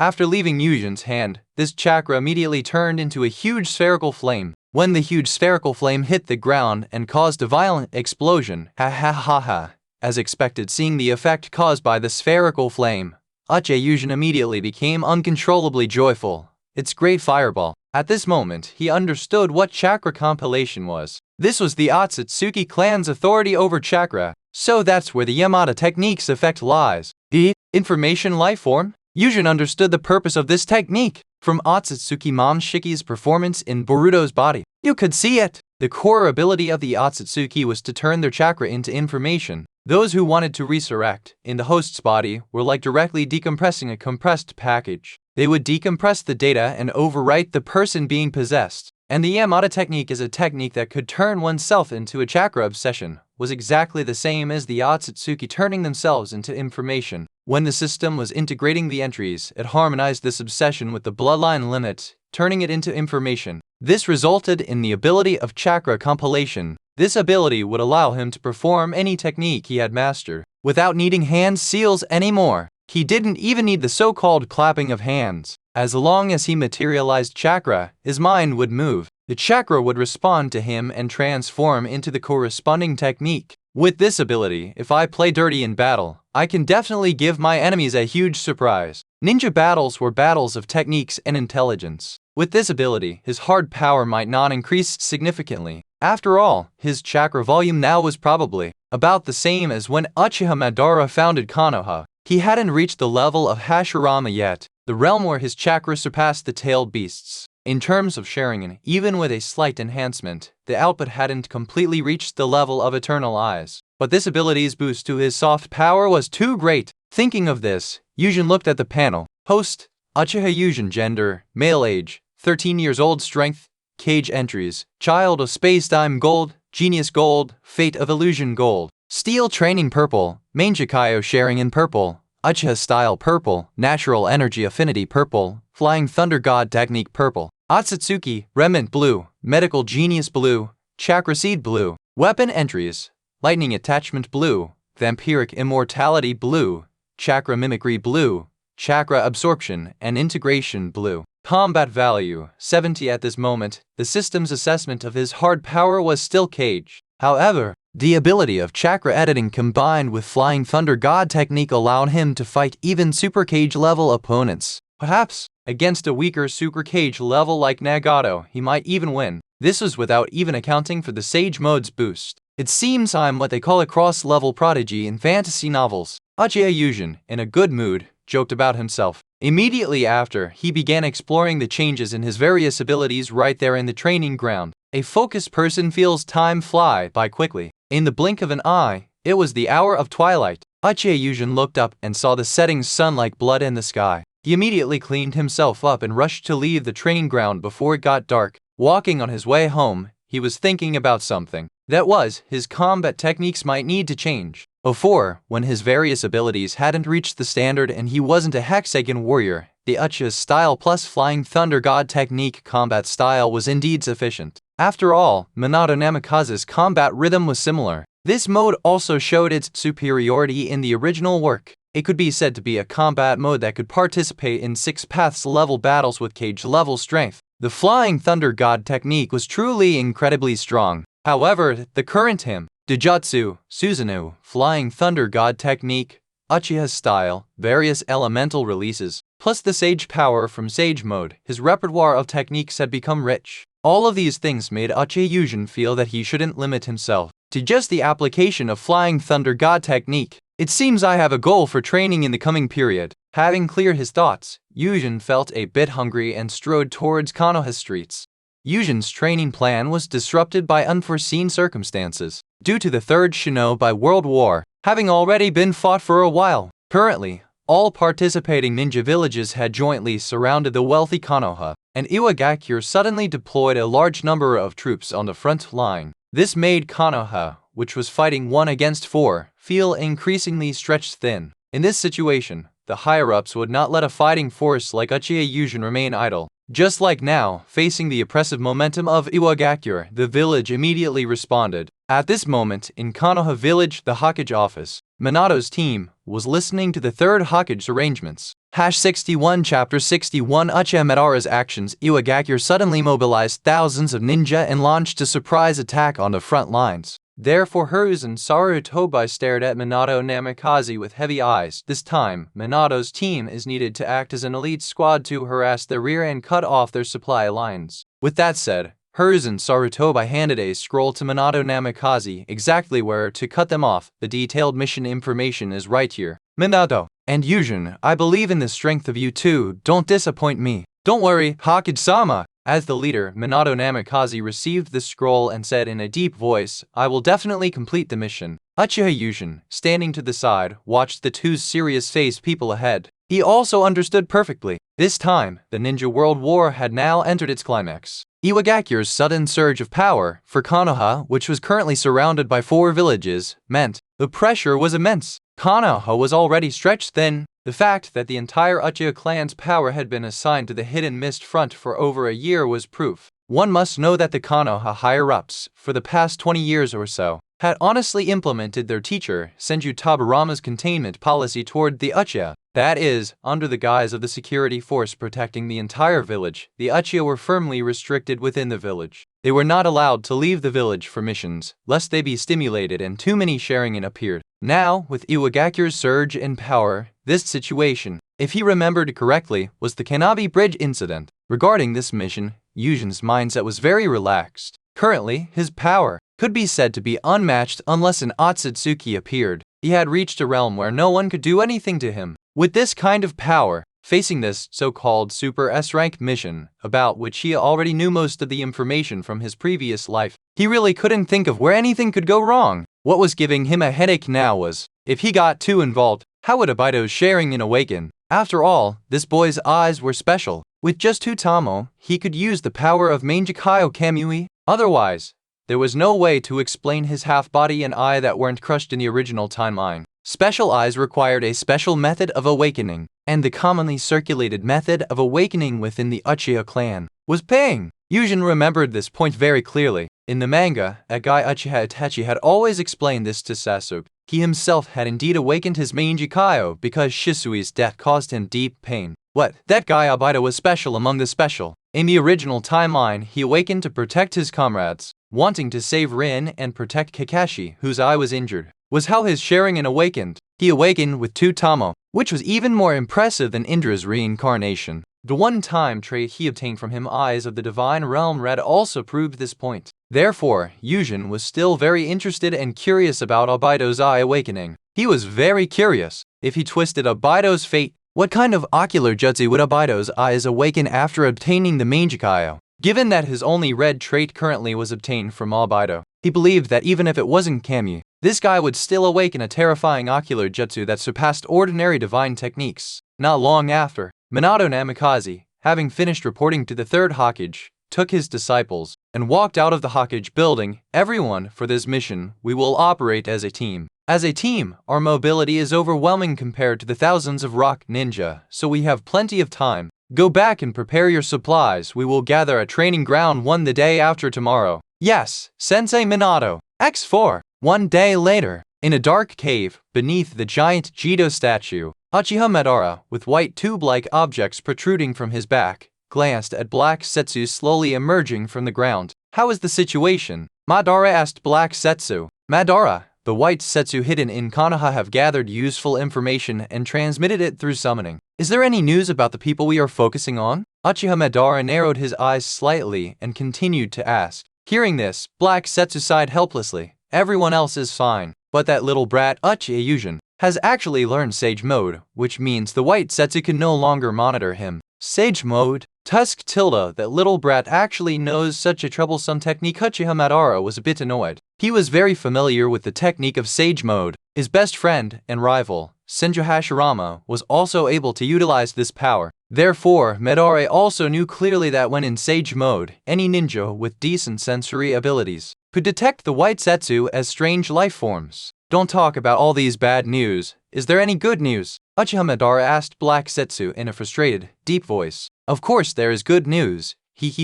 After leaving Yujin's hand, this chakra immediately turned into a huge spherical flame. When the huge spherical flame hit the ground and caused a violent explosion, as expected, seeing the effect caused by the spherical flame, Uchiha Yujin immediately became uncontrollably joyful. It's great fireball. At this moment, he understood what chakra compilation was. This was the Otsutsuki clan's authority over chakra, so that's where the Yamada technique's effect lies. The information lifeform? Yujin understood the purpose of this technique. From Otsutsuki Momshiki's performance in Boruto's body, you could see it. The core ability of the Otsutsuki was to turn their chakra into information. Those who wanted to resurrect in the host's body were like directly decompressing a compressed package. They would decompress the data and overwrite the person being possessed. And the Yamada technique is a technique that could turn oneself into a chakra obsession, was exactly the same as the Otsutsuki turning themselves into information. When the system was integrating the entries, it harmonized this obsession with the bloodline limit, turning it into information. This resulted in the ability of chakra compilation. This ability would allow him to perform any technique he had mastered, without needing hand seals anymore. He didn't even need the so-called clapping of hands. As long as he materialized chakra, his mind would move. The chakra would respond to him and transform into the corresponding technique. With this ability, if I play dirty in battle, I can definitely give my enemies a huge surprise. Ninja battles were battles of techniques and intelligence. With this ability, his hard power might not increase significantly. After all, his chakra volume now was probably about the same as when Uchiha Madara founded Konoha. He hadn't reached the level of Hashirama yet, the realm where his chakra surpassed the tailed beasts. In terms of Sharingan, even with a slight enhancement, the output hadn't completely reached the level of Eternal Eyes. But this ability's boost to his soft power was too great. Thinking of this, Yujin looked at the panel. Host, Uchiha Yujin, gender, male age, 13 years old, strength, cage entries, child of space-time gold, genius gold, fate of illusion gold, steel training purple, Manjikayo Sharingan purple, Uchiha style purple, natural energy affinity purple, flying thunder god technique purple, Atsutsuki, remnant blue, medical genius blue, chakra seed blue, weapon entries, lightning attachment blue, vampiric immortality blue, chakra mimicry blue, chakra absorption and integration blue. Combat value, 70 at this moment. The system's assessment of his hard power was still cage. However, the ability of chakra editing combined with flying thunder god technique allowed him to fight even super cage level opponents. Perhaps, against a weaker super cage level like Nagato, he might even win. This was without even accounting for the Sage mode's boost. It seems I'm what they call a cross-level prodigy in fantasy novels. Uchiha Yujin, in a good mood, joked about himself. Immediately after, he began exploring the changes in his various abilities right there in the training ground. A focused person feels time fly by quickly. In the blink of an eye, it was the hour of twilight. Uchiha Yujin looked up and saw the setting sun like blood in the sky. He immediately cleaned himself up and rushed to leave the training ground before it got dark. Walking on his way home, he was thinking about something. That was, his combat techniques might need to change. Before, when his various abilities hadn't reached the standard and he wasn't a hexagon warrior, the Uchiha style plus flying thunder god technique combat style was indeed sufficient. After all, Minato Namikaze's combat rhythm was similar. This mode also showed its superiority in the original work. It could be said to be a combat mode that could participate in 6 paths level battles with cage level strength. The flying thunder god technique was truly incredibly strong. However, the current him, Dojutsu, Susanoo, flying thunder god technique, Uchiha style, various elemental releases, plus the Sage power from Sage mode, his repertoire of techniques had become rich. All of these things made Uchiha Yujin feel that he shouldn't limit himself to just the application of flying thunder god technique. It seems I have a goal for training in the coming period. Having cleared his thoughts, Yujin felt a bit hungry and strode towards Konoha streets. Yujin's training plan was disrupted by unforeseen circumstances, due to the Third Shinobi World War having already been fought for a while. Currently, all participating ninja villages had jointly surrounded the wealthy Konoha, and Iwagakure suddenly deployed a large number of troops on the front line. This made Konoha, which was fighting 1 against 4, feel increasingly stretched thin. In this situation, the higher-ups would not let a fighting force like Uchiha Yujin remain idle. Just like now, facing the oppressive momentum of Iwagakure, the village immediately responded. At this moment, in Konoha village, the Hokage office, Minato's team was listening to the third Hokage arrangements. #61 Chapter 61 Uchiha Madara's actions. Iwagakure suddenly mobilized thousands of ninja and launched a surprise attack on the front lines. Therefore Hiruzen Sarutobi stared at Minato Namikaze with heavy eyes. This time, Minato's team is needed to act as an elite squad to harass the rear and cut off their supply lines. With that said, Hiruzen Sarutobi handed a scroll to Minato Namikaze exactly where to cut them off. The detailed mission information is right here. Minato and Yujin, I believe in the strength of you two. Don't disappoint me. Don't worry, Hokage-sama. As the leader, Minato Namikaze received the scroll and said in a deep voice, I will definitely complete the mission. Uchiha Yujin, standing to the side, watched the two serious-faced people ahead. He also understood perfectly. This time, the Ninja World War had now entered its climax. Iwagakure's sudden surge of power, for Konoha, which was currently surrounded by 4 villages, meant the pressure was immense. Konoha was already stretched thin. The fact that the entire Uchiha clan's power had been assigned to the Hidden Mist Front for over a year was proof. One must know that the Konoha higher-ups, for the past 20 years or so, had honestly implemented their teacher, Senju Tabarama's containment policy toward the Uchiha. That is, under the guise of the security force protecting the entire village, the Uchiha were firmly restricted within the village. They were not allowed to leave the village for missions, lest they be stimulated and too many Sharingan appeared. Now, with Iwagakure's surge in power, this situation, if he remembered correctly, was the Kanabi Bridge incident. Regarding this mission, Yujin's mindset was very relaxed. Currently, his power, could be said to be unmatched unless an Otsutsuki appeared. He had reached a realm where no one could do anything to him. With this kind of power, facing this so-called Super S-rank mission, about which he already knew most of the information from his previous life, he really couldn't think of where anything could go wrong. What was giving him a headache now was, if he got too involved, how would Obaido's sharing and awaken? After all, this boy's eyes were special. With just 2 tamo, he could use the power of Manjikayo Kamui. Otherwise, there was no way to explain his half-body and eye that weren't crushed in the original timeline. Special eyes required a special method of awakening, and the commonly circulated method of awakening within the Uchiha clan was paying. Yujin remembered this point very clearly. In the manga, a guy Uchiha Itachi had always explained this to Sasuke. He himself had indeed awakened his Manjikayo because Shisui's death caused him deep pain. What? That guy Obaido was special among the special. In the original timeline, he awakened to protect his comrades, wanting to save Rin and protect Kakashi, whose eye was injured. Was how his Sharingan awakened. He awakened with 2 tamo, which was even more impressive than Indra's reincarnation. The one-time trait he obtained from him, Eyes of the Divine Realm Red, also proved this point. Therefore, Yujin was still very interested and curious about Obaido's eye awakening. He was very curious. If he twisted Obaido's fate, what kind of ocular jutsu would Obaido's eyes awaken after obtaining the Manjikayo? Given that his only red trait currently was obtained from Obaido, he believed that even if it wasn't Kamui, this guy would still awaken a terrifying ocular jutsu that surpassed ordinary divine techniques. Not long after, Minato Namikaze, having finished reporting to the 3rd Hokage, took his disciples and walked out of the Hokage building. Everyone, for this mission, we will operate as a team. As a team, our mobility is overwhelming compared to the thousands of rock ninja, so we have plenty of time. Go back and prepare your supplies. We will gather at training ground 1 the day after tomorrow. Yes, Sensei Minato. X4. 1 day later, in a dark cave, beneath the giant Jido statue, Uchiha Madara, with white tube-like objects protruding from his back, glanced at Black Setsu slowly emerging from the ground. How is the situation? Madara asked Black Setsu. Madara, the white Setsu hidden in Konoha have gathered useful information and transmitted it through summoning. Is there any news about the people we are focusing on? Uchiha Madara narrowed his eyes slightly and continued to ask. Hearing this, Black Setsu sighed helplessly. Everyone else is fine, but that little brat Uchiha Yujin has actually learned Sage Mode, which means the white Setsu can no longer monitor him. Sage Mode? Tusk tilde, that little brat actually knows such a troublesome technique. Uchiha Madara was a bit annoyed. He was very familiar with the technique of Sage Mode. His best friend and rival, Senju Hashirama, was also able to utilize this power. Therefore, Madara also knew clearly that when in Sage Mode, any ninja with decent sensory abilities could detect the white Setsu as strange life forms. Don't talk about all these bad news. Is there any good news? Uchiha Madara asked Black Setsu in a frustrated, deep voice. Of course there is good news.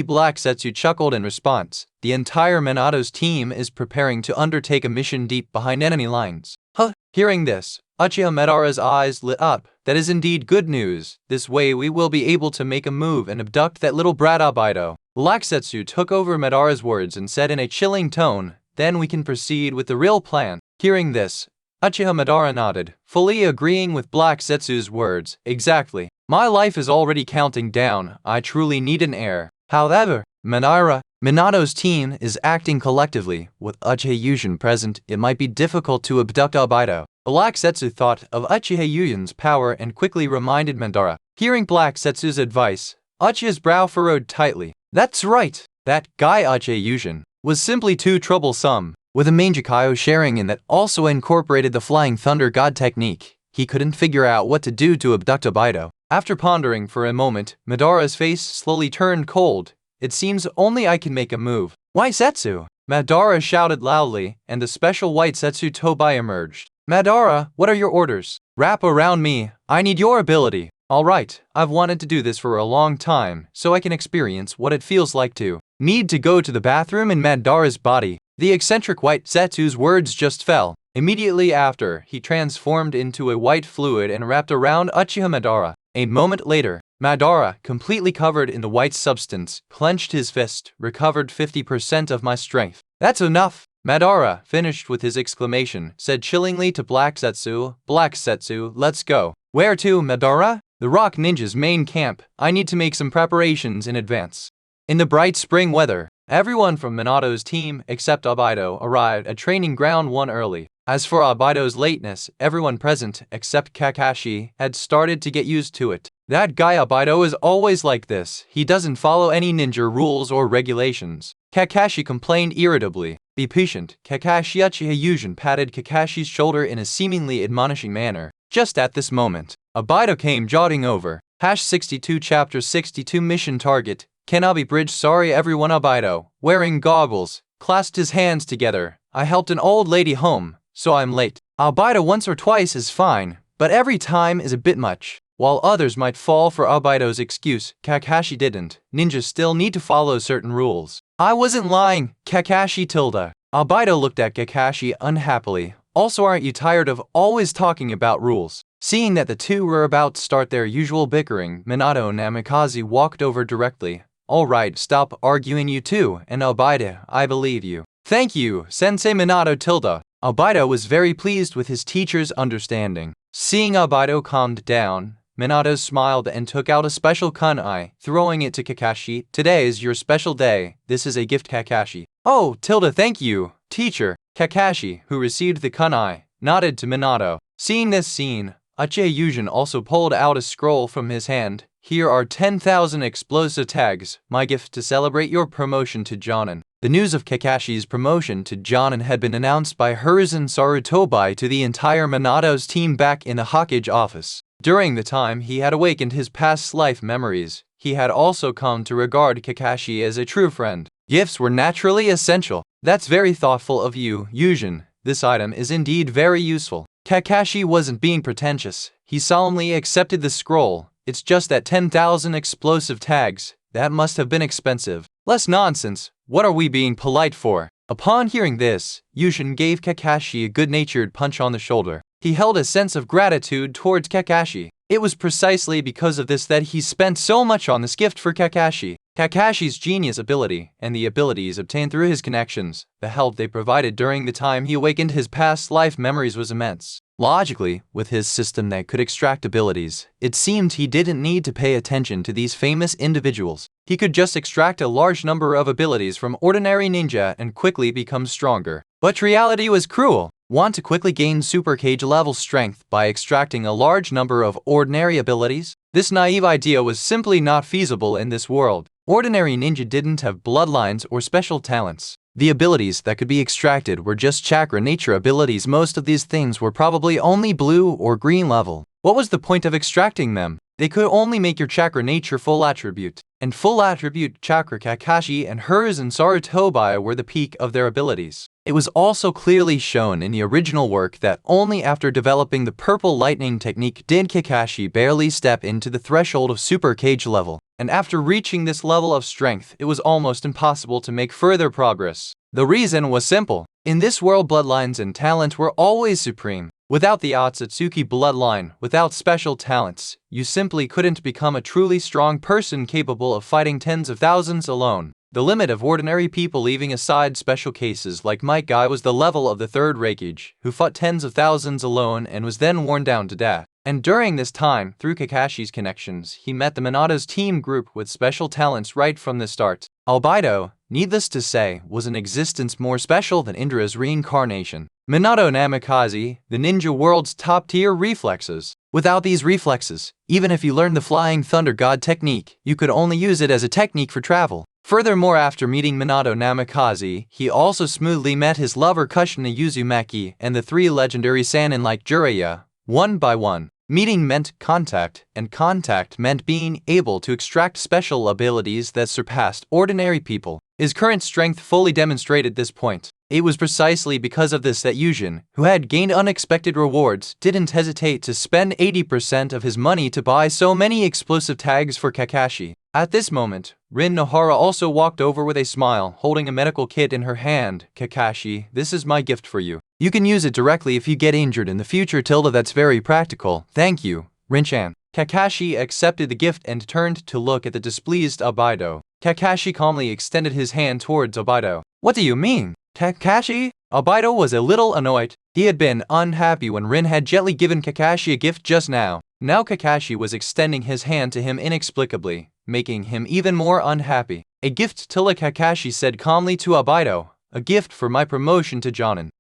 Black Setsu chuckled in response. The entire Minato's team is preparing to undertake a mission deep behind enemy lines. Huh? Hearing this, Uchiha Madara's eyes lit up. That is indeed good news. This way we will be able to make a move and abduct that little brat Obaido. Black Setsu took over Madara's words and said in a chilling tone, then we can proceed with the real plan. Hearing this, Uchiha Madara nodded, fully agreeing with Black Setsu's words. Exactly. My life is already counting down. I truly need an heir. However, Minato's team is acting collectively. With Uchiha Yujin present, it might be difficult to abduct Obaido. Black Setsu thought of Uchiha Yujin's power and quickly reminded Madara. Hearing Black Setsu's advice, Uchiha's brow furrowed tightly. That's right. That guy Uchiha Yujin was simply too troublesome. With a Manjikayo Sharingan that also incorporated the Flying Thunder God technique, he couldn't figure out what to do to abduct Obaido. After pondering for a moment, Madara's face slowly turned cold. It seems only I can make a move. Why Setsu? Madara shouted loudly, and the special white Setsu Tobai emerged. Madara, what are your orders? Wrap around me. I need your ability. Alright, I've wanted to do this for a long time, so I can experience what it feels like to need to go to the bathroom in Madara's body. The eccentric white Setsu's words just fell. Immediately after, he transformed into a white fluid and wrapped around Uchiha Madara. A moment later, Madara, completely covered in the white substance, clenched his fist, recovered 50% of my strength. That's enough! Madara, finished with his exclamation, said chillingly to Black Setsu, Black Setsu, let's go. Where to, Madara? The Rock Ninja's main camp. I need to make some preparations in advance. In the bright spring weather, Everyone from Minato's team except Obito arrived at training ground 1 early. As for Obito's lateness, everyone present except Kakashi had started to get used to it. That guy Obito is always like this. He doesn't follow any ninja rules or regulations. Kakashi complained irritably. Be patient. Kakashi Uchiha Yujin patted Kakashi's shoulder in a seemingly admonishing manner. Just at this moment, Obito came jogging over. #62 Chapter 62 Mission Target. Kenobi Bridge. Sorry everyone. Obito, wearing goggles, clasped his hands together. I helped an old lady home, so I'm late. Obito once or twice is fine, but every time is a bit much. While others might fall for Obito's excuse, Kakashi didn't. Ninjas still need to follow certain rules. I wasn't lying, Kakashi tilde. Obito looked at Kakashi unhappily. Also, aren't you tired of always talking about rules? Seeing that the two were about to start their usual bickering, Minato Namikaze walked over directly. Alright, stop arguing you two, and Obito, I believe you. Thank you, Sensei Minato tilde. Obito was very pleased with his teacher's understanding. Seeing Obito calmed down, Minato smiled and took out a special kunai, throwing it to Kakashi. Today is your special day. This is a gift, Kakashi. Oh, tilde, thank you, teacher. Kakashi, who received the kunai, nodded to Minato. Seeing this scene, Uchiha Yujin also pulled out a scroll from his hand. Here are 10,000 explosive tags, my gift to celebrate your promotion to Jonin. The news of Kakashi's promotion to Jonin had been announced by Hiruzen Sarutobi to the entire Minato's team back in the Hokage office. During the time he had awakened his past life memories, he had also come to regard Kakashi as a true friend. Gifts were naturally essential. That's very thoughtful of you, Yujin. This item is indeed very useful. Kakashi wasn't being pretentious. He solemnly accepted the scroll. It's just that 10,000 explosive tags. That must have been expensive. Less nonsense. What are we being polite for? Upon hearing this, Yujin gave Kakashi a good-natured punch on the shoulder. He held a sense of gratitude towards Kakashi. It was precisely because of this that he spent so much on this gift for Kakashi. Kakashi's genius ability, and the abilities obtained through his connections, the help they provided during the time he awakened his past life memories was immense. Logically, with his system that could extract abilities, it seemed he didn't need to pay attention to these famous individuals. He could just extract a large number of abilities from ordinary ninja and quickly become stronger. But reality was cruel. Want to quickly gain Super Cage level strength by extracting a large number of ordinary abilities? This naive idea was simply not feasible in this world. Ordinary ninja didn't have bloodlines or special talents. The abilities that could be extracted were just chakra nature abilities. Most of these things were probably only blue or green level. What was the point of extracting them? They could only make your chakra nature full attribute. And full attribute chakra Kakashi and Hiruzen Sarutobi were the peak of their abilities. It was also clearly shown in the original work that only after developing the purple lightning technique did Kakashi barely step into the threshold of Super Cage level. And after reaching this level of strength, it was almost impossible to make further progress. The reason was simple. In this world, bloodlines and talent were always supreme. Without the Otsutsuki bloodline, without special talents, you simply couldn't become a truly strong person capable of fighting tens of thousands alone. The limit of ordinary people, leaving aside special cases like Might Guy, was the level of the third Raikage, who fought tens of thousands alone and was then worn down to death. And during this time, through Kakashi's connections, he met the Minato's team group with special talents right from the start. Obito, needless to say, was an existence more special than Indra's reincarnation. Minato Namikaze, the ninja world's top-tier reflexes. Without these reflexes, even if you learned the Flying Thunder God technique, you could only use it as a technique for travel. Furthermore, after meeting Minato Namikaze, he also smoothly met his lover Kushina Uzumaki and the three legendary Sannin like Jiraiya, one by one. Meeting meant contact, and contact meant being able to extract special abilities that surpassed ordinary people. His current strength fully demonstrated this point. It was precisely because of this that Yujin, who had gained unexpected rewards, didn't hesitate to spend 80% of his money to buy so many explosive tags for Kakashi. At this moment, Rin Nohara also walked over with a smile, holding a medical kit in her hand. Kakashi, this is my gift for you. You can use it directly if you get injured in the future. Tilda, that's very practical. Thank you, Rin-chan. Kakashi accepted the gift and turned to look at the displeased Obito. Kakashi calmly extended his hand towards Obito. What do you mean? Kakashi? Obito was a little annoyed. He had been unhappy when Rin had gently given Kakashi a gift just now. Now Kakashi was extending his hand to him inexplicably, making him even more unhappy. A gift, Tilla Kakashi said calmly to Albedo. A gift for my promotion to Jonin.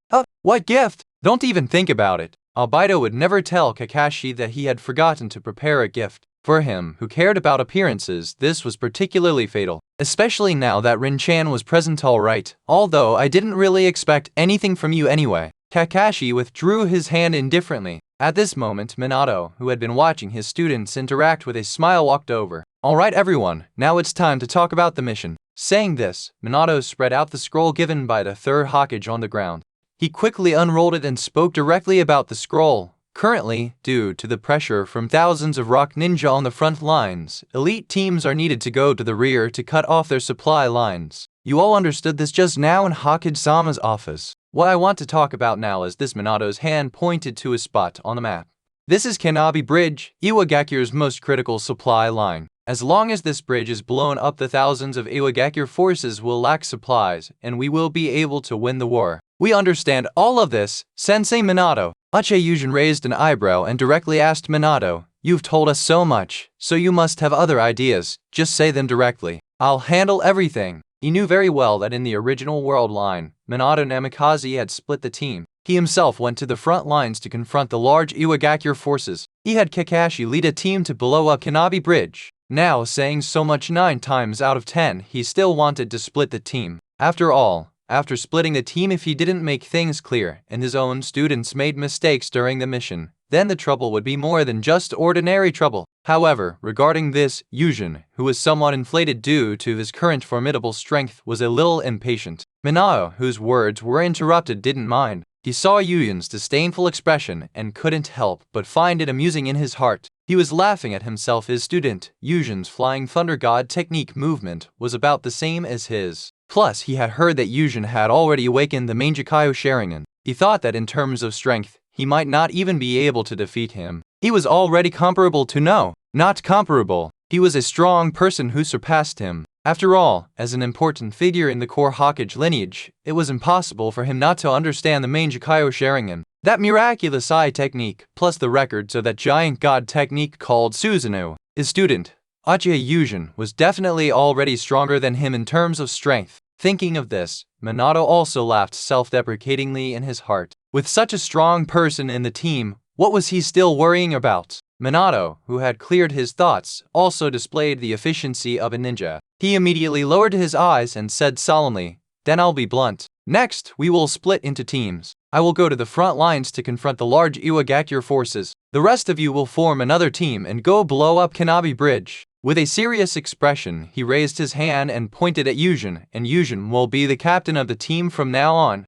What gift? Don't even think about it. Albedo would never tell Kakashi that he had forgotten to prepare a gift. For him, who cared about appearances, this was particularly fatal. Especially now that Rin-chan was present. Alright, although I didn't really expect anything from you anyway. Kakashi withdrew his hand indifferently. At this moment, Minato, who had been watching his students interact with a smile, walked over. Alright everyone, now it's time to talk about the mission. Saying this, Minato spread out the scroll given by the third Hokage on the ground. He quickly unrolled it and spoke directly about the scroll. Currently, due to the pressure from thousands of rock ninja on the front lines, elite teams are needed to go to the rear to cut off their supply lines. You all understood this just now in Hokage-sama's office. What I want to talk about now is this. Minato's hand pointed to a spot on the map. This is Kanabi Bridge, Iwagakure's most critical supply line. As long as this bridge is blown up, the thousands of Iwagakure forces will lack supplies, and we will be able to win the war. We understand all of this, Sensei Minato. Uchiha Yujin raised an eyebrow and directly asked Minato, "You've told us so much, so you must have other ideas. Just say them directly. I'll handle everything." He knew very well that in the original world line, Minato Namikaze had split the team. He himself went to the front lines to confront the large Iwagakure forces. He had Kakashi lead a team to blow up Kanabi Bridge. Now, saying so much 9 times out of 10, he still wanted to split the team. After all, after splitting the team, if he didn't make things clear and his own students made mistakes during the mission, then the trouble would be more than just ordinary trouble. However, regarding this, Yujin, who was somewhat inflated due to his current formidable strength, was a little impatient. Minato, whose words were interrupted, didn't mind. He saw Yujin's disdainful expression and couldn't help but find it amusing in his heart. He was laughing at himself. His student, Yujin's Flying Thunder God technique movement, was about the same as his. Plus, he had heard that Yujin had already awakened the Mangekyo Sharingan. He thought that in terms of strength, he might not even be able to defeat him. He was already comparable to not comparable. He was a strong person who surpassed him. After all, as an important figure in the core Hokage lineage, it was impossible for him not to understand the Mangekyo Sharingan. That miraculous eye technique, plus the records of that giant god technique called Susanoo. His student, Uchiha Yujin, was definitely already stronger than him in terms of strength. Thinking of this, Minato also laughed self-deprecatingly in his heart. With such a strong person in the team, what was he still worrying about? Minato, who had cleared his thoughts, also displayed the efficiency of a ninja. He immediately lowered his eyes and said solemnly, "Then I'll be blunt. Next, we will split into teams. I will go to the front lines to confront the large Iwagakure forces. The rest of you will form another team and go blow up Kanabi Bridge." With a serious expression, he raised his hand and pointed at Yujin, and Yujin will be the captain of the team from now on.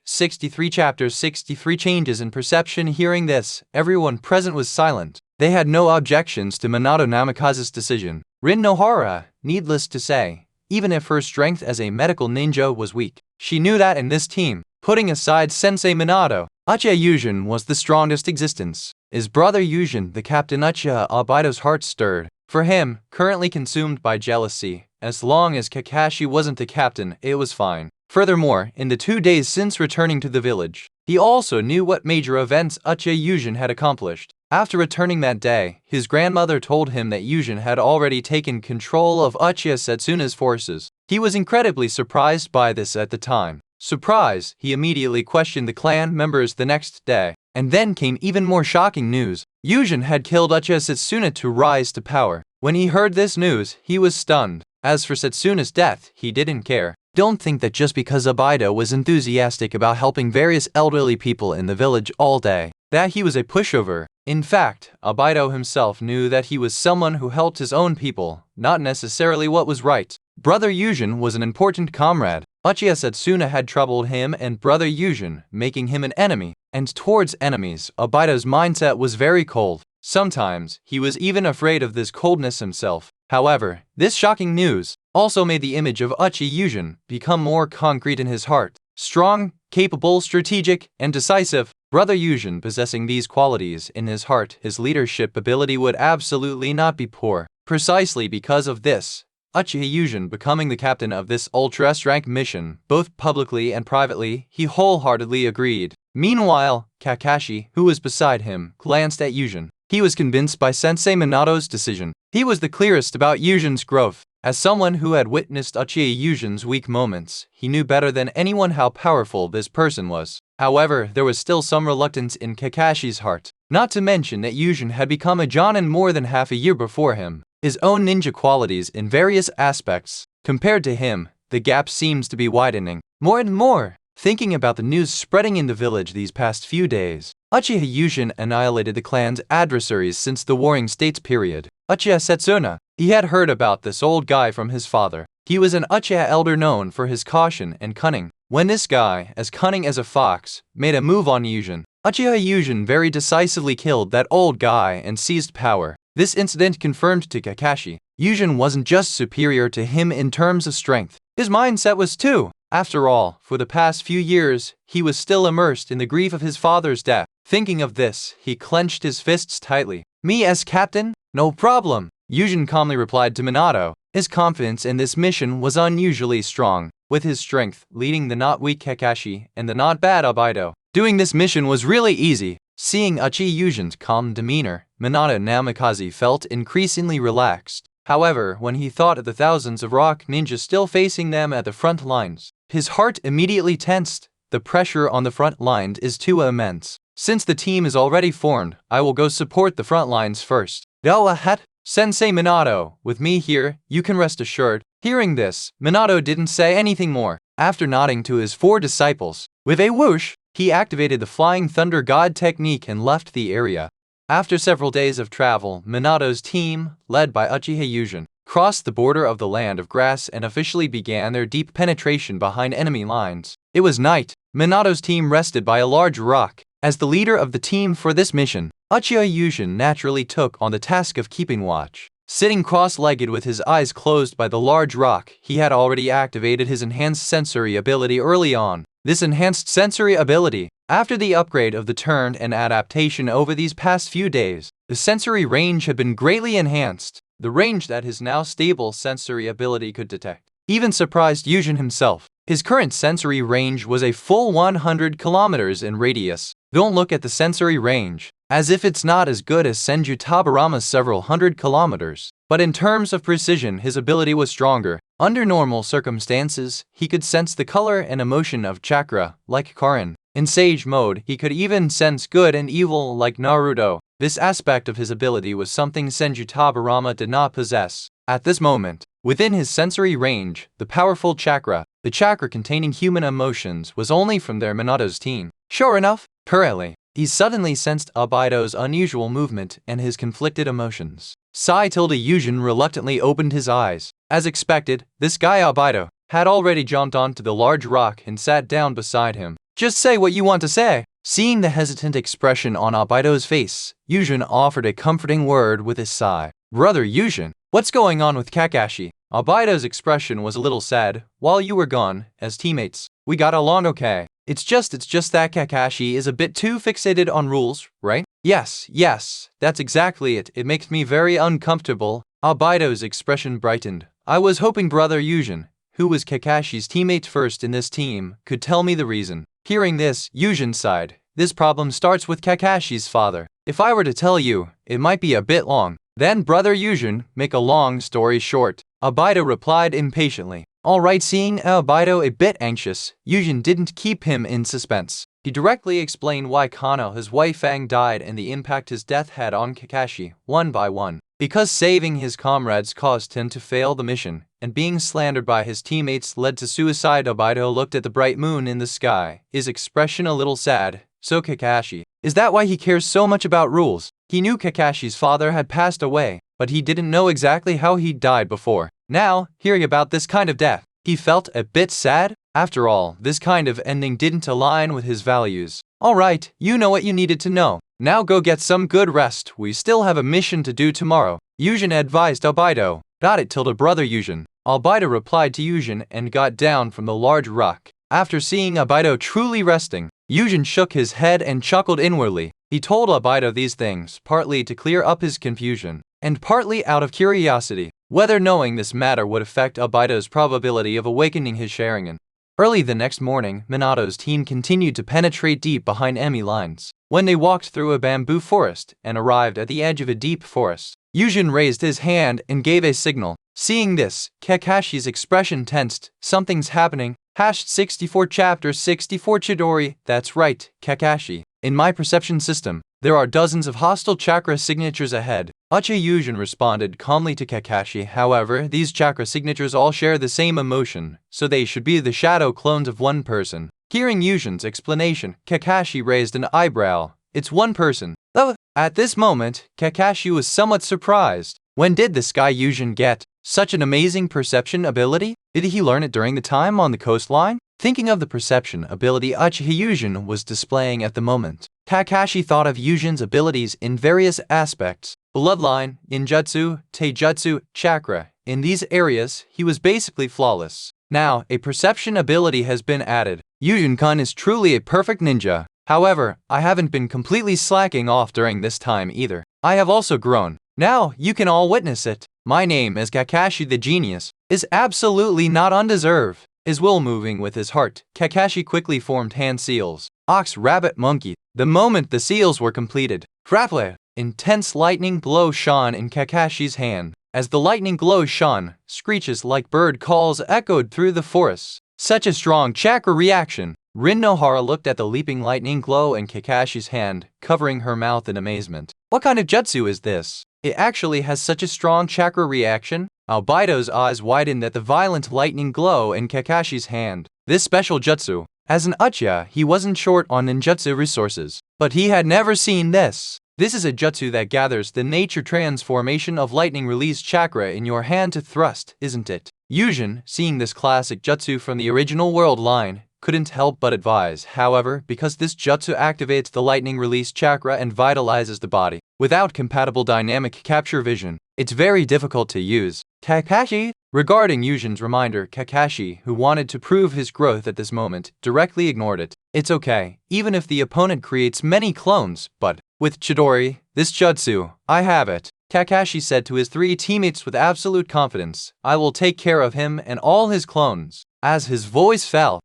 63 chapters 63 changes in perception. Hearing this, everyone present was silent. They had no objections to Minato Namikaze's decision. Rin Nohara, needless to say, even if her strength as a medical ninja was weak, she knew that in this team, putting aside Sensei Minato, Uchiha Yujin was the strongest existence. His brother Yujin, the captain Uchiha, Albedo's heart stirred. For him, currently consumed by jealousy, as long as Kakashi wasn't the captain, it was fine. Furthermore, in the 2 days since returning to the village, he also knew what major events Uchiha Yujin had accomplished. After returning that day, his grandmother told him that Yujin had already taken control of Uchiha Setsuna's forces. He was incredibly surprised by this at the time. Surprised, he immediately questioned the clan members the next day. And then came even more shocking news. Yujin had killed Uchiha Setsuna to rise to power. When he heard this news, he was stunned. As for Setsuna's death, he didn't care. Don't think that just because Albedo was enthusiastic about helping various elderly people in the village all day, that he was a pushover. In fact, Albedo himself knew that he was someone who helped his own people, not necessarily what was right. Brother Yujin was an important comrade. Uchiha Setsuna had troubled him and Brother Yujin, making him an enemy. And towards enemies, Albedo's mindset was very cold. Sometimes, he was even afraid of this coldness himself. However, this shocking news also made the image of Uchiha Yujin become more concrete in his heart. Strong, capable, strategic, and decisive. Brother Yujin possessing these qualities in his heart, his leadership ability would absolutely not be poor. Precisely because of this, Uchiha Yujin becoming the captain of this ultra-S-rank mission, both publicly and privately, he wholeheartedly agreed. Meanwhile, Kakashi, who was beside him, glanced at Yujin. He was convinced by Sensei Minato's decision. He was the clearest about Yujin's growth. As someone who had witnessed Uchiha Yujin's weak moments, he knew better than anyone how powerful this person was. However, there was still some reluctance in Kakashi's heart, not to mention that Yujin had become a Jonin more than half a year before him. His own ninja qualities in various aspects, compared to him, the gap seems to be widening more and more. Thinking about the news spreading in the village these past few days, Uchiha Yujin annihilated the clan's adversaries since the Warring States period. Uchiha Setsuna. He had heard about this old guy from his father. He was an Uchiha elder known for his caution and cunning. When this guy, as cunning as a fox, made a move on Yujin, Uchiha Yujin very decisively killed that old guy and seized power. This incident confirmed to Kakashi, Yujin wasn't just superior to him in terms of strength. His mindset was too. After all, for the past few years, he was still immersed in the grief of his father's death. Thinking of this, he clenched his fists tightly. Me as captain? No problem. Yujin calmly replied to Minato. His confidence in this mission was unusually strong, with his strength leading the not weak Kakashi and the not bad Obaido. Doing this mission was really easy. Seeing Uchiha Yujin's calm demeanor, Minato Namikaze felt increasingly relaxed. However, when he thought of the thousands of rock ninjas still facing them at the front lines, his heart immediately tensed. The pressure on the front lines is too immense. Since the team is already formed, I will go support the front lines first. Go ahead, Sensei Minato. With me here, you can rest assured. Hearing this, Minato didn't say anything more. After nodding to his 4 disciples, with a whoosh, he activated the Flying Thunder God technique and left the area. After several days of travel, Minato's team, led by Uchiha Yujin, crossed the border of the land of grass and officially began their deep penetration behind enemy lines. It was night. Minato's team rested by a large rock. As the leader of the team for this mission, Uchiha Yujin naturally took on the task of keeping watch. Sitting cross-legged with his eyes closed by the large rock, he had already activated his enhanced sensory ability early on. This enhanced sensory ability, after the upgrade of the turn and adaptation over these past few days, the sensory range had been greatly enhanced. The range that his now stable sensory ability could detect even surprised Yujin himself. His current sensory range was a full 100 kilometers in radius. Don't look at the sensory range as if it's not as good as Senju Tabarama's several hundred kilometers. But in terms of precision, his ability was stronger. Under normal circumstances, he could sense the color and emotion of chakra, like Karin. In Sage mode, he could even sense good and evil, like Naruto. This aspect of his ability was something Senju Tabarama did not possess. At this moment, within his sensory range, the powerful chakra, the chakra containing human emotions, was only from their Minato's team. Sure enough, currently, he suddenly sensed Obaido's unusual movement and his conflicted emotions. Yujin reluctantly opened his eyes. As expected, this guy Obaido had already jumped onto the large rock and sat down beside him. Just say what you want to say. Seeing the hesitant expression on Obaido's face, Yujin offered a comforting word with a sigh. Brother Yujin, what's going on with Kakashi? Obaido's expression was a little sad. While you were gone, as teammates, we got along okay. It's just that Kakashi is a bit too fixated on rules, right? Yes, that's exactly it. It makes me very uncomfortable. Obaido's expression brightened. I was hoping Brother Yujin, who was Kakashi's teammate first in this team, could tell me the reason. Hearing this, Yujin sighed. This problem starts with Kakashi's father. If I were to tell you, it might be a bit long. Then Brother Yujin, make a long story short. Obaido replied impatiently. Alright, seeing Obaido a bit anxious, Yujin didn't keep him in suspense. He directly explained why Konoha, his wife Fang, died and the impact his death had on Kakashi, one by one. Because saving his comrades caused him to fail the mission, and being slandered by his teammates led to suicide. Obaido looked at the bright moon in the sky, his expression a little sad. So Kakashi, is that why he cares so much about rules? He knew Kakashi's father had passed away, but he didn't know exactly how he died before. Now, hearing about this kind of death, he felt a bit sad. After all, this kind of ending didn't align with his values. Alright, you know what you needed to know. Now go get some good rest. We still have a mission to do tomorrow. Yujin advised Obaido. Got it, tilde Brother Yujin. Obaido replied to Yujin and got down from the large rock. After seeing Obaido truly resting, Yujin shook his head and chuckled inwardly. He told Obaido these things partly to clear up his confusion, and partly out of curiosity, whether knowing this matter would affect Obaido's probability of awakening his Sharingan. Early the next morning, Minato's team continued to penetrate deep behind enemy lines. When they walked through a bamboo forest and arrived at the edge of a deep forest, Yujin raised his hand and gave a signal. Seeing this, Kakashi's expression tensed. Something's happening. #64 Chapter 64 Chidori. That's right, Kakashi. In my perception system, there are dozens of hostile chakra signatures ahead. Uchiha Yujin responded calmly to Kakashi. However, these chakra signatures all share the same emotion, so they should be the shadow clones of one person. Hearing Yujin's explanation, Kakashi raised an eyebrow. It's one person. Though, at this moment, Kakashi was somewhat surprised. When did this guy Yujin get such an amazing perception ability? Did he learn it during the time on the coastline? Thinking of the perception ability Uchiha Yujin was displaying at the moment, Kakashi thought of Yujin's abilities in various aspects: bloodline, ninjutsu, taijutsu, chakra. In these areas, he was basically flawless. Now, a perception ability has been added. Yujin-kun is truly a perfect ninja. However, I haven't been completely slacking off during this time either. I have also grown. Now, you can all witness it. My name as Kakashi the Genius is absolutely not undeserved. His will moving with his heart, Kakashi quickly formed hand seals. Ox, rabbit, monkey. The moment the seals were completed, Fraple, intense lightning glow shone in Kakashi's hand. As the lightning glow shone, screeches like bird calls echoed through the forest. Such a strong chakra reaction. Rin Nohara looked at the leaping lightning glow in Kakashi's hand, covering her mouth in amazement. What kind of jutsu is this? It actually has such a strong chakra reaction? Albedo's eyes widened at the violent lightning glow in Kakashi's hand. This special jutsu. As an Uchiha, he wasn't short on ninjutsu resources, but he had never seen this. This is a jutsu that gathers the nature transformation of lightning release chakra in your hand to thrust, isn't it? Yujin, seeing this classic jutsu from the original world line, couldn't help but advise. However, because this jutsu activates the lightning release chakra and vitalizes the body, without compatible dynamic capture vision, it's very difficult to use. Kakashi? Regarding Yujin's reminder, Kakashi, who wanted to prove his growth at this moment, directly ignored it. It's okay, even if the opponent creates many clones, but with Chidori, this jutsu, I have it. Kakashi said to his three teammates with absolute confidence, I will take care of him and all his clones. As his voice fell,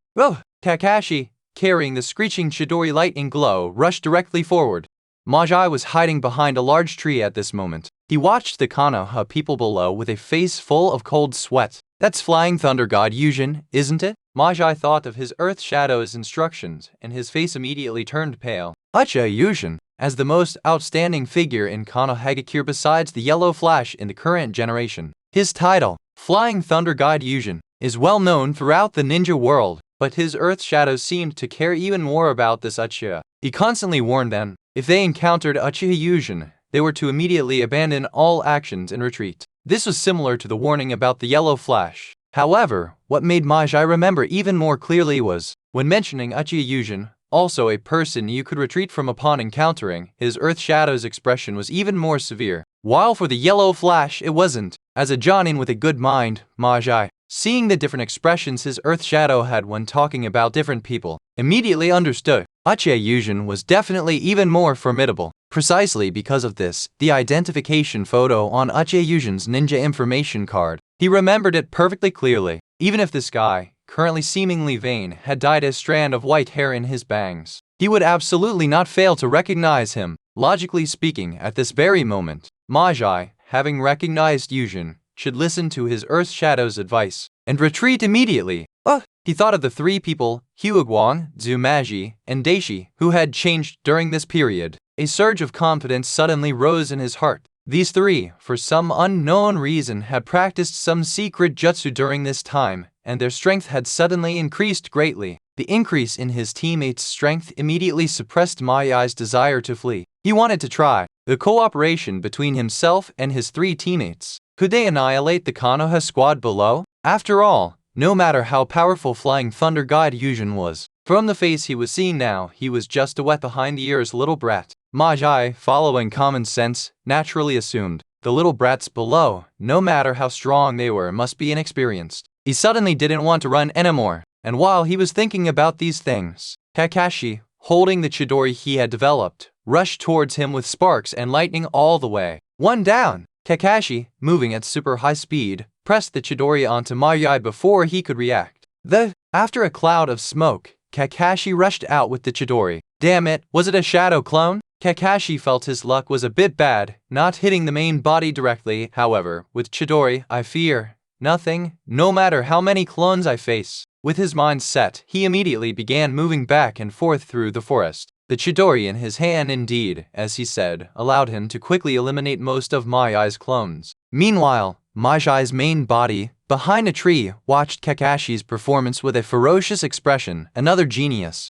Kakashi, carrying the screeching Chidori lightning glow, rushed directly forward. Majai was hiding behind a large tree at this moment. He watched the Konoha people below with a face full of cold sweat. That's Flying Thunder God Yujin, isn't it? Majai thought of his Earth Shadow's instructions, and his face immediately turned pale. Uchiha Yujin, as the most outstanding figure in Konohagakure besides the Yellow Flash in the current generation. His title, Flying Thunder God Yujin, is well known throughout the ninja world, but his Earth Shadow seemed to care even more about this Uchiha. He constantly warned them, if they encountered Uchiha Yujin, they were to immediately abandon all actions and retreat. This was similar to the warning about the Yellow Flash. However, what made Majai remember even more clearly was, when mentioning Uchiha Yujin, also a person you could retreat from upon encountering, his Earth Shadow's expression was even more severe. While for the Yellow Flash it wasn't. As a Jonin with a good mind, Majai, seeing the different expressions his Earth Shadow had when talking about different people, immediately understood. Uchiha Yujin was definitely even more formidable. Precisely because of this, the identification photo on Uchiha Yujin's ninja information card, he remembered it perfectly clearly. Even if this guy, currently seemingly vain, had dyed a strand of white hair in his bangs, he would absolutely not fail to recognize him. Logically speaking, at this very moment, Majai, having recognized Yujin, should listen to his Earth Shadow's advice and retreat immediately. He thought of the three people, Huiguang, Zumaji, and Daishi, who had changed during this period. A surge of confidence suddenly rose in his heart. These three, for some unknown reason, had practiced some secret jutsu during this time, and their strength had suddenly increased greatly. The increase in his teammates' strength immediately suppressed Majai's desire to flee. He wanted to try the cooperation between himself and his three teammates. Could they annihilate the Konoha squad below? After all, no matter how powerful Flying Thunder God Yujin was, from the face he was seeing now, he was just a wet behind the ears little brat. Majai, following common sense, naturally assumed the little brats below, no matter how strong they were, must be inexperienced. He suddenly didn't want to run anymore, and while he was thinking about these things, Kakashi, holding the Chidori he had developed, rushed towards him with sparks and lightning all the way. One down! Kakashi, moving at super high speed, pressed the Chidori onto Majai before he could react. After a cloud of smoke, Kakashi rushed out with the Chidori. Damn it, was it a shadow clone? Kakashi felt his luck was a bit bad, not hitting the main body directly. However, with Chidori, I fear nothing, no matter how many clones I face. With his mind set, he immediately began moving back and forth through the forest. The Chidori in his hand indeed, as he said, allowed him to quickly eliminate most of Mai-Ai's clones. Meanwhile, Mai-Ai's main body, behind a tree, watched Kakashi's performance with a ferocious expression. Another genius.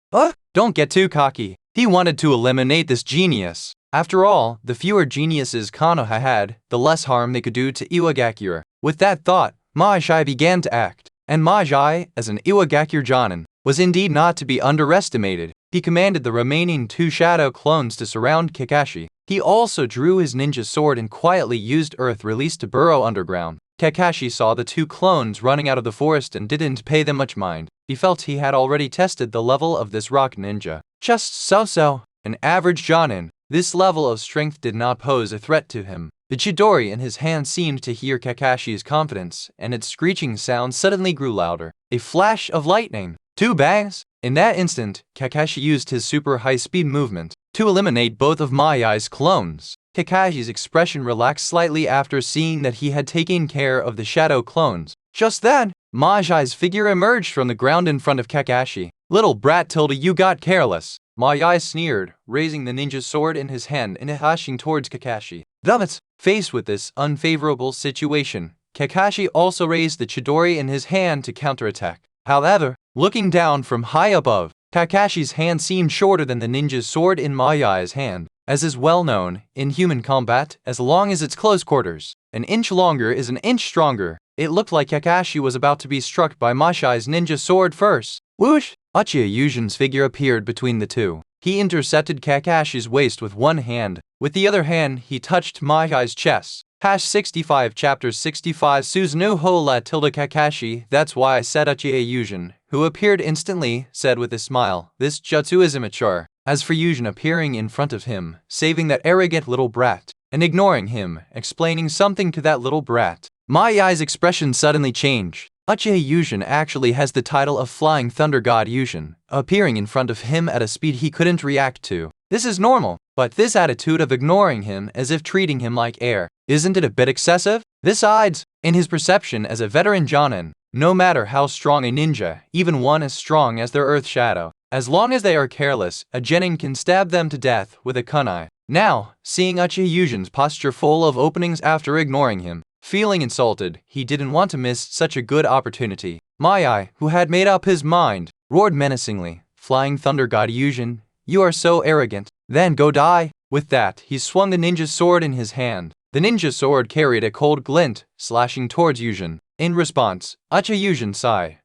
Don't get too cocky. He wanted to eliminate this genius. After all, the fewer geniuses Konoha had, the less harm they could do to Iwagakure. With that thought, Mai-Ai began to act. And Mai-Ai, as an Iwagakure Jonin, was indeed not to be underestimated. He commanded the remaining 2 shadow clones to surround Kakashi. He also drew his ninja sword and quietly used earth release to burrow underground. Kakashi saw the 2 clones running out of the forest and didn't pay them much mind. He felt he had already tested the level of this rock ninja. Just so-so, an average Jonin. This level of strength did not pose a threat to him. The Chidori in his hand seemed to hear Kakashi's confidence, and its screeching sound suddenly grew louder. A flash of lightning. 2 bangs. In that instant, Kakashi used his super high-speed movement to eliminate both of Mai-Ai's clones. Kakashi's expression relaxed slightly after seeing that he had taken care of the shadow clones. Just then, Mai-Ai's figure emerged from the ground in front of Kakashi. Little brat Tilda, you got careless. Mai-Ai sneered, raising the ninja sword in his hand and hashing towards Kakashi. Dummit! Faced with this unfavorable situation, Kakashi also raised the Chidori in his hand to counterattack. However, looking down from high above, Kakashi's hand seemed shorter than the ninja's sword in Mai-Ai's hand. As is well known, in human combat, as long as it's close quarters, an inch longer is an inch stronger. It looked like Kakashi was about to be struck by Mai-Ai's ninja sword first. Whoosh! Uchiha Yujin's figure appeared between the two. He intercepted Kakashi's waist with one hand. With the other hand, he touched Mai-Ai's chest. #65 Chapter 65 Susanoo Hola tilde Kakashi, that's why I said Uchiha Yujin, who appeared instantly, said with a smile, this jutsu is immature. As for Yujin appearing in front of him, saving that arrogant little brat, and ignoring him, explaining something to that little brat, Mai-Ai's expression suddenly changed. Uchiha Yujin actually has the title of Flying Thunder God Yujin, appearing in front of him at a speed he couldn't react to. This is normal, but this attitude of ignoring him as if treating him like air, isn't it a bit excessive? Besides, in his perception as a veteran Jonin, no matter how strong a ninja, even one as strong as their Earth Shadow, as long as they are careless, a genin can stab them to death with a kunai. Now, seeing Uchiha Yujin's posture full of openings after ignoring him, feeling insulted, he didn't want to miss such a good opportunity. Mai-Ai, who had made up his mind, roared menacingly, Flying Thunder God Yujin, you are so arrogant, then go die. With that, he swung the ninja sword in his hand. The ninja sword carried a cold glint, slashing towards Yujin. In response, Uchiha Yujin sighed.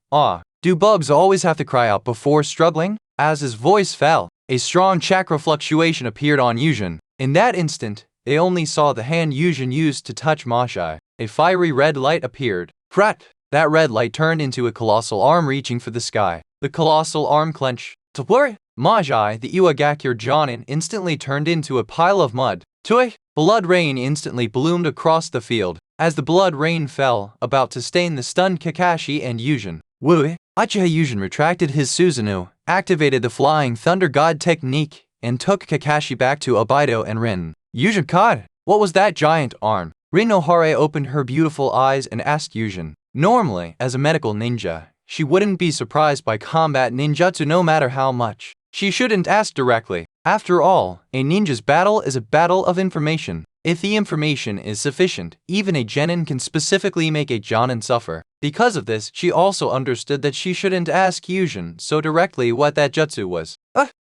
Do bugs always have to cry out before struggling? As his voice fell, a strong chakra fluctuation appeared on Yujin. In that instant, they only saw the hand Yujin used to touch Mai-Ai. A fiery red light appeared. Crat! That red light turned into a colossal arm reaching for the sky. The colossal arm clenched. Tabur! Mai-Ai, the Iwagakure Jonin, instantly turned into a pile of mud. Tui! Blood rain instantly bloomed across the field. As the blood rain fell, about to stain the stunned Kakashi and Yujin. Wui! Uchiha Yujin retracted his Susanoo, activated the Flying Thunder God technique, and took Kakashi back to Obaido and Rin. Yujin God! What was that giant arm? Rin Nohare opened her beautiful eyes and asked Yujin. Normally, as a medical ninja, she wouldn't be surprised by combat ninjutsu no matter how much. She shouldn't ask directly. After all, a ninja's battle is a battle of information. If the information is sufficient, even a genin can specifically make a jonin suffer. Because of this, she also understood that she shouldn't ask Yujin so directly what that jutsu was.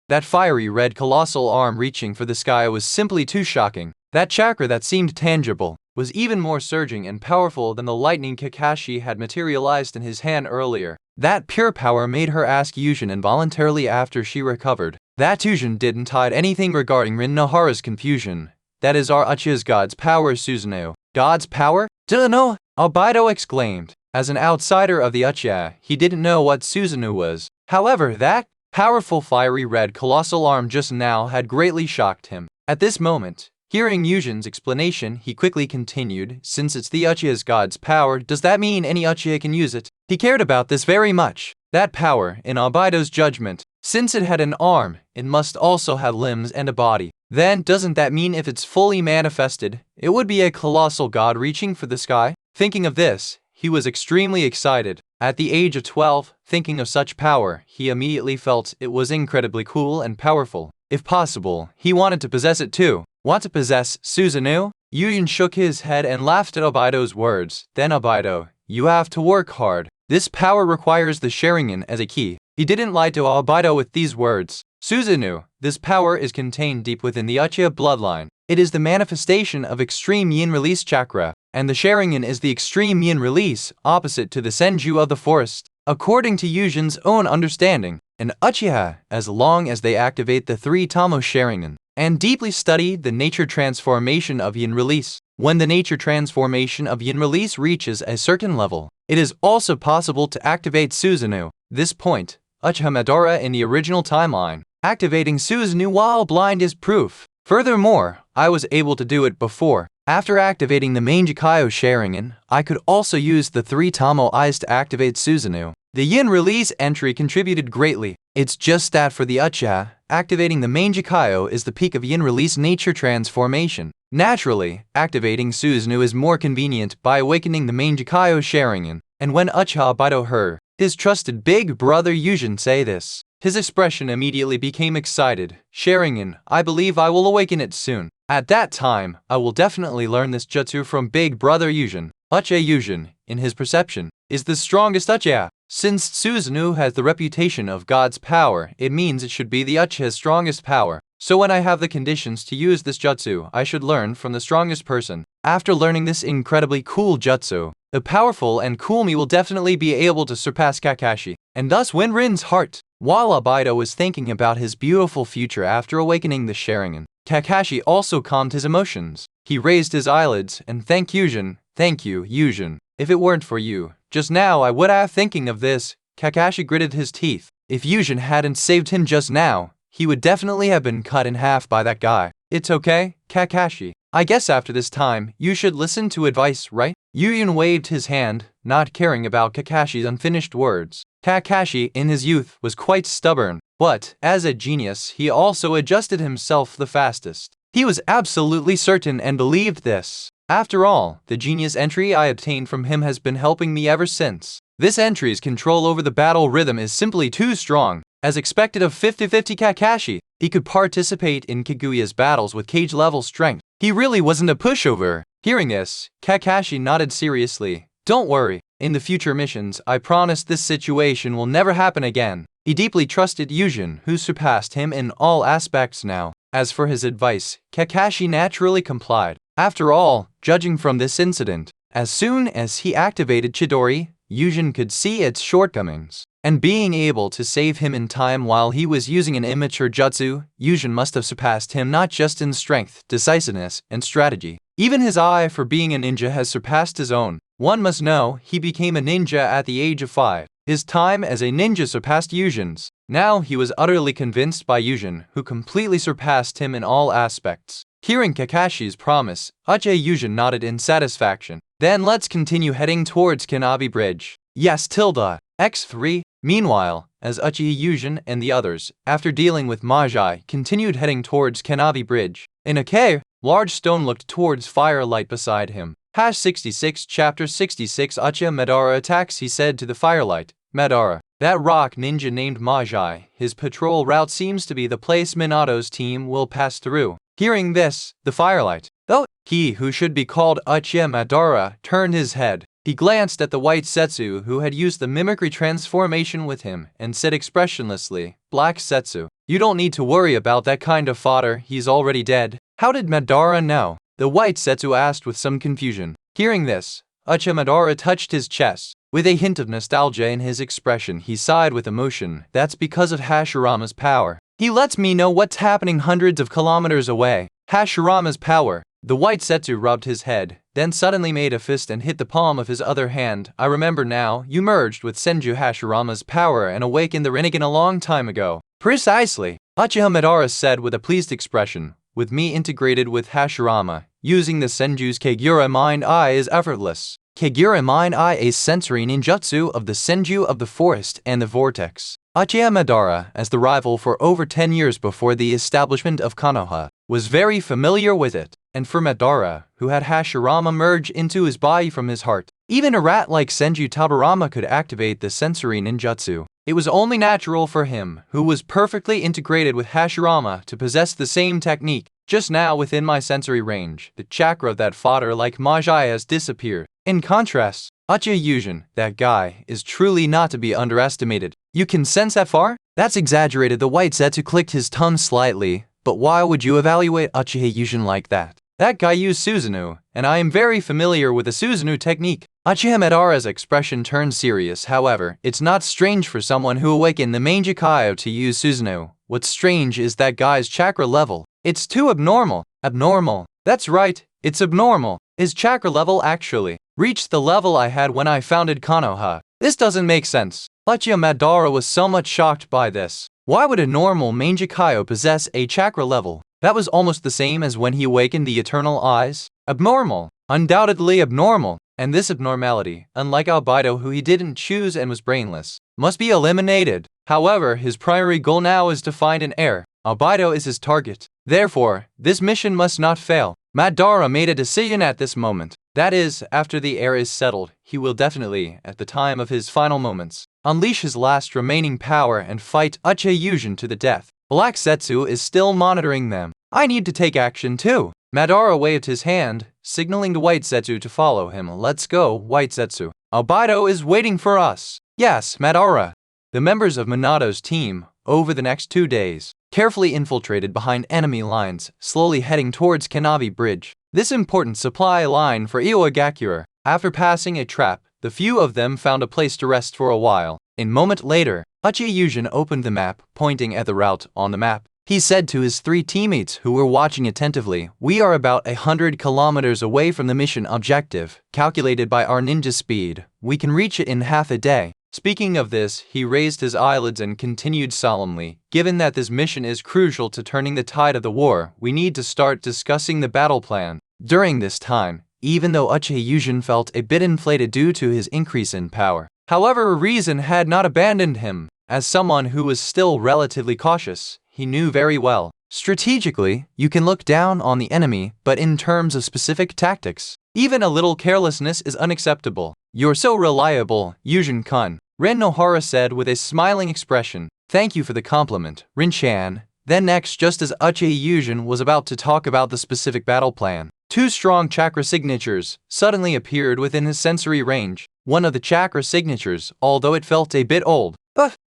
That fiery red colossal arm reaching for the sky was simply too shocking. That chakra that seemed tangible was even more surging and powerful than the lightning Kakashi had materialized in his hand earlier. That pure power made her ask Yujin involuntarily after she recovered. That Yujin didn't hide anything regarding Rin Nohara's confusion. That is our Uchiha's God's power, Susanoo. God's power? Dunno! Obaido exclaimed. As an outsider of the Uchiha, he didn't know what Susanoo was. However, that powerful fiery red colossal arm just now had greatly shocked him. At this moment, hearing Yujin's explanation, he quickly continued, since it's the Uchiha's God's power, does that mean any Uchiha can use it? He cared about this very much. That power, in Obaido's judgment, since it had an arm, it must also have limbs and a body. Then doesn't that mean if it's fully manifested, it would be a colossal god reaching for the sky? Thinking of this, he was extremely excited. At the age of 12, thinking of such power, he immediately felt it was incredibly cool and powerful. If possible, he wanted to possess it too. Want to possess Susanoo? Yujin shook his head and laughed at Obaido's words. Then Obaido, you have to work hard. This power requires the Sharingan as a key. He didn't lie to Obaido with these words. Susanoo, this power is contained deep within the Uchiha bloodline. It is the manifestation of extreme yin release chakra, and the Sharingan is the extreme yin release, opposite to the Senju of the forest. According to Yujin's own understanding, an Uchiha, as long as they activate the 3 Tamo Sharingan, and deeply study the nature transformation of yin release. When the nature transformation of yin release reaches a certain level, it is also possible to activate Susanoo. This point, Uchiha Madara in the original timeline, activating Susanoo while blind is proof. Furthermore, I was able to do it before. After activating the main Jikayo Sharingan, I could also use the 3 Tamo eyes to activate Susanoo. The yin release entry contributed greatly. It's just that for the Uchiha, activating the main Jikayo is the peak of yin release nature transformation. Naturally, activating Susanoo is more convenient by awakening the main Jikayo Sharingan, and when Uchiha Obaido heard his trusted big brother Yujin say this, his expression immediately became excited. Sharingan, I believe I will awaken it soon. At that time, I will definitely learn this jutsu from big brother Yujin. Uchiha Yujin, in his perception, is the strongest Uchiha. Since Susanoo has the reputation of God's power, it means it should be the Uchiha's strongest power. So when I have the conditions to use this jutsu, I should learn from the strongest person. After learning this incredibly cool jutsu, the powerful and cool me will definitely be able to surpass Kakashi, and thus win Rin's heart. While Obaido was thinking about his beautiful future after awakening the Sharingan, Kakashi also calmed his emotions. He raised his eyelids and thanked Yujin. Thank you, Yujin. If it weren't for you, just now I would have thinking of this. Kakashi gritted his teeth. If Yujin hadn't saved him just now, he would definitely have been cut in half by that guy. It's okay, Kakashi. I guess after this time, you should listen to advice, right? Yujin waved his hand, not caring about Kakashi's unfinished words. Kakashi, in his youth, was quite stubborn, but, as a genius, he also adjusted himself the fastest. He was absolutely certain and believed this. After all, the genius entry I obtained from him has been helping me ever since. This entry's control over the battle rhythm is simply too strong. As expected of 50-50 Kakashi, he could participate in Kaguya's battles with cage-level strength. He really wasn't a pushover. Hearing this, Kakashi nodded seriously. Don't worry, in the future missions, I promise this situation will never happen again. He deeply trusted Yujin, who surpassed him in all aspects now. As for his advice, Kakashi naturally complied. After all, judging from this incident, as soon as he activated Chidori, Yujin could see its shortcomings. And being able to save him in time while he was using an immature jutsu, Yujin must have surpassed him not just in strength, decisiveness, and strategy. Even his eye for being a ninja has surpassed his own. One must know, he became a ninja at the age of 5. His time as a ninja surpassed Yujin's. Now he was utterly convinced by Yujin, who completely surpassed him in all aspects. Hearing Kakashi's promise, Uchiha Yujin nodded in satisfaction. Then let's continue heading towards Kanabi Bridge. Yes, tilde. X3. Meanwhile, as Uchiha Yujin and the others, after dealing with Majai, continued heading towards Kanabi Bridge. In a cave, large stone looked towards firelight beside him. #66 Chapter 66 Uchiha Madara attacks. He said to the firelight, Madara, that rock ninja named Majai, his patrol route seems to be the place Minato's team will pass through. Hearing this, the firelight, though he who should be called Uchiha Madara, turned his head. He glanced at the white Setsu who had used the mimicry transformation with him and said expressionlessly, Black Setsu, you don't need to worry about that kind of fodder, he's already dead. How did Madara know? The white Setsu asked with some confusion. Hearing this, Uchiha Madara touched his chest. With a hint of nostalgia in his expression, he sighed with emotion. That's because of Hashirama's power. He lets me know what's happening hundreds of kilometers away. Hashirama's power. The white Setsu rubbed his head, then suddenly made a fist and hit the palm of his other hand. I remember now, you merged with Senju Hashirama's power and awakened the Rinnegan a long time ago. Precisely, Uchiha Madara said with a pleased expression. With me integrated with Hashirama, using the Senju's Kagura Mind Eye is effortless. Kagura Mind Eye, a sensory ninjutsu of the Senju of the Forest and the Vortex. Uchiha Madara, as the rival for over 10 years before the establishment of Konoha, was very familiar with it, and for Madara, who had Hashirama merge into his body from his heart, even a rat like Senju Tadorama could activate the sensory ninjutsu. It was only natural for him, who was perfectly integrated with Hashirama, to possess the same technique. Just now within my sensory range, the chakra that fodder like Magi has disappeared. In contrast, Uchiha Yujin, that guy, is truly not to be underestimated. You can sense that far? That's exaggerated. The white Zetsu clicked his tongue slightly, but why would you evaluate Uchiha Yujin like that? That guy used Susanoo, and I am very familiar with the Susanoo technique. Uchiha Madara's expression turned serious. However, it's not strange for someone who awakened the main Jikaio to use Susanoo. What's strange is that guy's chakra level. It's too abnormal. Abnormal. That's right, it's abnormal. His chakra level actually reached the level I had when I founded Konoha. This doesn't make sense. Uchiha Madara was so much shocked by this. Why would a normal main Jikaio possess a chakra level? That was almost the same as when he awakened the Eternal Eyes. Abnormal. Undoubtedly abnormal. And this abnormality, unlike Albedo who he didn't choose and was brainless, must be eliminated. However, his primary goal now is to find an heir. Albedo is his target. Therefore, this mission must not fail. Madara made a decision at this moment. That is, after the heir is settled, he will definitely, at the time of his final moments, unleash his last remaining power and fight Uchiha Yujin to the death. Black Zetsu is still monitoring them. I need to take action too. Madara waved his hand, signaling to White Zetsu to follow him. Let's go, White Zetsu. Albedo is waiting for us. Yes, Madara. The members of Minato's team, over the next 2 days, carefully infiltrated behind enemy lines, slowly heading towards Kanabi Bridge. This important supply line for Iwagakure. After passing a trap, the few of them found a place to rest for a while. A moment later, Uchiha Yujin opened the map, pointing at the route on the map. He said to his 3 teammates who were watching attentively, "We are about 100 kilometers away from the mission objective. Calculated by our ninja speed, we can reach it in half a day." Speaking of this, he raised his eyelids and continued solemnly, "Given that this mission is crucial to turning the tide of the war, we need to start discussing the battle plan." During this time, even though Uchiha Yujin felt a bit inflated due to his increase in power, however, reason had not abandoned him. As someone who was still relatively cautious, he knew very well, strategically, you can look down on the enemy, but in terms of specific tactics, even a little carelessness is unacceptable. "You're so reliable, Yujin-kun," Rin Nohara said with a smiling expression. "Thank you for the compliment, Rin-chan." Then next, just as Uchiha Yujin was about to talk about the specific battle plan, 2 strong chakra signatures suddenly appeared within his sensory range. One of the chakra signatures, although it felt a bit old,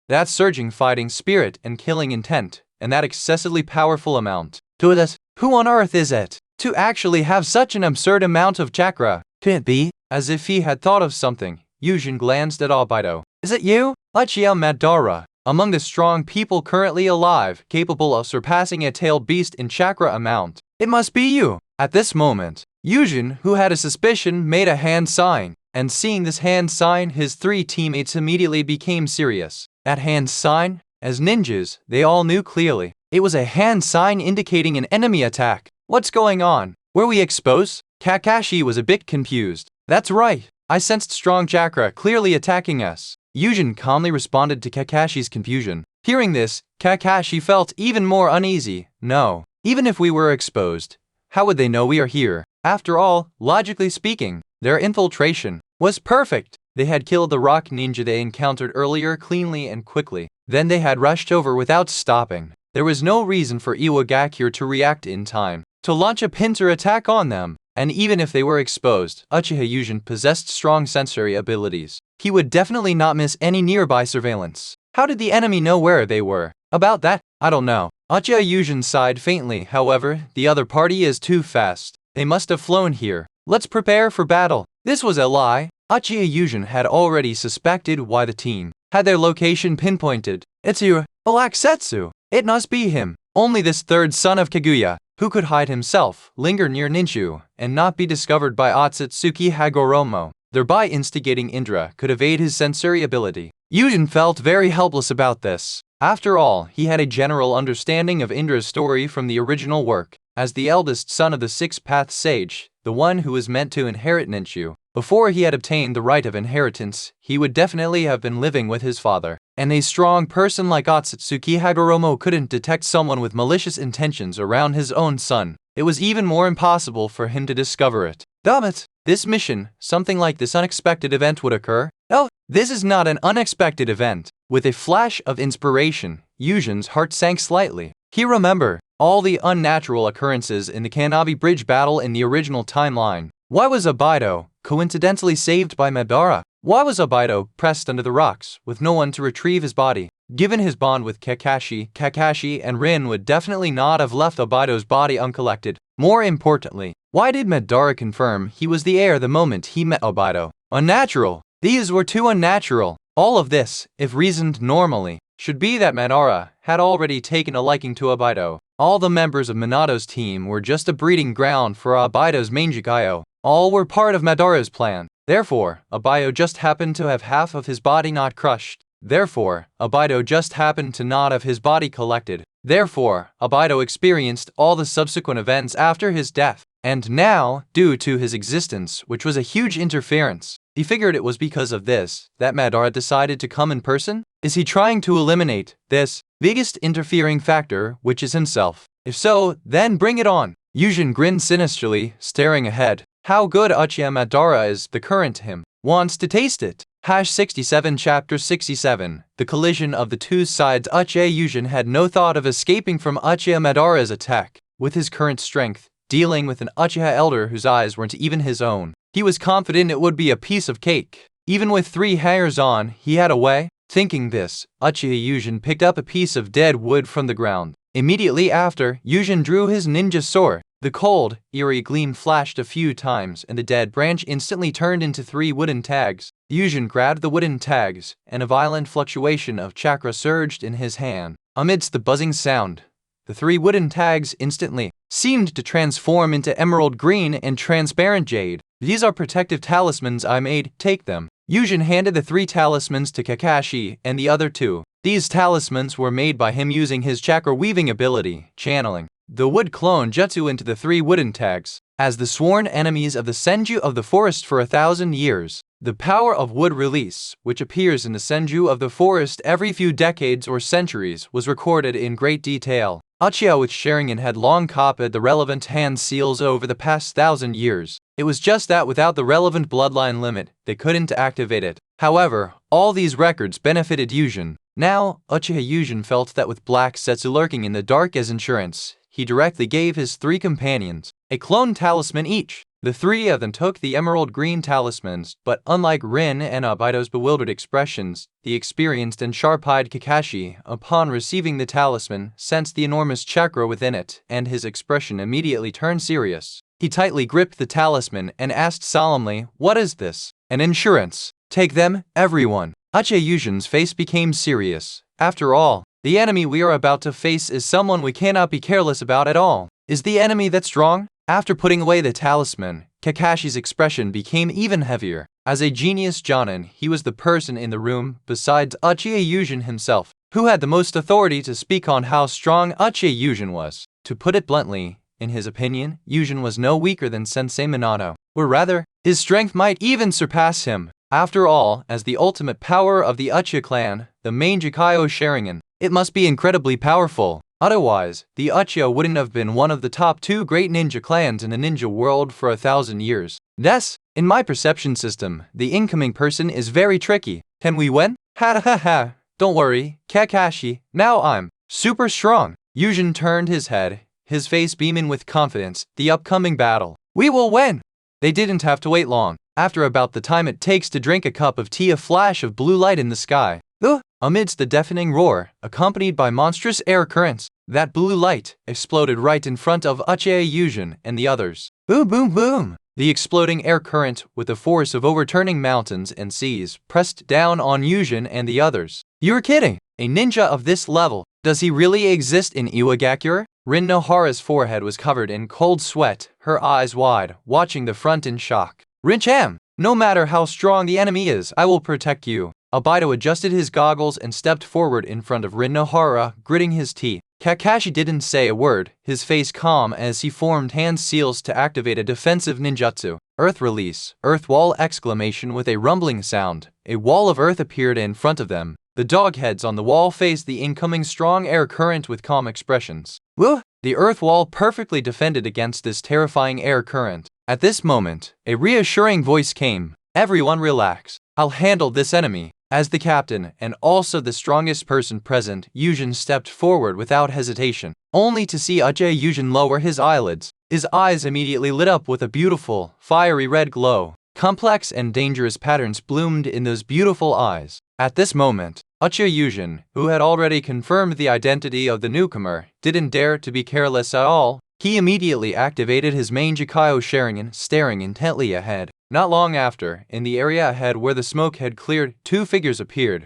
that surging fighting spirit and killing intent, and that excessively powerful amount. To that, who on earth is it? To actually have such an absurd amount of chakra? Could it be? As if he had thought of something, Yujin glanced at Albedo. "Is it you? Uchiha Madara. Among the strong people currently alive, capable of surpassing a tailed beast in chakra amount. It must be you." At this moment, Yujin, who had a suspicion, made a hand sign. And seeing this hand sign, his 3 teammates immediately became serious. That hand sign? As ninjas, they all knew clearly. It was a hand sign indicating an enemy attack. What's going on? Were we exposed? Kakashi was a bit confused. "That's right. I sensed strong chakra clearly attacking us." Yujin calmly responded to Kakashi's confusion. Hearing this, Kakashi felt even more uneasy. "No. Even if we were exposed, how would they know we are here? After all, logically speaking, their infiltration was perfect. They had killed the rock ninja they encountered earlier cleanly and quickly. Then they had rushed over without stopping. There was no reason for Iwagakure to react in time, to launch a pincer attack on them. And even if they were exposed, Uchiha Yujin possessed strong sensory abilities. He would definitely not miss any nearby surveillance. How did the enemy know where they were? About that, I don't know. Uchiha Yujin sighed faintly. However, the other party is too fast. They must have flown here. Let's prepare for battle. This was a lie. Uchiha Yujin had already suspected why the team had their location pinpointed. "It's you, Black Zetsu. It must be him. Only this 3rd son of Kaguya, who could hide himself, linger near Ninshu, and not be discovered by Otsutsuki Hagoromo, thereby instigating Indra, could evade his sensory ability." Yujin felt very helpless about this. After all, he had a general understanding of Indra's story from the original work. As the eldest son of the 6th-path sage, the one who was meant to inherit Ninshu, before he had obtained the right of inheritance, he would definitely have been living with his father. and a strong person like Otsutsuki Hagoromo couldn't detect someone with malicious intentions around his own son. It was even more impossible for him to discover it. Damn it! This mission, something like this unexpected event would occur. Oh, this is not an unexpected event. With a flash of inspiration, Yujin's heart sank slightly. He remembered all the unnatural occurrences in the Kanabi Bridge battle in the original timeline. Why was Obaido coincidentally saved by Madara? Why was Obaido pressed under the rocks, with no one to retrieve his body? Given his bond with Kakashi and Rin would definitely not have left Obaido's body uncollected. More importantly, why did Madara confirm he was the heir the moment he met Obaido? Unnatural! These were too unnatural. All of this, if reasoned normally, should be that Madara had already taken a liking to Obaido. All the members of Minato's team were just a breeding ground for Obaido's Manjikayo. All were part of Madara's plan. Therefore, Obaido just happened to have half of his body not crushed. Therefore, Obaido just happened to not have his body collected. Therefore, Obaido experienced all the subsequent events after his death. And now, due to his existence, which was a huge interference, he figured it was because of this that Madara decided to come in person? Is he trying to eliminate this biggest interfering factor, which is himself? If so, then bring it on. Yujin grinned sinisterly, staring ahead. How good Uchiha Madara is, the current him wants to taste it. 67 Chapter 67 The collision of the two sides. Uchiha Yujin had no thought of escaping from Uchiha Madara's attack. With his current strength, dealing with an Uchiha elder whose eyes weren't even his own, he was confident it would be a piece of cake. Even with 3 hangers on, he had a way. Thinking this, Uchiha Yujin picked up a piece of dead wood from the ground. Immediately after, Yujin drew his ninja sword. The cold, eerie gleam flashed a few times, and the dead branch instantly turned into 3 wooden tags. Yujin grabbed the wooden tags, and a violent fluctuation of chakra surged in his hand. Amidst the buzzing sound, the 3 wooden tags instantly seemed to transform into emerald green and transparent jade. These are protective talismans I made, take them. Yujin handed the 3 talismans to Kakashi and the other 2. These talismans were made by him using his chakra weaving ability, channeling the wood clone jutsu into the 3 wooden tags. As the sworn enemies of the Senju of the forest for 1,000 years, the power of wood release, which appears in the Senju of the forest every few decades or centuries, was recorded in great detail. Uchiha with Sharingan had long copied the relevant hand seals over the past 1,000 years. It was just that without the relevant bloodline limit, they couldn't activate it. However, all these records benefited Yujin. Now, Uchiha Yujin felt that with Black Setsu lurking in the dark as insurance, he directly gave his 3 companions a clone talisman each. The 3 of them took the emerald green talismans, but unlike Rin and Obaido's bewildered expressions, the experienced and sharp-eyed Kakashi, upon receiving the talisman, sensed the enormous chakra within it, and his expression immediately turned serious. He tightly gripped the talisman and asked solemnly, "What is this?" "An insurance. Take them, everyone." Uchiha Yujin's face became serious. After all, the enemy we are about to face is someone we cannot be careless about at all. Is the enemy that strong? After putting away the talisman, Kakashi's expression became even heavier. As a genius Jonin, he was the person in the room, besides Uchiha Yujin himself, who had the most authority to speak on how strong Uchiha Yujin was. To put it bluntly, in his opinion, Yujin was no weaker than Sensei Minato, or rather, his strength might even surpass him. After all, as the ultimate power of the Uchiha clan, the main Jikayo Sharingan, it must be incredibly powerful. Otherwise, the Uchiha wouldn't have been one of the top 2 great ninja clans in the ninja world for 1,000 years. Thus, in my perception system, the incoming person is very tricky. Can we win? Ha ha ha. Don't worry, Kakashi, now I'm super strong. Yujin turned his head, his face beaming with confidence. The upcoming battle. We will win! They didn't have to wait long. After about the time it takes to drink a cup of tea, a flash of blue light in the sky. Amidst the deafening roar, accompanied by monstrous air currents, that blue light exploded right in front of Uchiha Yujin and the others. Boom boom boom! The exploding air current, with the force of overturning mountains and seas, pressed down on Yujin and the others. You're kidding! A ninja of this level, does he really exist in Iwagakure? Rin Nohara's forehead was covered in cold sweat, her eyes wide, watching the front in shock. Rin-chan, no matter how strong the enemy is, I will protect you. Obaido adjusted his goggles and stepped forward in front of Rin Nohara, gritting his teeth. Kakashi didn't say a word, his face calm as he formed hand seals to activate a defensive ninjutsu. Earth release, earth wall exclamation with a rumbling sound. A wall of earth appeared in front of them. The dog heads on the wall faced the incoming strong air current with calm expressions. Woo! The earth wall perfectly defended against this terrifying air current. At this moment, a reassuring voice came. Everyone relax. I'll handle this enemy. As the captain and also the strongest person present, Yujin stepped forward without hesitation, only to see Yujin lower his eyelids. His eyes immediately lit up with a beautiful, fiery red glow. Complex and dangerous patterns bloomed in those beautiful eyes. At this moment, Yujin, who had already confirmed the identity of the newcomer, didn't dare to be careless at all. He immediately activated his main Jikaio Sharingan, staring intently ahead. Not long after, in the area ahead where the smoke had cleared, two figures appeared.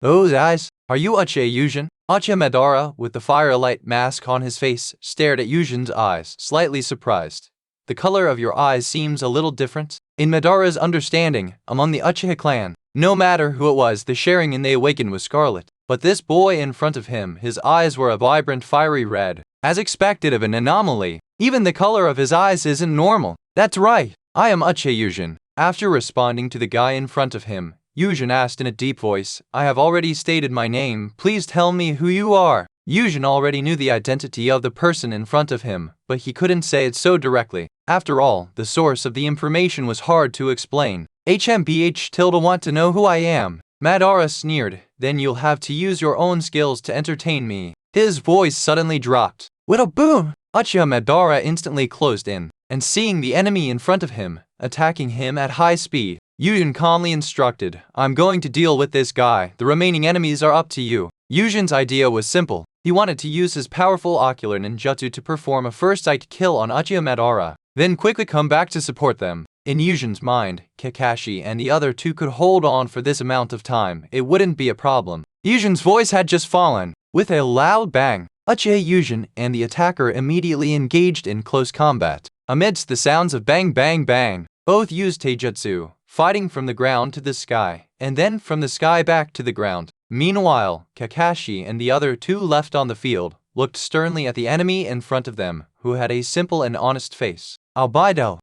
Those eyes! Are you Yujin? Madara, with the firelight mask on his face, stared at Yujin's eyes, slightly surprised. The color of your eyes seems a little different. In Madara's understanding, among the Uchiha clan, no matter who it was, the Sharingan they awakened was scarlet. But this boy in front of him, his eyes were a vibrant fiery red. As expected of an anomaly, even the color of his eyes isn't normal. That's right, I am Yujin. After responding to the guy in front of him, Yujin asked in a deep voice, I have already stated my name, please tell me who you are. Yujin already knew the identity of the person in front of him, but he couldn't say it so directly. After all, the source of the information was hard to explain. HMBH want to know who I am. Madara sneered, then you'll have to use your own skills to entertain me. His voice suddenly dropped. With a boom, Uchiha Madara instantly closed in, and seeing the enemy in front of him, attacking him at high speed, Yujin calmly instructed, I'm going to deal with this guy, the remaining enemies are up to you. Yujin's idea was simple. He wanted to use his powerful ocular ninjutsu to perform a first-sight kill on Uchiha Madara, then quickly come back to support them. In Yujin's mind, Kakashi and the other two could hold on for this amount of time, it wouldn't be a problem. Yujin's voice had just fallen. With a loud bang, Uchiha Yujin and the attacker immediately engaged in close combat. Amidst the sounds of bang bang bang, both used taijutsu, fighting from the ground to the sky, and then from the sky back to the ground. Meanwhile, Kakashi and the other two left on the field, looked sternly at the enemy in front of them, who had a simple and honest face. Albedo.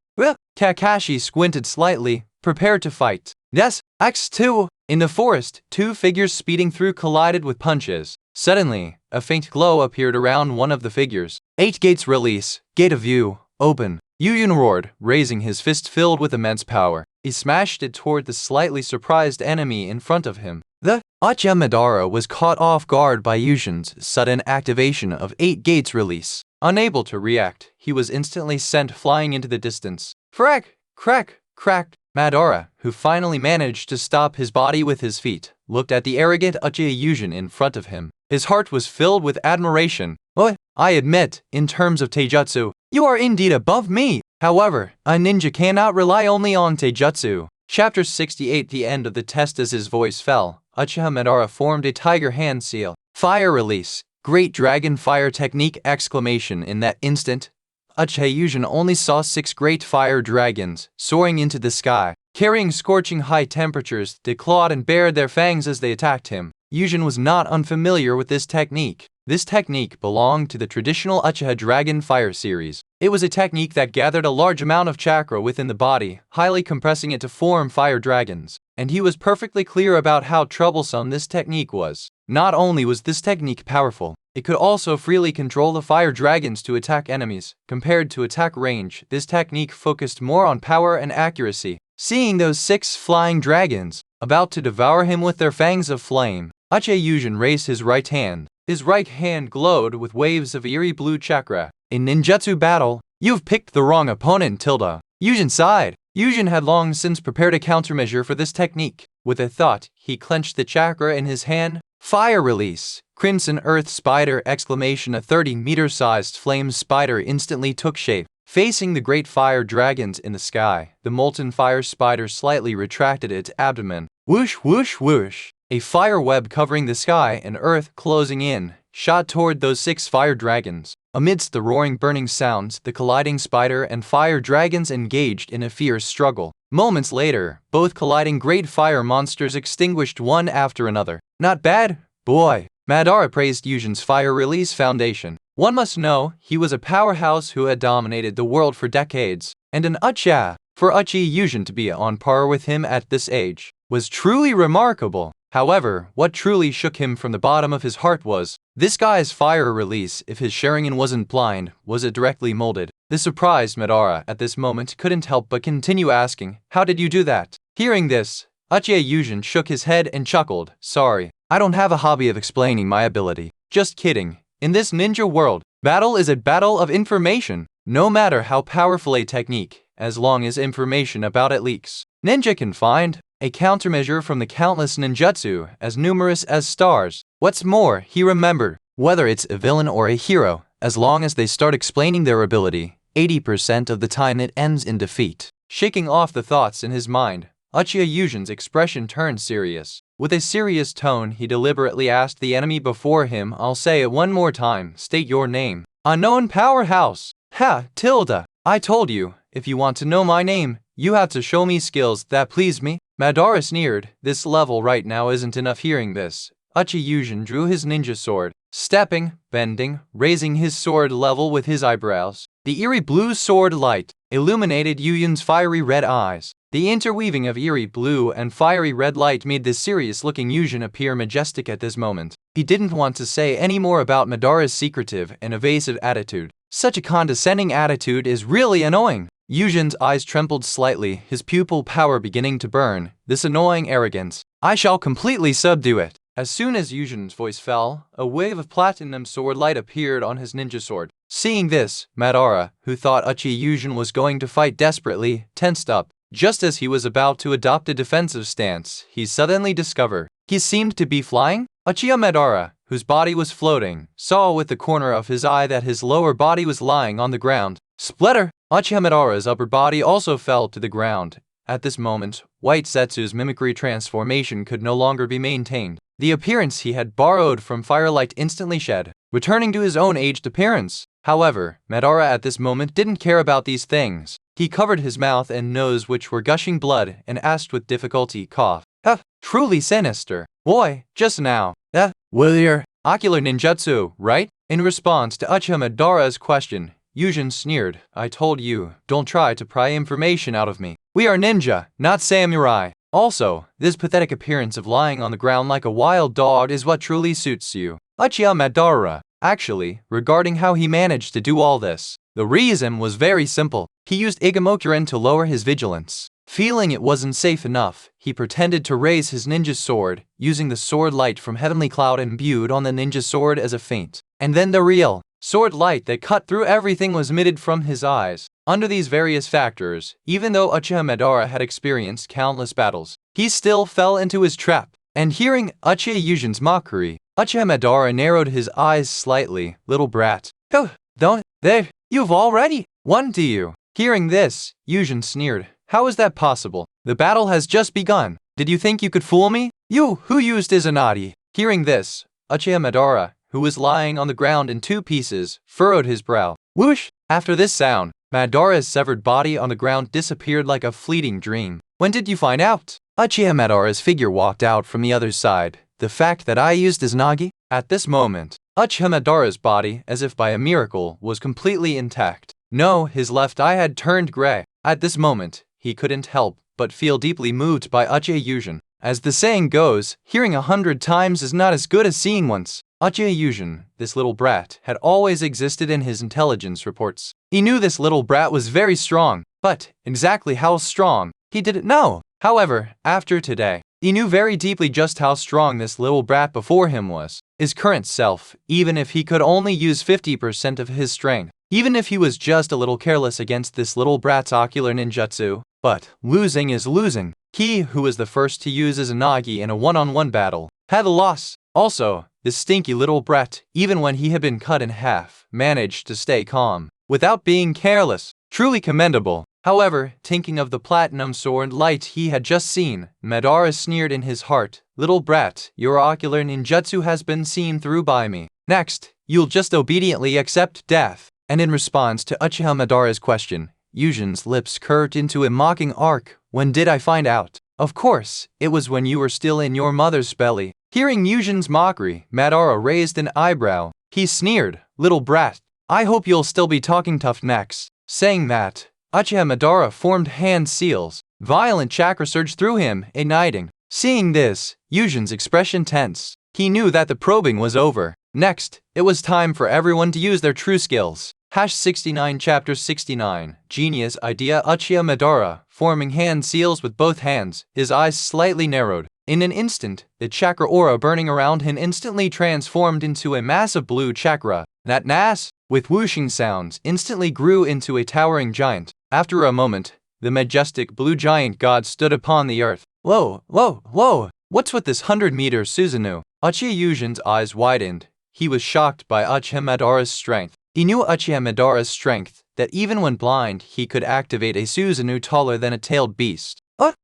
Kakashi squinted slightly, prepared to fight. Yes, X2! In the forest, two figures speeding through collided with punches. Suddenly, a faint glow appeared around one of the figures. 8 gates release, gate of view, open. Yujin roared, raising his fist filled with immense power. He smashed it toward the slightly surprised enemy in front of him. The Uchiha Madara was caught off guard by Yujin's sudden activation of 8 gates release. Unable to react, he was instantly sent flying into the distance. Crack, crack, crack. Madara, who finally managed to stop his body with his feet, looked at the arrogant Uchiha Yujin in front of him. His heart was filled with admiration. I admit, in terms of taijutsu, you are indeed above me. However, a ninja cannot rely only on taijutsu. Chapter 68. The end of the test. As his voice fell, Uchiha Madara formed a tiger hand seal. Fire release. Great dragon fire technique! Exclamation. In that instant, Uchiha Yujin only saw 6 great fire dragons soaring into the sky, carrying scorching high temperatures. They clawed and bared their fangs as they attacked him. Yujin was not unfamiliar with this technique. This technique belonged to the traditional Uchiha Dragon Fire series. It was a technique that gathered a large amount of chakra within the body, highly compressing it to form fire dragons. And he was perfectly clear about how troublesome this technique was. Not only was this technique powerful, it could also freely control the fire dragons to attack enemies. Compared to attack range, this technique focused more on power and accuracy. Seeing those 6 flying dragons about to devour him with their fangs of flame, Uchiha Yujin raised his right hand. His right hand glowed with waves of eerie blue chakra. In ninjutsu battle, you've picked the wrong opponent. Yujin sighed. Yujin had long since prepared a countermeasure for this technique. With a thought, he clenched the chakra in his hand. Fire release. Crimson Earth Spider! Exclamation. A 30-meter-sized flame spider instantly took shape. Facing the great fire dragons in the sky, the molten fire spider slightly retracted its abdomen. Whoosh, whoosh, whoosh. A fire web covering the sky and earth closing in, shot toward those 6 fire dragons. Amidst the roaring burning sounds, the colliding spider and fire dragons engaged in a fierce struggle. Moments later, both colliding great fire monsters extinguished one after another. Not bad, boy. Madara praised Yujin's fire release foundation. One must know, he was a powerhouse who had dominated the world for decades, and an Uchiha. For Uchiha Yujin to be on par with him at this age was truly remarkable. However, what truly shook him from the bottom of his heart was, this guy's fire release. If his Sharingan wasn't blind, was it directly molded? This surprised Madara at this moment couldn't help but continue asking, how did you do that? Hearing this, Uchiha Yujin shook his head and chuckled, sorry, I don't have a hobby of explaining my ability. Just kidding. In this ninja world, battle is a battle of information. No matter how powerful a technique, as long as information about it leaks, ninja can find a countermeasure from the countless ninjutsu as numerous as stars. What's more, he remembered, whether it's a villain or a hero, as long as they start explaining their ability, 80% of the time it ends in defeat. Shaking off the thoughts in his mind, Uchiha Yujin's expression turned serious. With a serious tone, he deliberately asked the enemy before him, I'll say it one more time, state your name. Unknown powerhouse. Ha, tilde. I told you, if you want to know my name, you have to show me skills that please me. Madara sneered, this level right now isn't enough. Hearing this, Uchiha Yujin drew his ninja sword, stepping, bending, raising his sword level with his eyebrows. The eerie blue sword light illuminated Yujin's fiery red eyes. The interweaving of eerie blue and fiery red light made this serious-looking Yujin appear majestic at this moment. He didn't want to say any more about Madara's secretive and evasive attitude. Such a condescending attitude is really annoying. Yujin's eyes trembled slightly, his pupil power beginning to burn. This annoying arrogance. I shall completely subdue it. As soon as Yujin's voice fell, a wave of platinum sword light appeared on his ninja sword. Seeing this, Madara, who thought Uchiha Yujin was going to fight desperately, tensed up. Just as he was about to adopt a defensive stance, he suddenly discovered he seemed to be flying. Uchiha Madara, whose body was floating, saw with the corner of his eye that his lower body was lying on the ground. Splitter! Uchiha Madara's upper body also fell to the ground. At this moment, White Setsu's mimicry transformation could no longer be maintained. The appearance he had borrowed from Firelight instantly shed, returning to his own aged appearance. However, Madara at this moment didn't care about these things. He covered his mouth and nose, which were gushing blood, and asked with difficulty, cough. Truly sinister. Boy, just now. Will your ocular ninjutsu, right? In response to Uchiha Madara's question, Yujin sneered, I told you, don't try to pry information out of me. We are ninja, not samurai. Also, this pathetic appearance of lying on the ground like a wild dog is what truly suits you. Uchiha Madara. Actually, regarding how he managed to do all this, the reason was very simple. He used Igamokuren to lower his vigilance. Feeling it wasn't safe enough, he pretended to raise his ninja sword, using the sword light from Heavenly Cloud imbued on the ninja sword as a feint. And then the real sword light that cut through everything was emitted from his eyes. Under these various factors, even though Uchiha Madara had experienced countless battles, he still fell into his trap. And hearing Uchiha Yujin's mockery, Uchiha Madara narrowed his eyes slightly. Little brat. Don't, there, you've already won, do you? Hearing this, Yujin sneered. How is that possible? The battle has just begun. Did you think you could fool me? You, who used Izanagi? Hearing this, Uchiha Madara, who was lying on the ground in two pieces, furrowed his brow. Whoosh! After this sound, Madara's severed body on the ground disappeared like a fleeting dream. When did you find out? Uchiha Madara's figure walked out from the other side. The fact that I used Izanagi? At this moment, Uchiha Madara's body, as if by a miracle, was completely intact. No, his left eye had turned gray. At this moment, he couldn't help but feel deeply moved by Uchiha Yujin. As the saying goes, hearing 100 times is not as good as seeing once. Uchiha Yujin, this little brat, had always existed in his intelligence reports. He knew this little brat was very strong, but exactly how strong, he didn't know. However, after today, he knew very deeply just how strong this little brat before him was. His current self, even if he could only use 50% of his strength. Even if he was just a little careless against this little brat's ocular ninjutsu. But losing is losing. He, who was the first to use Izanagi in a one-on-one battle, had a loss. Also, this stinky little brat, even when he had been cut in half, managed to stay calm, without being careless. Truly commendable. However, thinking of the platinum sword light he had just seen, Madara sneered in his heart, Little brat, your ocular ninjutsu has been seen through by me. Next, you'll just obediently accept death. And in response to Uchiha Madara's question, Yujin's lips curved into a mocking arc. When did I find out? Of course, it was when you were still in your mother's belly. Hearing Yujin's mockery, Madara raised an eyebrow. He sneered, Little brat, I hope you'll still be talking tough next. Saying that, Uchiha Madara formed hand seals. Violent chakra surged through him, igniting. Seeing this, Yujin's expression tensed. He knew that the probing was over. Next, it was time for everyone to use their true skills. #69 Chapter 69 Genius Idea. Uchiha Madara, forming hand seals with both hands, his eyes slightly narrowed. In an instant, the chakra aura burning around him instantly transformed into a massive blue chakra. That mass, with whooshing sounds, instantly grew into a towering giant. After a moment, the majestic blue giant god stood upon the earth. Whoa, whoa, whoa! What's with this 100-meter Susanoo? Uchiha Yujin's eyes widened. He was shocked by Uchiha Madara's strength. He knew Uchiha Madara's strength, that even when blind, he could activate a Susanoo taller than a tailed beast.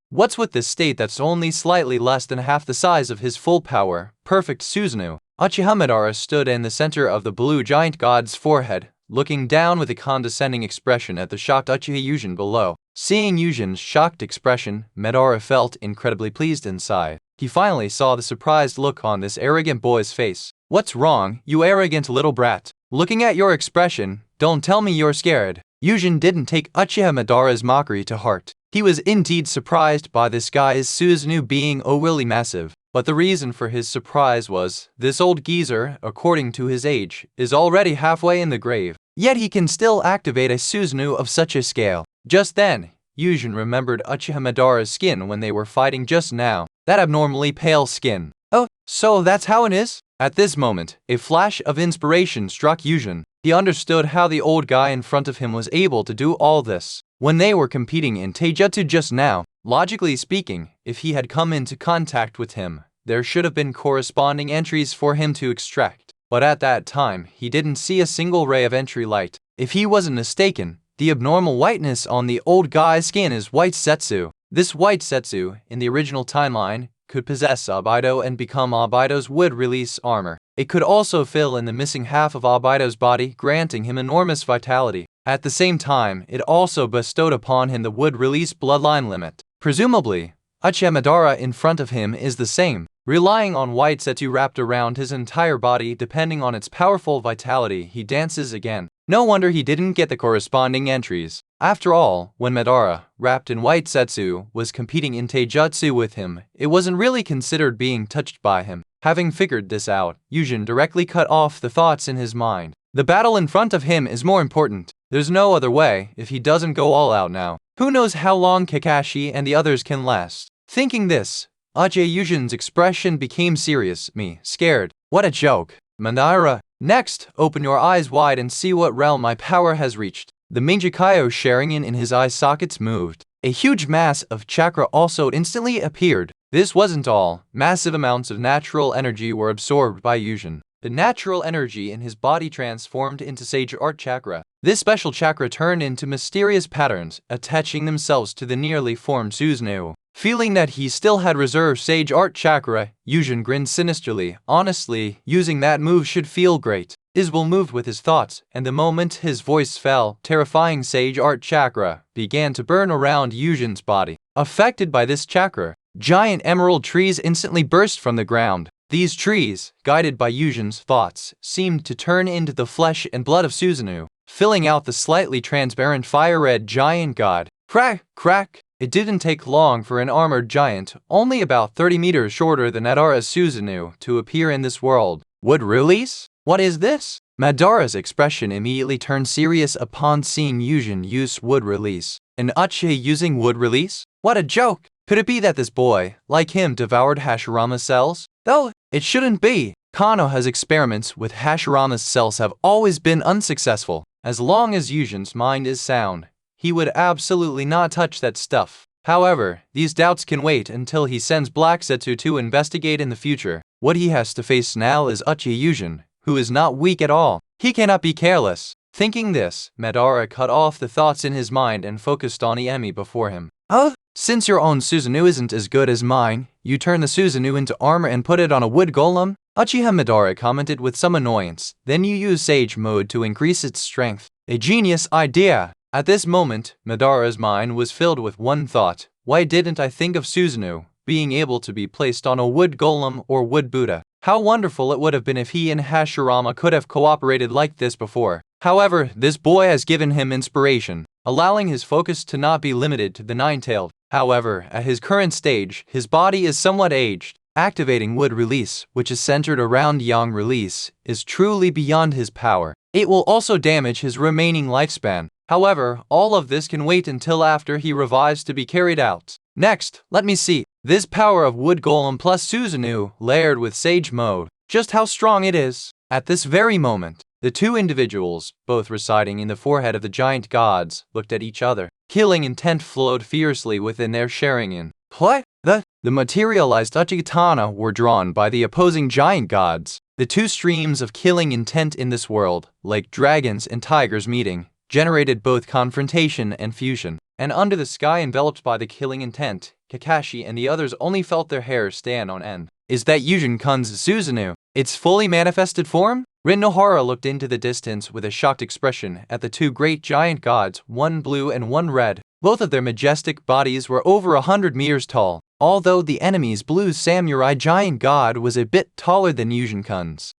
What's with this state that's only slightly less than half the size of his full power, perfect Susanoo? Uchiha Madara stood in the center of the blue giant god's forehead, looking down with a condescending expression at the shocked Uchiha Yujin below. Seeing Yujin's shocked expression, Madara felt incredibly pleased inside. He finally saw the surprised look on this arrogant boy's face. What's wrong, you arrogant little brat? Looking at your expression, don't tell me you're scared. Yujin didn't take Uchiha Madara's mockery to heart. He was indeed surprised by this guy's Susanoo being overly massive. But the reason for his surprise was, this old geezer, according to his age, is already halfway in the grave. Yet he can still activate a Susanoo of such a scale. Just then, Yujin remembered Uchiha Madara's skin when they were fighting just now. That abnormally pale skin. Oh, so that's how it is? At this moment, a flash of inspiration struck Yujin. He understood how the old guy in front of him was able to do all this. When they were competing in Taijutsu just now, logically speaking, if he had come into contact with him, there should have been corresponding entries for him to extract. But at that time, he didn't see a single ray of entry light. If he wasn't mistaken, the abnormal whiteness on the old guy's skin is white setsu. This white setsu, in the original timeline, could possess Obaido and become Obaido's wood-release armor. It could also fill in the missing half of Obaido's body, granting him enormous vitality. At the same time, it also bestowed upon him the wood-release bloodline limit. Presumably, Uchiha Madara in front of him is the same, relying on white setsu wrapped around his entire body depending on its powerful vitality. He dances again. No wonder he didn't get the corresponding entries. After all, when Madara, wrapped in white setsu, was competing in Taijutsu with him, it wasn't really considered being touched by him. Having figured this out, Yujin directly cut off the thoughts in his mind. The battle in front of him is more important. There's no other way if he doesn't go all out now. Who knows how long Kakashi and the others can last? Thinking this, Uchiha Yujin's expression became serious. Me, scared. What a joke. Madara, next, open your eyes wide and see what realm my power has reached. The Mingekyo Sharingan in his eye sockets moved. A huge mass of chakra also instantly appeared. This wasn't all. Massive amounts of natural energy were absorbed by Yujin. The natural energy in his body transformed into Sage Art Chakra. This special chakra turned into mysterious patterns, attaching themselves to the nearly formed Susanoo. Feeling that he still had reserved Sage Art Chakra, Yujin grinned sinisterly. Honestly, using that move should feel great. Isbel moved with his thoughts, and the moment his voice fell, terrifying Sage Art Chakra began to burn around Yujin's body. Affected by this chakra, giant emerald trees instantly burst from the ground. These trees, guided by Yujin's thoughts, seemed to turn into the flesh and blood of Susanoo, filling out the slightly transparent fire-red giant god. Crack, crack! It didn't take long for an armored giant, only about 30 meters shorter than Madara's Susanoo, to appear in this world. Wood release? What is this? Madara's expression immediately turned serious upon seeing Yujin use wood release. An Uchiha using wood release? What a joke! Could it be that this boy, like him, devoured Hashirama's cells? Though, it shouldn't be. Konoha's experiments with Hashirama's cells have always been unsuccessful. As long as Yujin's mind is sound, he would absolutely not touch that stuff. However, these doubts can wait until he sends Black Setsu to investigate in the future. What he has to face now is Uchiha Yujin, who is not weak at all. He cannot be careless. Thinking this, Madara cut off the thoughts in his mind and focused on the enemy before him. Oh, since your own Susanoo isn't as good as mine, you turn the Susanoo into armor and put it on a wood golem? Uchiha Madara commented with some annoyance. Then you use Sage Mode to increase its strength. A genius idea! At this moment, Madara's mind was filled with one thought. Why didn't I think of Susanoo being able to be placed on a wood golem or wood Buddha? How wonderful it would have been if he and Hashirama could have cooperated like this before. However, this boy has given him inspiration, allowing his focus to not be limited to the nine-tailed. However, at his current stage, his body is somewhat aged. Activating wood release, which is centered around yang release, is truly beyond his power. It will also damage his remaining lifespan. However, all of this can wait until after he revives to be carried out. Next, let me see. This power of Wood Golem plus Susanoo, layered with Sage Mode, just how strong it is. At this very moment, the two individuals, both residing in the forehead of the giant gods, looked at each other. Killing intent flowed fiercely within their sharing in. What? The materialized Uchikatana were drawn by the opposing giant gods. The two streams of killing intent in this world, like dragons and tigers meeting, generated both confrontation and fusion. And under the sky enveloped by the killing intent, Kakashi and the others only felt their hair stand on end. Is that Yujin-kun's Susanoo? Its fully manifested form? Rin Nohara looked into the distance with a shocked expression at the two great giant gods, one blue and one red. Both of their majestic bodies were over 100 meters tall, although the enemy's blue samurai giant god was a bit taller than Yujin-kun's.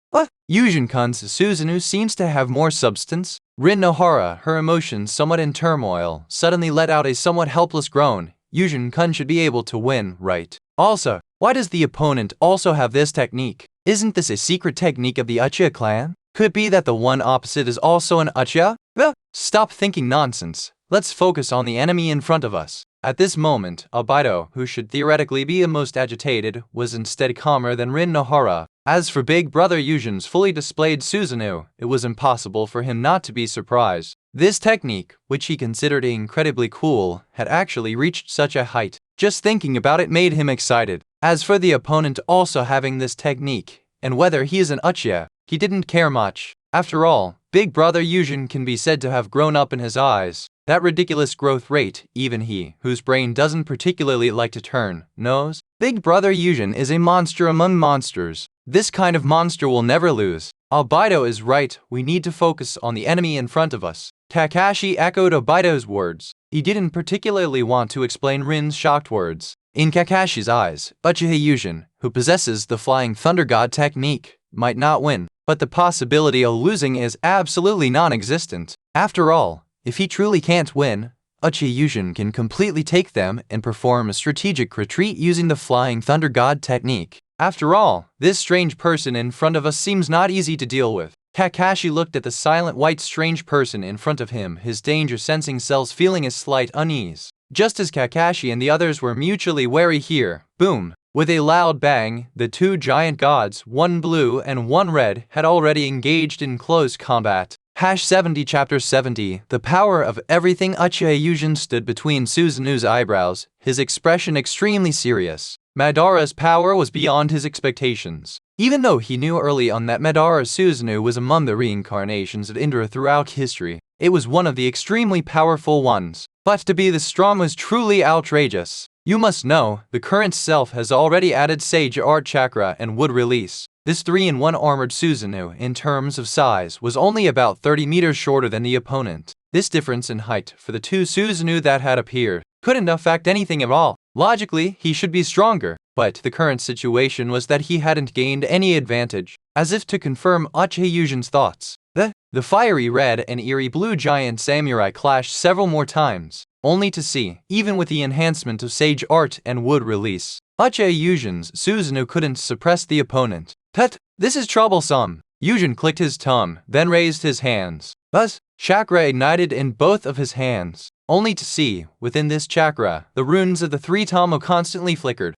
Yujin-kun's Susanoo seems to have more substance. Rin Nohara, her emotions somewhat in turmoil, suddenly let out a somewhat helpless groan. Yujin-kun should be able to win, right? Also, why does the opponent also have this technique? Isn't this a secret technique of the Uchiha clan? Could it be that the one opposite is also an Uchiha? Stop thinking nonsense. Let's focus on the enemy in front of us. At this moment, Obito, who should theoretically be the most agitated, was instead calmer than Rin Nohara. As for Big Brother Yujin's fully displayed Susanoo, it was impossible for him not to be surprised. This technique, which he considered incredibly cool, had actually reached such a height. Just thinking about it made him excited. As for the opponent also having this technique, and whether he is an Uchiha, he didn't care much. After all, Big Brother Yujin can be said to have grown up in his eyes. That ridiculous growth rate, even he, whose brain doesn't particularly like to turn, knows. Big Brother Yujin is a monster among monsters. This kind of monster will never lose. Obito is right, we need to focus on the enemy in front of us. Kakashi echoed Obito's words. He didn't particularly want to explain Rin's shocked words. In Kakashi's eyes, Uchiha Yujin, who possesses the Flying Thunder God technique, might not win, but the possibility of losing is absolutely non-existent. After all, if he truly can't win, Uchiha Yujin can completely take them and perform a strategic retreat using the Flying Thunder God technique. After all, this strange person in front of us seems not easy to deal with. Kakashi looked at the silent white strange person in front of him, his danger-sensing cells feeling a slight unease. Just as Kakashi and the others were mutually wary here, boom! With a loud bang, the two giant gods, one blue and one red, had already engaged in close combat. #70 Chapter 70 The power of everything. Uchiha Yujin stood between Susanoo's eyebrows, his expression extremely serious. Madara's power was beyond his expectations. Even though he knew early on that Madara Susanoo was among the reincarnations of Indra throughout history, it was one of the extremely powerful ones. But to be this strong was truly outrageous. You must know, the current self has already added Sage Art Chakra and Wood Release. This 3-in-1 armored Susanoo, in terms of size, was only about 30 meters shorter than the opponent. This difference in height for the two Susanoo that had appeared couldn't affect anything at all. Logically, he should be stronger, but the current situation was that he hadn't gained any advantage. As if to confirm Uchiha Yujin's thoughts, the fiery red and eerie blue giant samurai clashed several more times, only to see, even with the enhancement of Sage Art and Wood Release, Uchiha Yujin's Susanoo couldn't suppress the opponent. This is troublesome. Yujin clicked his tongue, then raised his hands. Thus, chakra ignited in both of his hands, only to see, within this chakra, the runes of the three Tomo constantly flickered.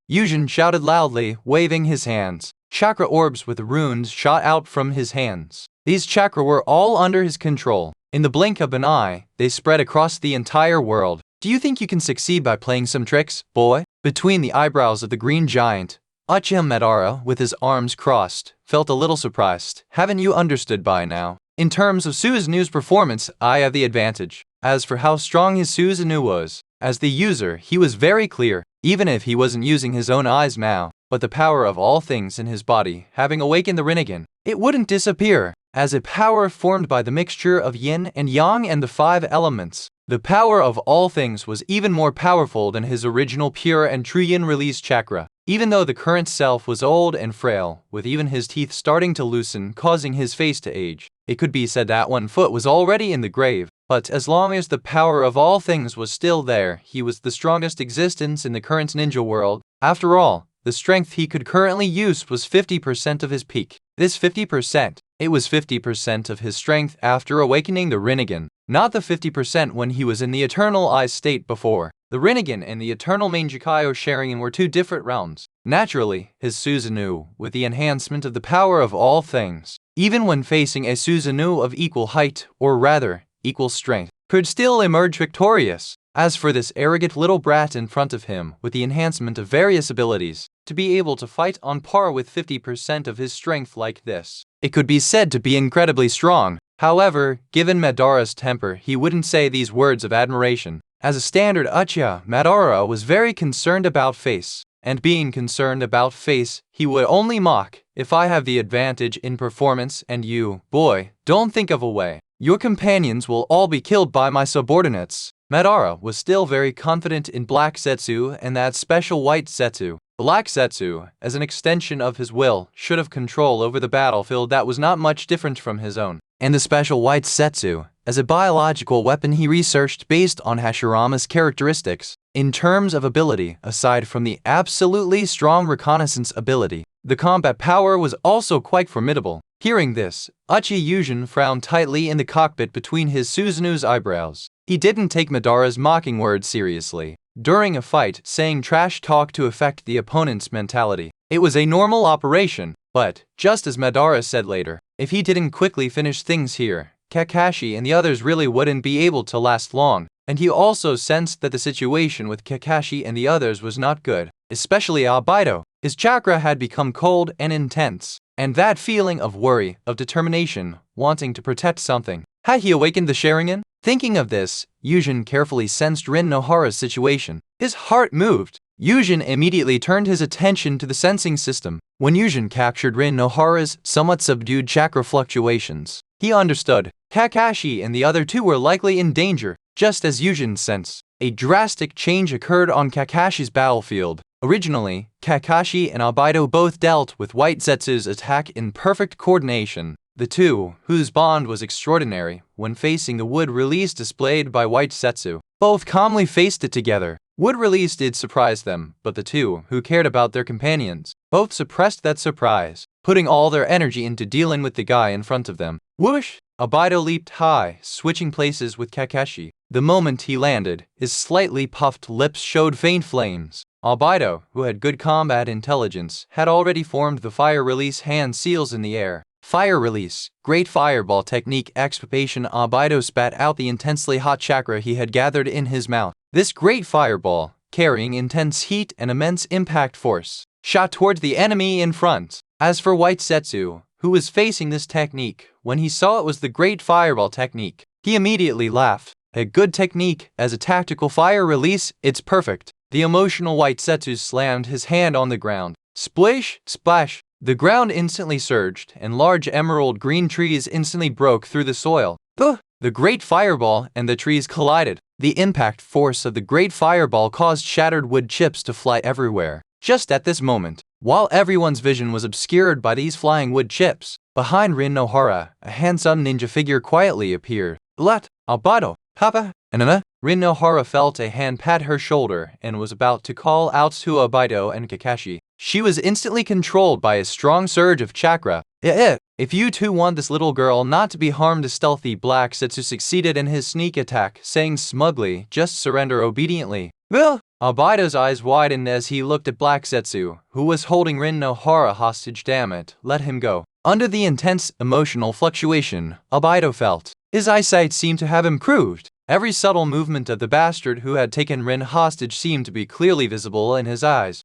Yujin shouted loudly, waving his hands. Chakra orbs with runes shot out from his hands. These chakra were all under his control. In the blink of an eye, they spread across the entire world. Do you think you can succeed by playing some tricks, boy? Between the eyebrows of the green giant, Uchiha Madara, with his arms crossed, felt a little surprised. Haven't you understood by now? In terms of Susanoo's performance, I have the advantage. As for how strong his Susanoo was, as the user, he was very clear, even if he wasn't using his own eyes now. But the power of all things in his body, having awakened the Rinnegan, it wouldn't disappear, as a power formed by the mixture of yin and yang and the 5 elements. The power of all things was even more powerful than his original pure and true yin release chakra. even though the current self was old and frail, with even his teeth starting to loosen, causing his face to age. It could be said that one foot was already in the grave, but as long as the power of all things was still there, he was the strongest existence in the current ninja world. After all, the strength he could currently use was 50% of his peak. This 50%, it was 50% of his strength after awakening the Rinnegan, not the 50% when he was in the Eternal Eye state before. The Rinnegan and the Eternal Mangekyo Sharingan were two different realms. Naturally, his Susanoo, with the enhancement of the power of all things, even when facing a Susanoo of equal height, or rather, equal strength, could still emerge victorious. As for this arrogant little brat in front of him, with the enhancement of various abilities, to be able to fight on par with 50% of his strength like this, it could be said to be incredibly strong. However, given Madara's temper, he wouldn't say these words of admiration. As a standard Uchiha, Madara was very concerned about face, and being concerned about face, he would only mock, if I have the advantage in performance and you, boy, don't think of a way. Your companions will all be killed by my subordinates. Madara was still very confident in Black Zetsu and that special white Zetsu. Black Zetsu, as an extension of his will, should have control over the battlefield that was not much different from his own. And the special white Zetsu, as a biological weapon he researched based on Hashirama's characteristics. In terms of ability, aside from the absolutely strong reconnaissance ability, the combat power was also quite formidable. Hearing this, Uchiha Yujin frowned tightly in the cockpit between his Susanoo's eyebrows. He didn't take Madara's mocking words seriously. During a fight, saying trash talk to affect the opponent's mentality. It was a normal operation, but, just as Madara said later, if he didn't quickly finish things here, Kakashi and the others really wouldn't be able to last long. And he also sensed that the situation with Kakashi and the others was not good, especially Albedo. His chakra had become cold and intense, and that feeling of worry, of determination, wanting to protect something. Had he awakened the Sharingan? Thinking of this, Yujin carefully sensed Rin Nohara's situation. His heart moved. Yujin immediately turned his attention to the sensing system. When Yujin captured Rin Nohara's somewhat subdued chakra fluctuations, he understood Kakashi and the other two were likely in danger. Just as Yujin sensed, a drastic change occurred on Kakashi's battlefield. Originally, Kakashi and Albedo both dealt with White Zetsu's attack in perfect coordination. The two, whose bond was extraordinary, when facing the wood release displayed by White Zetsu, both calmly faced it together. Wood release did surprise them, but the two, who cared about their companions, both suppressed that surprise, putting all their energy into dealing with the guy in front of them. Whoosh! Albedo leaped high, switching places with Kakashi. The moment he landed, his slightly puffed lips showed faint flames. Albedo, who had good combat intelligence, had already formed the fire release hand seals in the air. Fire release, great fireball technique exclamation. Albedo spat out the intensely hot chakra he had gathered in his mouth. This great fireball, carrying intense heat and immense impact force, shot towards the enemy in front. As for White Zetsu, who was facing this technique, when he saw it was the great fireball technique, he immediately laughed. A good technique, as a tactical fire release, it's perfect. The emotional White Zetsu slammed his hand on the ground. Splish, splash. The ground instantly surged, and large emerald green trees instantly broke through the soil. The great fireball and the trees collided. The impact force of the great fireball caused shattered wood chips to fly everywhere. Just at this moment, while everyone's vision was obscured by these flying wood chips, behind Rin Nohara, a handsome ninja figure quietly appeared. Albedo, Papa, and Rin Nohara felt a hand pat her shoulder and was about to call out to Albedo and Kakashi. She was instantly controlled by a strong surge of chakra. If you two want this little girl not to be harmed, the stealthy Black Zetsu succeeded in his sneak attack, saying smugly, just surrender obediently. Albedo's eyes widened as he looked at Black Zetsu, who was holding Rin Nohara hostage. Damn it, let him go. Under the intense emotional fluctuation, Albedo felt his eyesight seemed to have improved. Every subtle movement of the bastard who had taken Rin hostage seemed to be clearly visible in his eyes.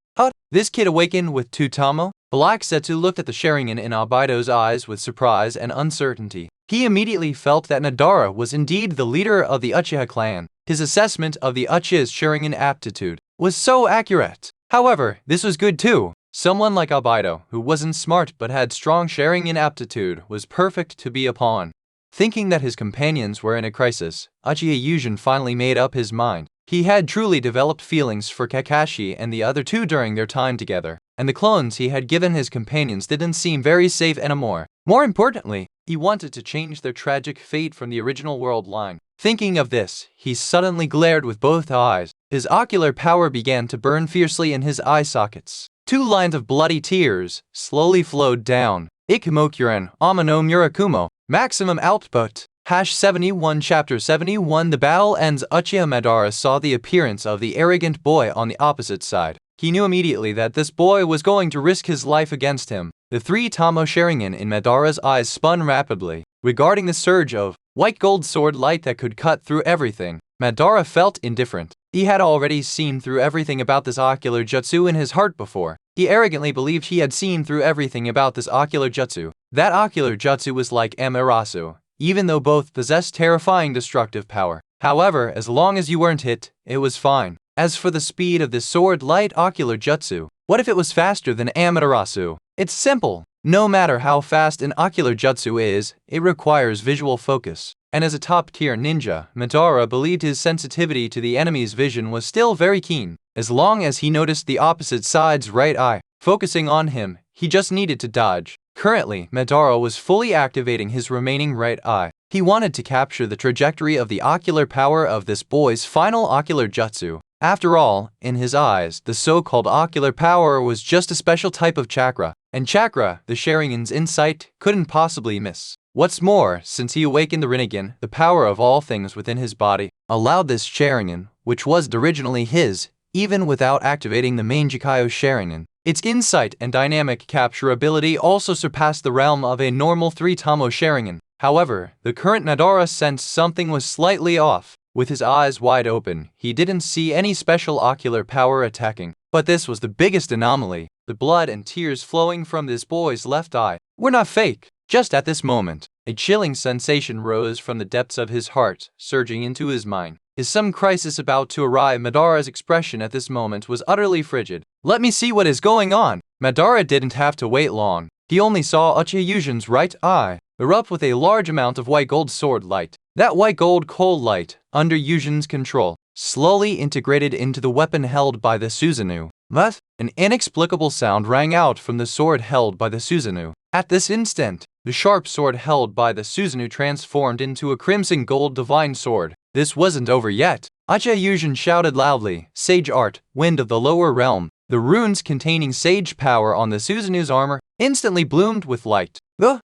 This kid awakened with Tutamo? Black Zetsu looked at the Sharingan in Albedo's eyes with surprise and uncertainty. He immediately felt that Madara was indeed the leader of the Uchiha clan. His assessment of the Uchiha's Sharingan aptitude was so accurate. However, this was good too. Someone like Albedo, who wasn't smart but had strong Sharingan aptitude, was perfect to be a pawn. Thinking that his companions were in a crisis, Uchiha Yujin finally made up his mind. He had truly developed feelings for Kakashi and the other two during their time together, and the clones he had given his companions didn't seem very safe anymore. More importantly, he wanted to change their tragic fate from the original world line. Thinking of this, he suddenly glared with both eyes. His ocular power began to burn fiercely in his eye sockets. 2 lines of bloody tears slowly flowed down. Ikumokuren, Amano Murakumo, maximum output. #71 Chapter 71 The battle ends. Uchiha Madara saw the appearance of the arrogant boy on the opposite side. He knew immediately that this boy was going to risk his life against him. The 3 Tamo Sharingan in Madara's eyes spun rapidly. Regarding the surge of white gold sword light that could cut through everything, Madara felt indifferent. He had already seen through everything about this ocular jutsu in his heart before. He arrogantly believed he had seen through everything about this ocular jutsu. That ocular jutsu was like Amaterasu, even though both possessed terrifying destructive power. However, as long as you weren't hit, it was fine. As for the speed of this sword light ocular jutsu, what if it was faster than Amaterasu? It's simple. No matter how fast an ocular jutsu is, it requires visual focus. And as a top-tier ninja, Madara believed his sensitivity to the enemy's vision was still very keen. As long as he noticed the opposite side's right eye focusing on him, he just needed to dodge. Currently, Madara was fully activating his remaining right eye. He wanted to capture the trajectory of the ocular power of this boy's final ocular jutsu. After all, in his eyes, the so-called ocular power was just a special type of chakra, and chakra, the Sharingan's insight, couldn't possibly miss. What's more, since he awakened the Rinnegan, the power of all things within his body allowed this Sharingan, which was originally his, even without activating the main Jikayo Sharingan. Its insight and dynamic capture ability also surpassed the realm of a normal 3 Tamo Sharingan. However, the current Madara sensed something was slightly off. With his eyes wide open, he didn't see any special ocular power attacking. But this was the biggest anomaly. The blood and tears flowing from this boy's left eye were not fake. Just at this moment, a chilling sensation rose from the depths of his heart, surging into his mind. Is some crisis about to arrive? Madara's expression at this moment was utterly frigid. Let me see what is going on. Madara didn't have to wait long. He only saw Uchiha Yujin's right eye erupt with a large amount of white gold sword light. That white gold cold light, under Yujin's control, slowly integrated into the weapon held by the Susanoo. But an inexplicable sound rang out from the sword held by the Susanoo. At this instant, the sharp sword held by the Susanoo transformed into a crimson gold divine sword. This wasn't over yet. Uchiha Yujin shouted loudly, "Sage art, wind of the lower realm." The runes containing sage power on the Susanoo's armor instantly bloomed with light.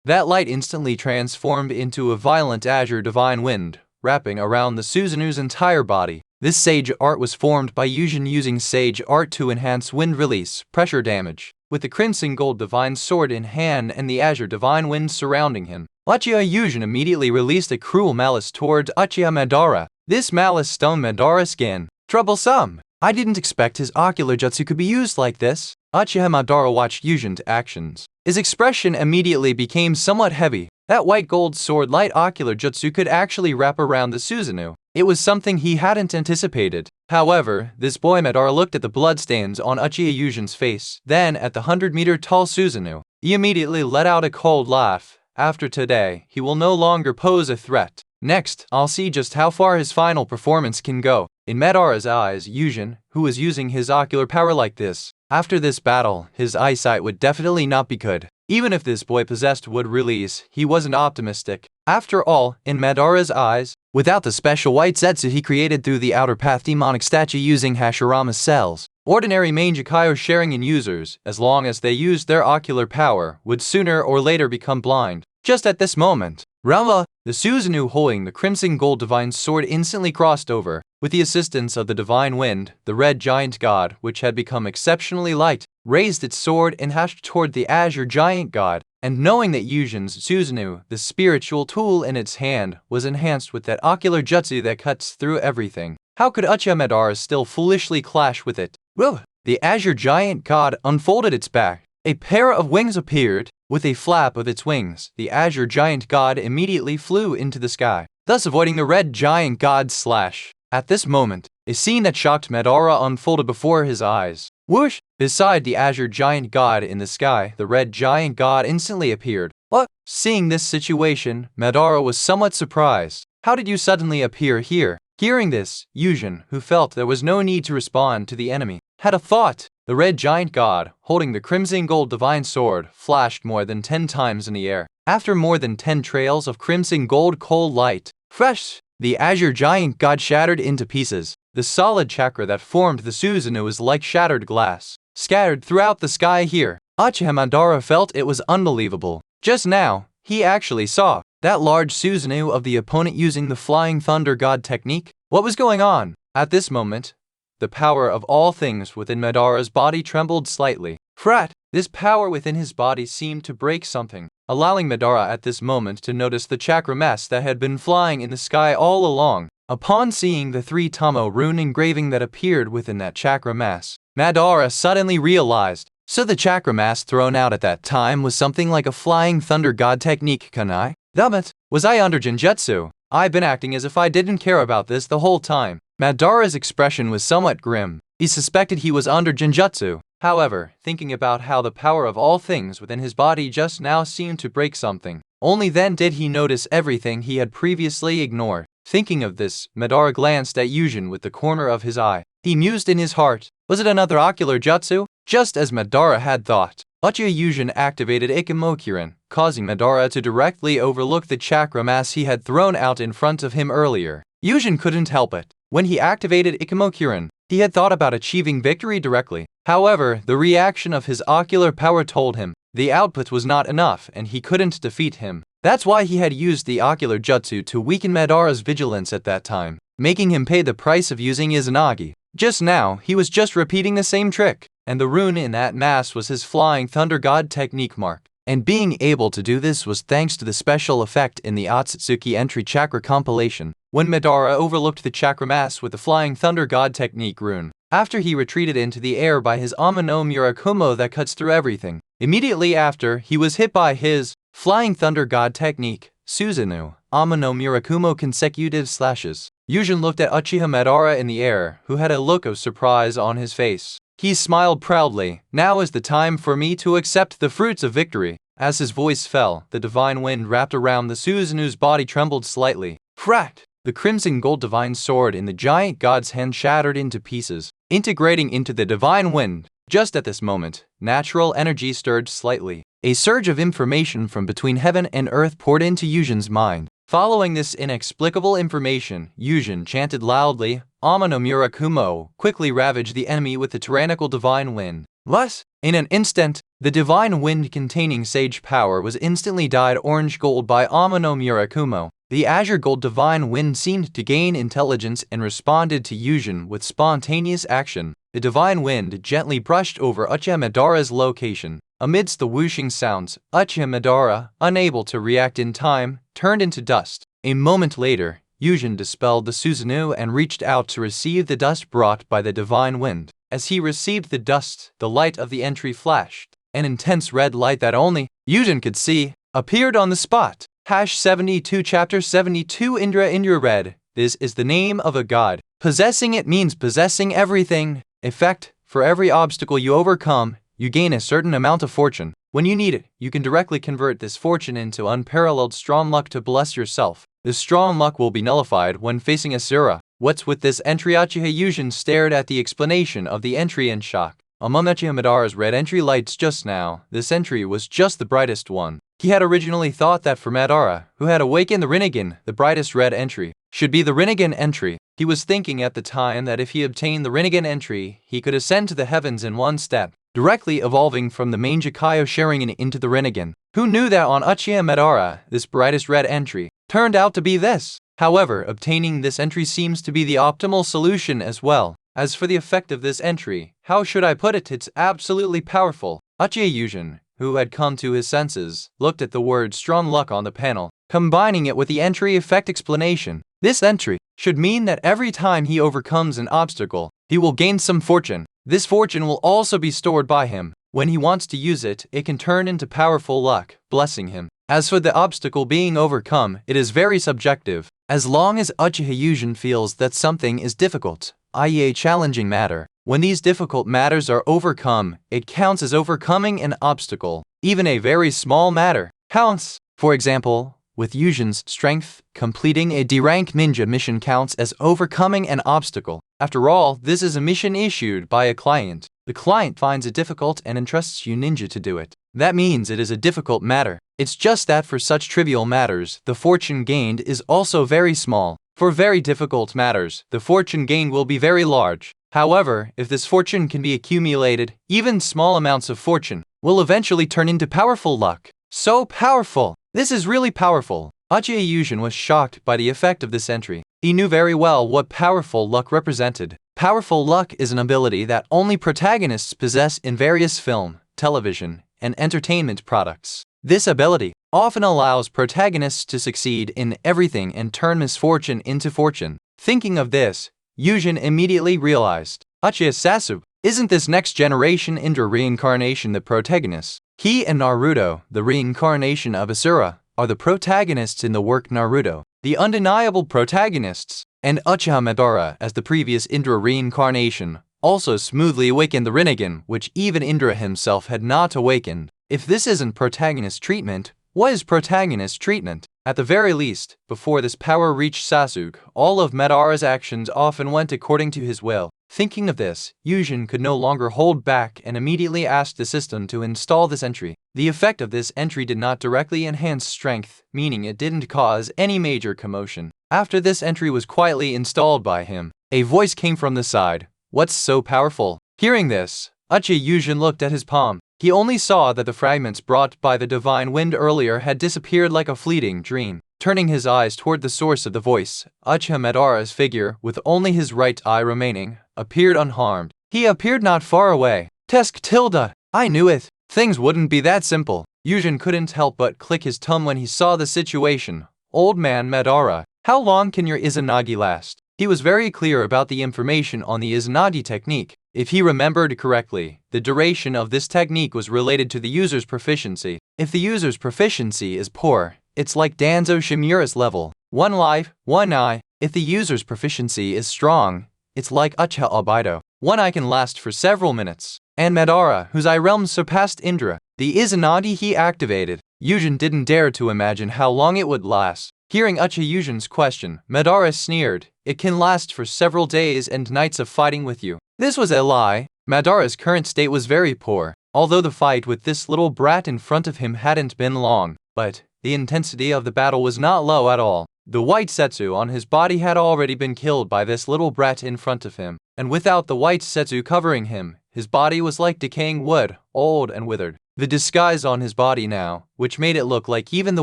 That light instantly transformed into a violent azure divine wind, wrapping around the Susanoo's entire body. This sage art was formed by Yujin using sage art to enhance wind release, pressure damage. With the crimson gold divine sword in hand and the azure divine wind surrounding him, Uchiha Yujin immediately released a cruel malice toward Uchiha Madara. This malice stung Madara's skin. Troublesome! I didn't expect his ocular jutsu could be used like this. Uchiha Madara watched Yujin's actions. His expression immediately became somewhat heavy. That white gold sword light ocular jutsu could actually wrap around the Susanoo. It was something he hadn't anticipated. However, this boy Madara looked at the bloodstains on Uchiha Yujin's face, then at the 100-meter tall Susanoo. He immediately let out a cold laugh. After today, he will no longer pose a threat. Next, I'll see just how far his final performance can go. In Madara's eyes, Yujin, who was using his ocular power like this, after this battle, his eyesight would definitely not be good. Even if this boy possessed would release, he wasn't optimistic. After all, in Madara's eyes, without the special white zetsu he created through the outer path demonic statue using Hashirama's cells, ordinary main Jikayo Sharingan users, as long as they used their ocular power, would sooner or later become blind. Just at this moment, Rama, the Susanoo holding the crimson gold divine sword instantly crossed over. With the assistance of the divine wind, the red giant god, which had become exceptionally light, raised its sword and hashed toward the azure giant god. And knowing that Yujin's Susanoo, the spiritual tool in its hand, was enhanced with that ocular jutsu that cuts through everything, how could Uchiha Madara still foolishly clash with it? The azure giant god unfolded its back. A pair of wings appeared. With a flap of its wings, the azure giant god immediately flew into the sky, thus avoiding the red giant god's slash. At this moment, a scene that shocked Madara unfolded before his eyes. Whoosh! Beside the azure giant god in the sky, the red giant god instantly appeared. What? Seeing this situation, Madara was somewhat surprised. How did you suddenly appear here? Hearing this, Yujin, who felt there was no need to respond to the enemy, had a thought. The red giant god, holding the crimson gold divine sword, flashed more than 10 times in the air. After more than 10 trails of crimson gold cold light, fresh, the azure giant god shattered into pieces. The solid chakra that formed the Susanoo was like shattered glass, scattered throughout the sky here. Uchiha Madara felt it was unbelievable. Just now, he actually saw that large Susanoo of the opponent using the Flying Thunder God technique. What was going on? At this moment, the power of all things within Madara's body trembled slightly. Frat! This power within his body seemed to break something, allowing Madara at this moment to notice the chakra mass that had been flying in the sky all along. Upon seeing the 3 Tamo rune engraving that appeared within that chakra mass, Madara suddenly realized. So the chakra mass thrown out at that time was something like a Flying Thunder God technique, can I? Dammit, was I under Genjutsu? I've been acting as if I didn't care about this the whole time. Madara's expression was somewhat grim. He suspected he was under Genjutsu. However, thinking about how the power of all things within his body just now seemed to break something, only then did he notice everything he had previously ignored. Thinking of this, Madara glanced at Yujin with the corner of his eye. He mused in his heart, was it another ocular jutsu? Just as Madara had thought, Uchiha Yujin activated Ikemokuren, causing Madara to directly overlook the chakra mass he had thrown out in front of him earlier. Yujin couldn't help it. When he activated Ikemokuren, he had thought about achieving victory directly. However, the reaction of his ocular power told him the output was not enough and he couldn't defeat him. That's why he had used the ocular jutsu to weaken Madara's vigilance at that time, making him pay the price of using Izanagi. Just now, he was just repeating the same trick, and the rune in that mass was his Flying Thunder God technique mark. And being able to do this was thanks to the special effect in the Otsutsuki entry chakra compilation, when Madara overlooked the chakra mass with the Flying Thunder God technique rune, after he retreated into the air by his Amano Murakumo that cuts through everything. Immediately after, he was hit by his Flying Thunder God technique, Susanoo, Amano Murakumo consecutive slashes. Yujin looked at Uchiha Madara in the air, who had a look of surprise on his face. He smiled proudly. Now is the time for me to accept the fruits of victory. As his voice fell, the divine wind wrapped around the Susanoo's body trembled slightly. Frat! The crimson gold divine sword in the giant god's hand shattered into pieces, integrating into the divine wind. Just at this moment, natural energy stirred slightly. A surge of information from between heaven and earth poured into Yujin's mind. Following this inexplicable information, Yujin chanted loudly, Amano Murakumo, quickly ravaged the enemy with the tyrannical divine wind. Thus, in an instant, the divine wind containing sage power was instantly dyed orange gold by Amano Murakumo. The azure gold divine wind seemed to gain intelligence and responded to Yujin with spontaneous action. The divine wind gently brushed over Uchiha Madara's location. Amidst the whooshing sounds, Uchiha Madara, unable to react in time, turned into dust. A moment later, Yujin dispelled the Susanoo and reached out to receive the dust brought by the divine wind. As he received the dust, the light of the entry flashed. An intense red light that only Yujin could see appeared on the spot. #72 Chapter 72 Indra Red. This is the name of a god. Possessing it means possessing everything. Effect: for every obstacle you overcome, you gain a certain amount of fortune. When you need it, you can directly convert this fortune into unparalleled strong luck to bless yourself. The strong luck will be nullified when facing Asura. What's with this entry? Uchiha Yujin stared at the explanation of the entry in shock. Among Uchiha Madara's red entry lights just now, this entry was just the brightest one. He had originally thought that for Madara, who had awakened the Rinnegan, the brightest red entry should be the Rinnegan entry. He was thinking at the time that if he obtained the Rinnegan entry, he could ascend to the heavens in one step, directly evolving from the main Jikayo Sharingan into the Rinnegan. Who knew that on Uchiha Madara, this brightest red entry turned out to be this? However, obtaining this entry seems to be the optimal solution as well. As for the effect of this entry, how should I put it? It's absolutely powerful. Uchiha Yujin, who had come to his senses, looked at the word strong luck on the panel, combining it with the entry effect explanation. This entry should mean that every time he overcomes an obstacle, he will gain some fortune. This fortune will also be stored by him. When he wants to use it, it can turn into powerful luck, blessing him. As for the obstacle being overcome, it is very subjective. As long as Uchiha Yujin feels that something is difficult, i.e. a challenging matter, when these difficult matters are overcome, it counts as overcoming an obstacle. Even a very small matter counts. For example, with Yujin's strength, completing a D-rank ninja mission counts as overcoming an obstacle. After all, this is a mission issued by a client. The client finds it difficult and entrusts you ninja to do it. That means it is a difficult matter. It's just that for such trivial matters, the fortune gained is also very small. For very difficult matters, the fortune gained will be very large. However, if this fortune can be accumulated, even small amounts of fortune will eventually turn into powerful luck. So powerful! This is really powerful. Uchiha Yujin was shocked by the effect of this entry. He knew very well what powerful luck represented. Powerful luck is an ability that only protagonists possess in various film, television, and entertainment products. This ability often allows protagonists to succeed in everything and turn misfortune into fortune. Thinking of this, Yujin immediately realized, Uchiha Sasuke, isn't this next generation Indra reincarnation the protagonist? He and Naruto, the reincarnation of Asura, are the protagonists in the work Naruto, the undeniable protagonists, and Uchiha Madara as the previous Indra reincarnation also smoothly awakened the Rinnegan, which even Indra himself had not awakened. If this isn't protagonist treatment, what is protagonist treatment? At the very least, before this power reached Sasuke, all of Madara's actions often went according to his will. Thinking of this, Yujin could no longer hold back and immediately asked the system to install this entry. The effect of this entry did not directly enhance strength, meaning it didn't cause any major commotion. After this entry was quietly installed by him, a voice came from the side. What's so powerful? Hearing this, Uchiha Yujin looked at his palm. He only saw that the fragments brought by the divine wind earlier had disappeared like a fleeting dream. Turning his eyes toward the source of the voice, Uchiha Madara's figure, with only his right eye remaining, appeared unharmed. He appeared not far away. Tesk tilde! I knew it! Things wouldn't be that simple. Yujin couldn't help but click his tongue when he saw the situation. Old man Madara, how long can your Izanagi last? He was very clear about the information on the Izanagi technique. If he remembered correctly, the duration of this technique was related to the user's proficiency. If the user's proficiency is poor, it's like Danzo Shimura's level. 1 life, 1 eye. If the user's proficiency is strong, it's like Uchiha Obaido. 1 eye can last for several minutes. And Madara, whose eye realm surpassed Indra, the Izanagi he activated. Yujin didn't dare to imagine how long it would last. Hearing Uchiha Yujin's question, Madara sneered. It can last for several days and nights of fighting with you. This was a lie. Madara's current state was very poor, although the fight with this little brat in front of him hadn't been long. But the intensity of the battle was not low at all. The white setsu on his body had already been killed by this little brat in front of him, and without the white setsu covering him, his body was like decaying wood, old and withered. The disguise on his body now, which made it look like even the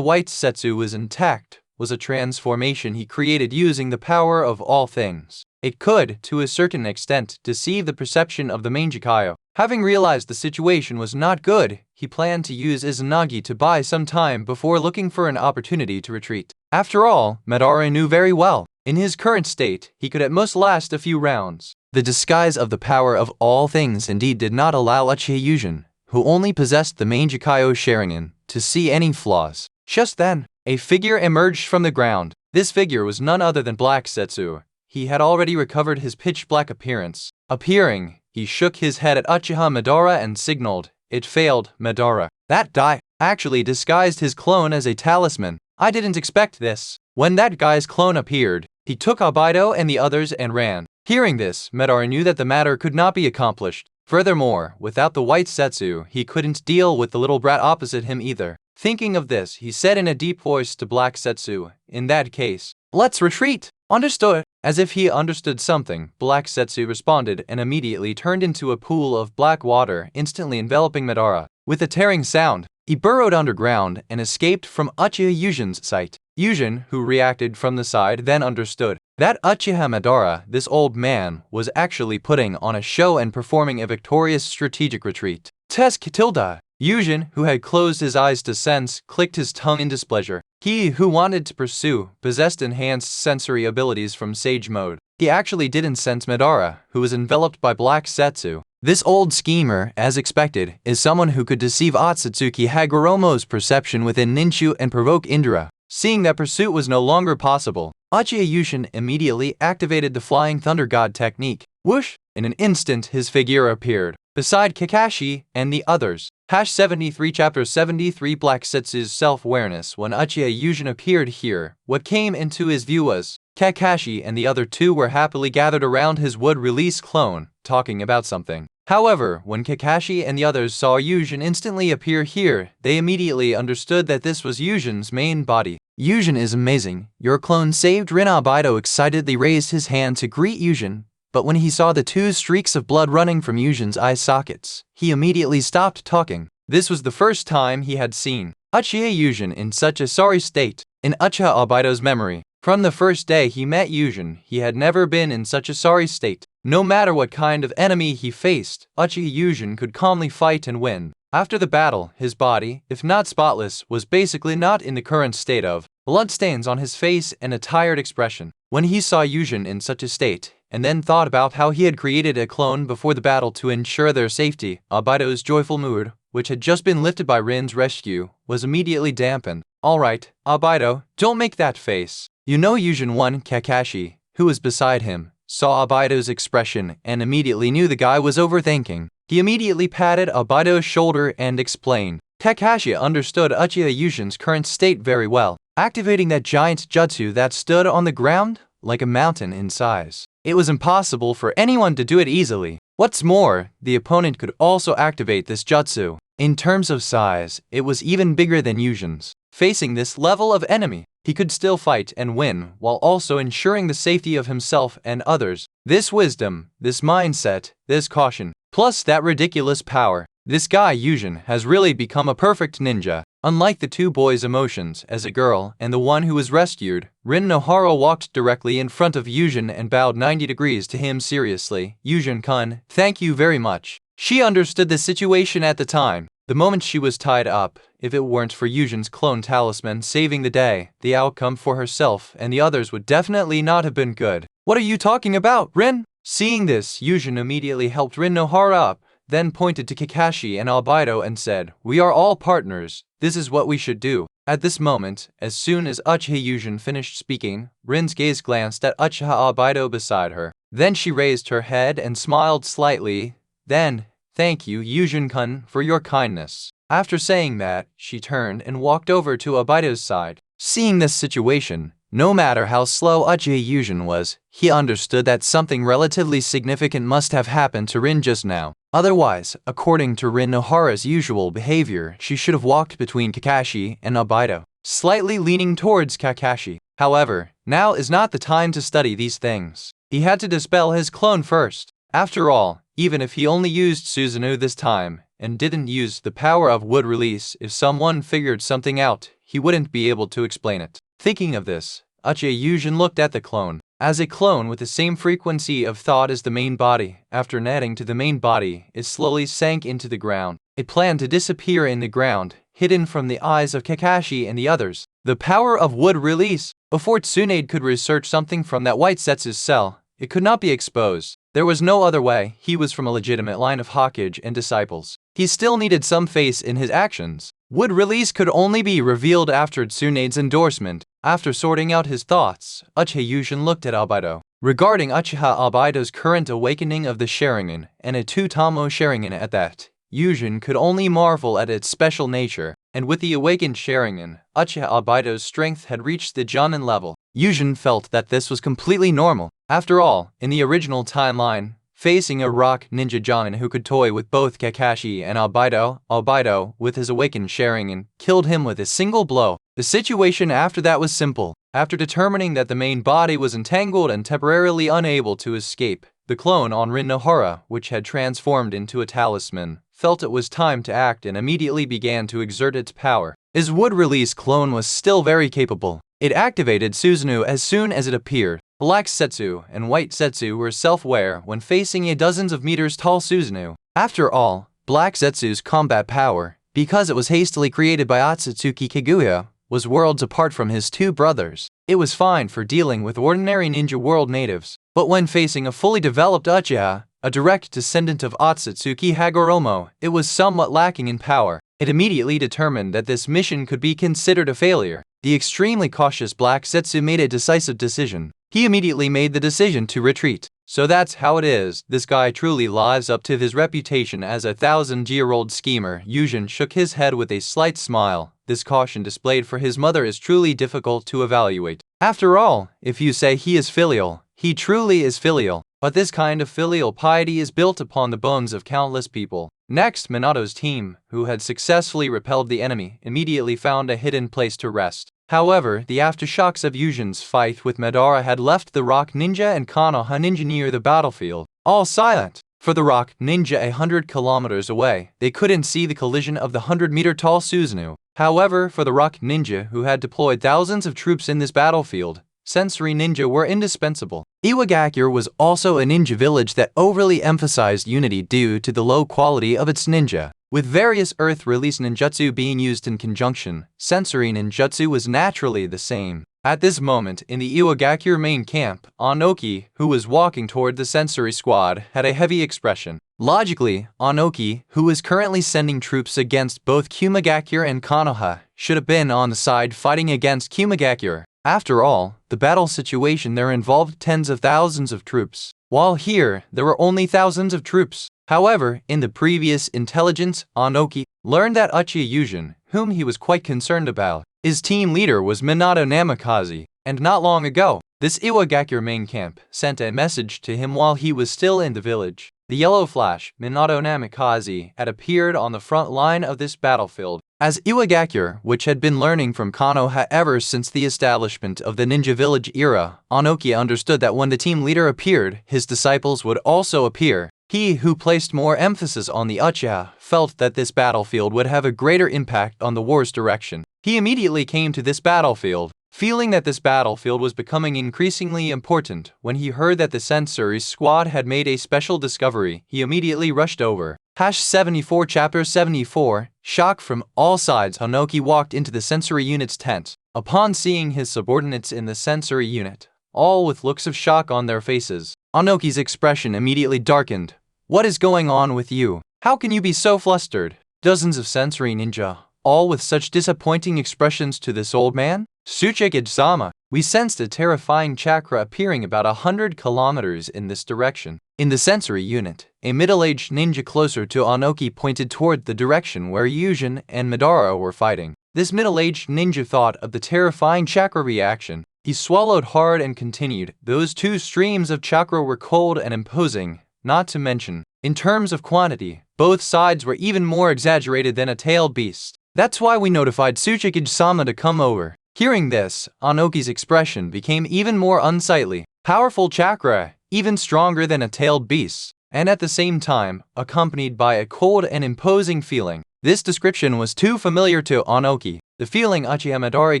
white setsu was intact, was a transformation he created using the power of all things. It could, to a certain extent, deceive the perception of the Mangekyo. Having realized the situation was not good, he planned to use Izanagi to buy some time before looking for an opportunity to retreat. After all, Madara knew very well, in his current state, he could at most last a few rounds. The disguise of the power of all things indeed did not allow Uchiha Yujin, who only possessed the Mangekyo Sharingan, to see any flaws. Just then, a figure emerged from the ground. This figure was none other than Black Setsu. He had already recovered his pitch-black appearance. Appearing, he shook his head at Uchiha Madara and signaled. It failed, Madara. That guy actually disguised his clone as a talisman. I didn't expect this. When that guy's clone appeared, he took Obaido and the others and ran. Hearing this, Madara knew that the matter could not be accomplished. Furthermore, without the white setsu, he couldn't deal with the little brat opposite him either. Thinking of this, he said in a deep voice to Black Setsu, in that case, let's retreat. Understood. As if he understood something, Black Setsu responded and immediately turned into a pool of black water, instantly enveloping Madara. With a tearing sound, he burrowed underground and escaped from Uchiha Yujin's sight. Yujin, who reacted from the side, then understood that Uchiha Madara, this old man, was actually putting on a show and performing a victorious strategic retreat. Tesk tilde. Yujin, who had closed his eyes to sense, clicked his tongue in displeasure. He who wanted to pursue possessed enhanced sensory abilities from Sage Mode. He actually didn't sense Madara, who was enveloped by Black Setsu. This old schemer, as expected, is someone who could deceive Otsutsuki Hagoromo's perception within Ninshu and provoke Indra. Seeing that pursuit was no longer possible, Uchiha Yujin immediately activated the Flying Thunder God technique. Whoosh! In an instant his figure appeared. beside Kakashi and the others. #73 Chapter 73 Black Setsu's self-awareness. When Uchiha Yujin appeared here, what came into his view was Kakashi and the other two were happily gathered around his wood-release clone, talking about something. However, when Kakashi and the others saw Yujin instantly appear here, they immediately understood that this was Yujin's main body. Yujin is amazing. Your clone saved Rin. Albedo excitedly raised his hand to greet Yujin, but when he saw the two streaks of blood running from Yujin's eye sockets, he immediately stopped talking. This was the first time he had seen Uchiha Yujin in such a sorry state. In Uchiha Albedo's memory, from the first day he met Yujin, he had never been in such a sorry state. No matter what kind of enemy he faced, Uchiha Yujin could calmly fight and win. After the battle, his body, if not spotless, was basically not in the current state of bloodstains on his face and a tired expression. When he saw Yujin in such a state, and then thought about how he had created a clone before the battle to ensure their safety, Albedo's joyful mood, which had just been lifted by Rin's rescue, was immediately dampened. Alright, Albedo, don't make that face. You know Yujin won. Kakashi, who was beside him, saw Albedo's expression and immediately knew the guy was overthinking. He immediately patted Albedo's shoulder and explained. Kakashi understood Uchiha Yujin's current state very well, activating that giant jutsu that stood on the ground like a mountain in size. It was impossible for anyone to do it easily. What's more, the opponent could also activate this jutsu. In terms of size, it was even bigger than Yujin's. Facing this level of enemy, he could still fight and win while also ensuring the safety of himself and others. This wisdom, this mindset, this caution, plus that ridiculous power. This guy Yujin has really become a perfect ninja. Unlike the two boys' emotions as a girl and the one who was rescued, Rin Nohara walked directly in front of Yujin and bowed 90 degrees to him seriously. Yujin-kun, thank you very much. She understood the situation at the time. The moment she was tied up, if it weren't for Yujin's clone talisman saving the day, the outcome for herself and the others would definitely not have been good. What are you talking about, Rin? Seeing this, Yujin immediately helped Rin Nohara up, then pointed to Kakashi and Albedo and said, "We are all partners. This is what we should do." At this moment, as soon as Uchiha Yujin finished speaking, Rin's gaze glanced at Uchiha Albedo beside her. Then she raised her head and smiled slightly. Then, "Thank you, Yujin-kun, for your kindness." After saying that, she turned and walked over to Albedo's side. Seeing this situation, no matter how slow Uchiha Yujin was, he understood that something relatively significant must have happened to Rin just now. Otherwise, according to Rin Nohara's usual behavior, she should have walked between Kakashi and Albedo, slightly leaning towards Kakashi. However, now is not the time to study these things. He had to dispel his clone first. After all, even if he only used Susanoo this time, and didn't use the power of wood release, if someone figured something out, he wouldn't be able to explain it. Thinking of this, Uchiha Yujin looked at the clone. As a clone with the same frequency of thought as the main body, after netting to the main body, it slowly sank into the ground. It planned to disappear in the ground, hidden from the eyes of Kakashi and the others. The power of wood release. Before Tsunade could research something from that white Setsu's cell, it could not be exposed. There was no other way. He was from a legitimate line of Hokage and disciples. He still needed some face in his actions. Wood release could only be revealed after Tsunade's endorsement. After sorting out his thoughts, Uchiha Yujin looked at Albedo. Regarding Uchiha Albedo's current awakening of the Sharingan, and a two-tomo Sharingan at that, Yujin could only marvel at its special nature, and with the awakened Sharingan, Uchiha Albedo's strength had reached the Jonin level. Yujin felt that this was completely normal. After all, in the original timeline, facing a rock ninja Jonin who could toy with both Kakashi and Albedo, with his awakened Sharingan, killed him with a single blow. The situation after that was simple. After determining that the main body was entangled and temporarily unable to escape, the clone on Rin Nohara, which had transformed into a talisman, felt it was time to act and immediately began to exert its power. His wood release clone was still very capable. It activated Susanoo as soon as it appeared. Black Setsu and White Setsu were self-aware when facing a dozens of meters tall Susanoo. After all, Black Setsu's combat power, because it was hastily created by Otsutsuki Kaguya, was worlds apart from his two brothers. It was fine for dealing with ordinary ninja world natives, but when facing a fully developed Uchiha, a direct descendant of Otsutsuki Hagoromo, it was somewhat lacking in power. It immediately determined that this mission could be considered a failure. The extremely cautious Black Setsu made a decisive decision. He immediately made the decision to retreat. So that's how it is. This guy truly lives up to his reputation as a 1,000-year-old schemer. Yujin shook his head with a slight smile. This caution displayed for his mother is truly difficult to evaluate. After all, if you say he is filial, he truly is filial. But this kind of filial piety is built upon the bones of countless people. Next, Minato's team, who had successfully repelled the enemy, immediately found a hidden place to rest. However, the aftershocks of Yujin's fight with Madara had left the Rock Ninja and Konoha Ninja near the battlefield, all silent. For the Rock Ninja 100 kilometers away, they couldn't see the collision of the 100-meter-tall Susanoo. However, for the Rock Ninja who had deployed thousands of troops in this battlefield, sensory ninja were indispensable. Iwagakure was also a ninja village that overly emphasized unity due to the low quality of its ninja. With various earth-release ninjutsu being used in conjunction, sensory ninjutsu was naturally the same. At this moment, in the Iwagakure main camp, Anoki, who was walking toward the sensory squad, had a heavy expression. Logically, Anoki, who is currently sending troops against both Kumagakure and Konoha, should have been on the side fighting against Kumagakure. After all, the battle situation there involved tens of thousands of troops, while here, there were only thousands of troops. However, in the previous intelligence, Anoki learned that Uchiha Yujin, whom he was quite concerned about, his team leader was Minato Namikaze, and not long ago, this Iwagakure main camp sent a message to him while he was still in the village. The yellow flash, Minato Namikaze, had appeared on the front line of this battlefield. As Iwagakure, which had been learning from Konoha ever since the establishment of the ninja village era, Anoki understood that when the team leader appeared, his disciples would also appear. He who placed more emphasis on the Uchiha felt that this battlefield would have a greater impact on the war's direction. He immediately came to this battlefield, feeling that this battlefield was becoming increasingly important. When he heard that the sensory squad had made a special discovery, he immediately rushed over. 74 Chapter 74 Shock from all sides. Anoki walked into the sensory unit's tent. Upon seeing his subordinates in the sensory unit, all with looks of shock on their faces, Anoki's expression immediately darkened. What is going on with you? How can you be so flustered? Dozens of sensory ninja, all with such disappointing expressions to this old man? Tsuchikage-sama, we sensed a terrifying chakra appearing about 100 kilometers in this direction. In the sensory unit, a middle-aged ninja closer to Anoki pointed toward the direction where Yujin and Madara were fighting. This middle-aged ninja thought of the terrifying chakra reaction. He swallowed hard and continued. Those two streams of chakra were cold and imposing, not to mention, in terms of quantity, both sides were even more exaggerated than a tailed beast. That's why we notified Tsuchikage-sama to come over. Hearing this, Anoki's expression became even more unsightly. Powerful chakra, even stronger than a tailed beast, and at the same time, accompanied by a cold and imposing feeling. This description was too familiar to Anoki. The feeling Uchiha Madara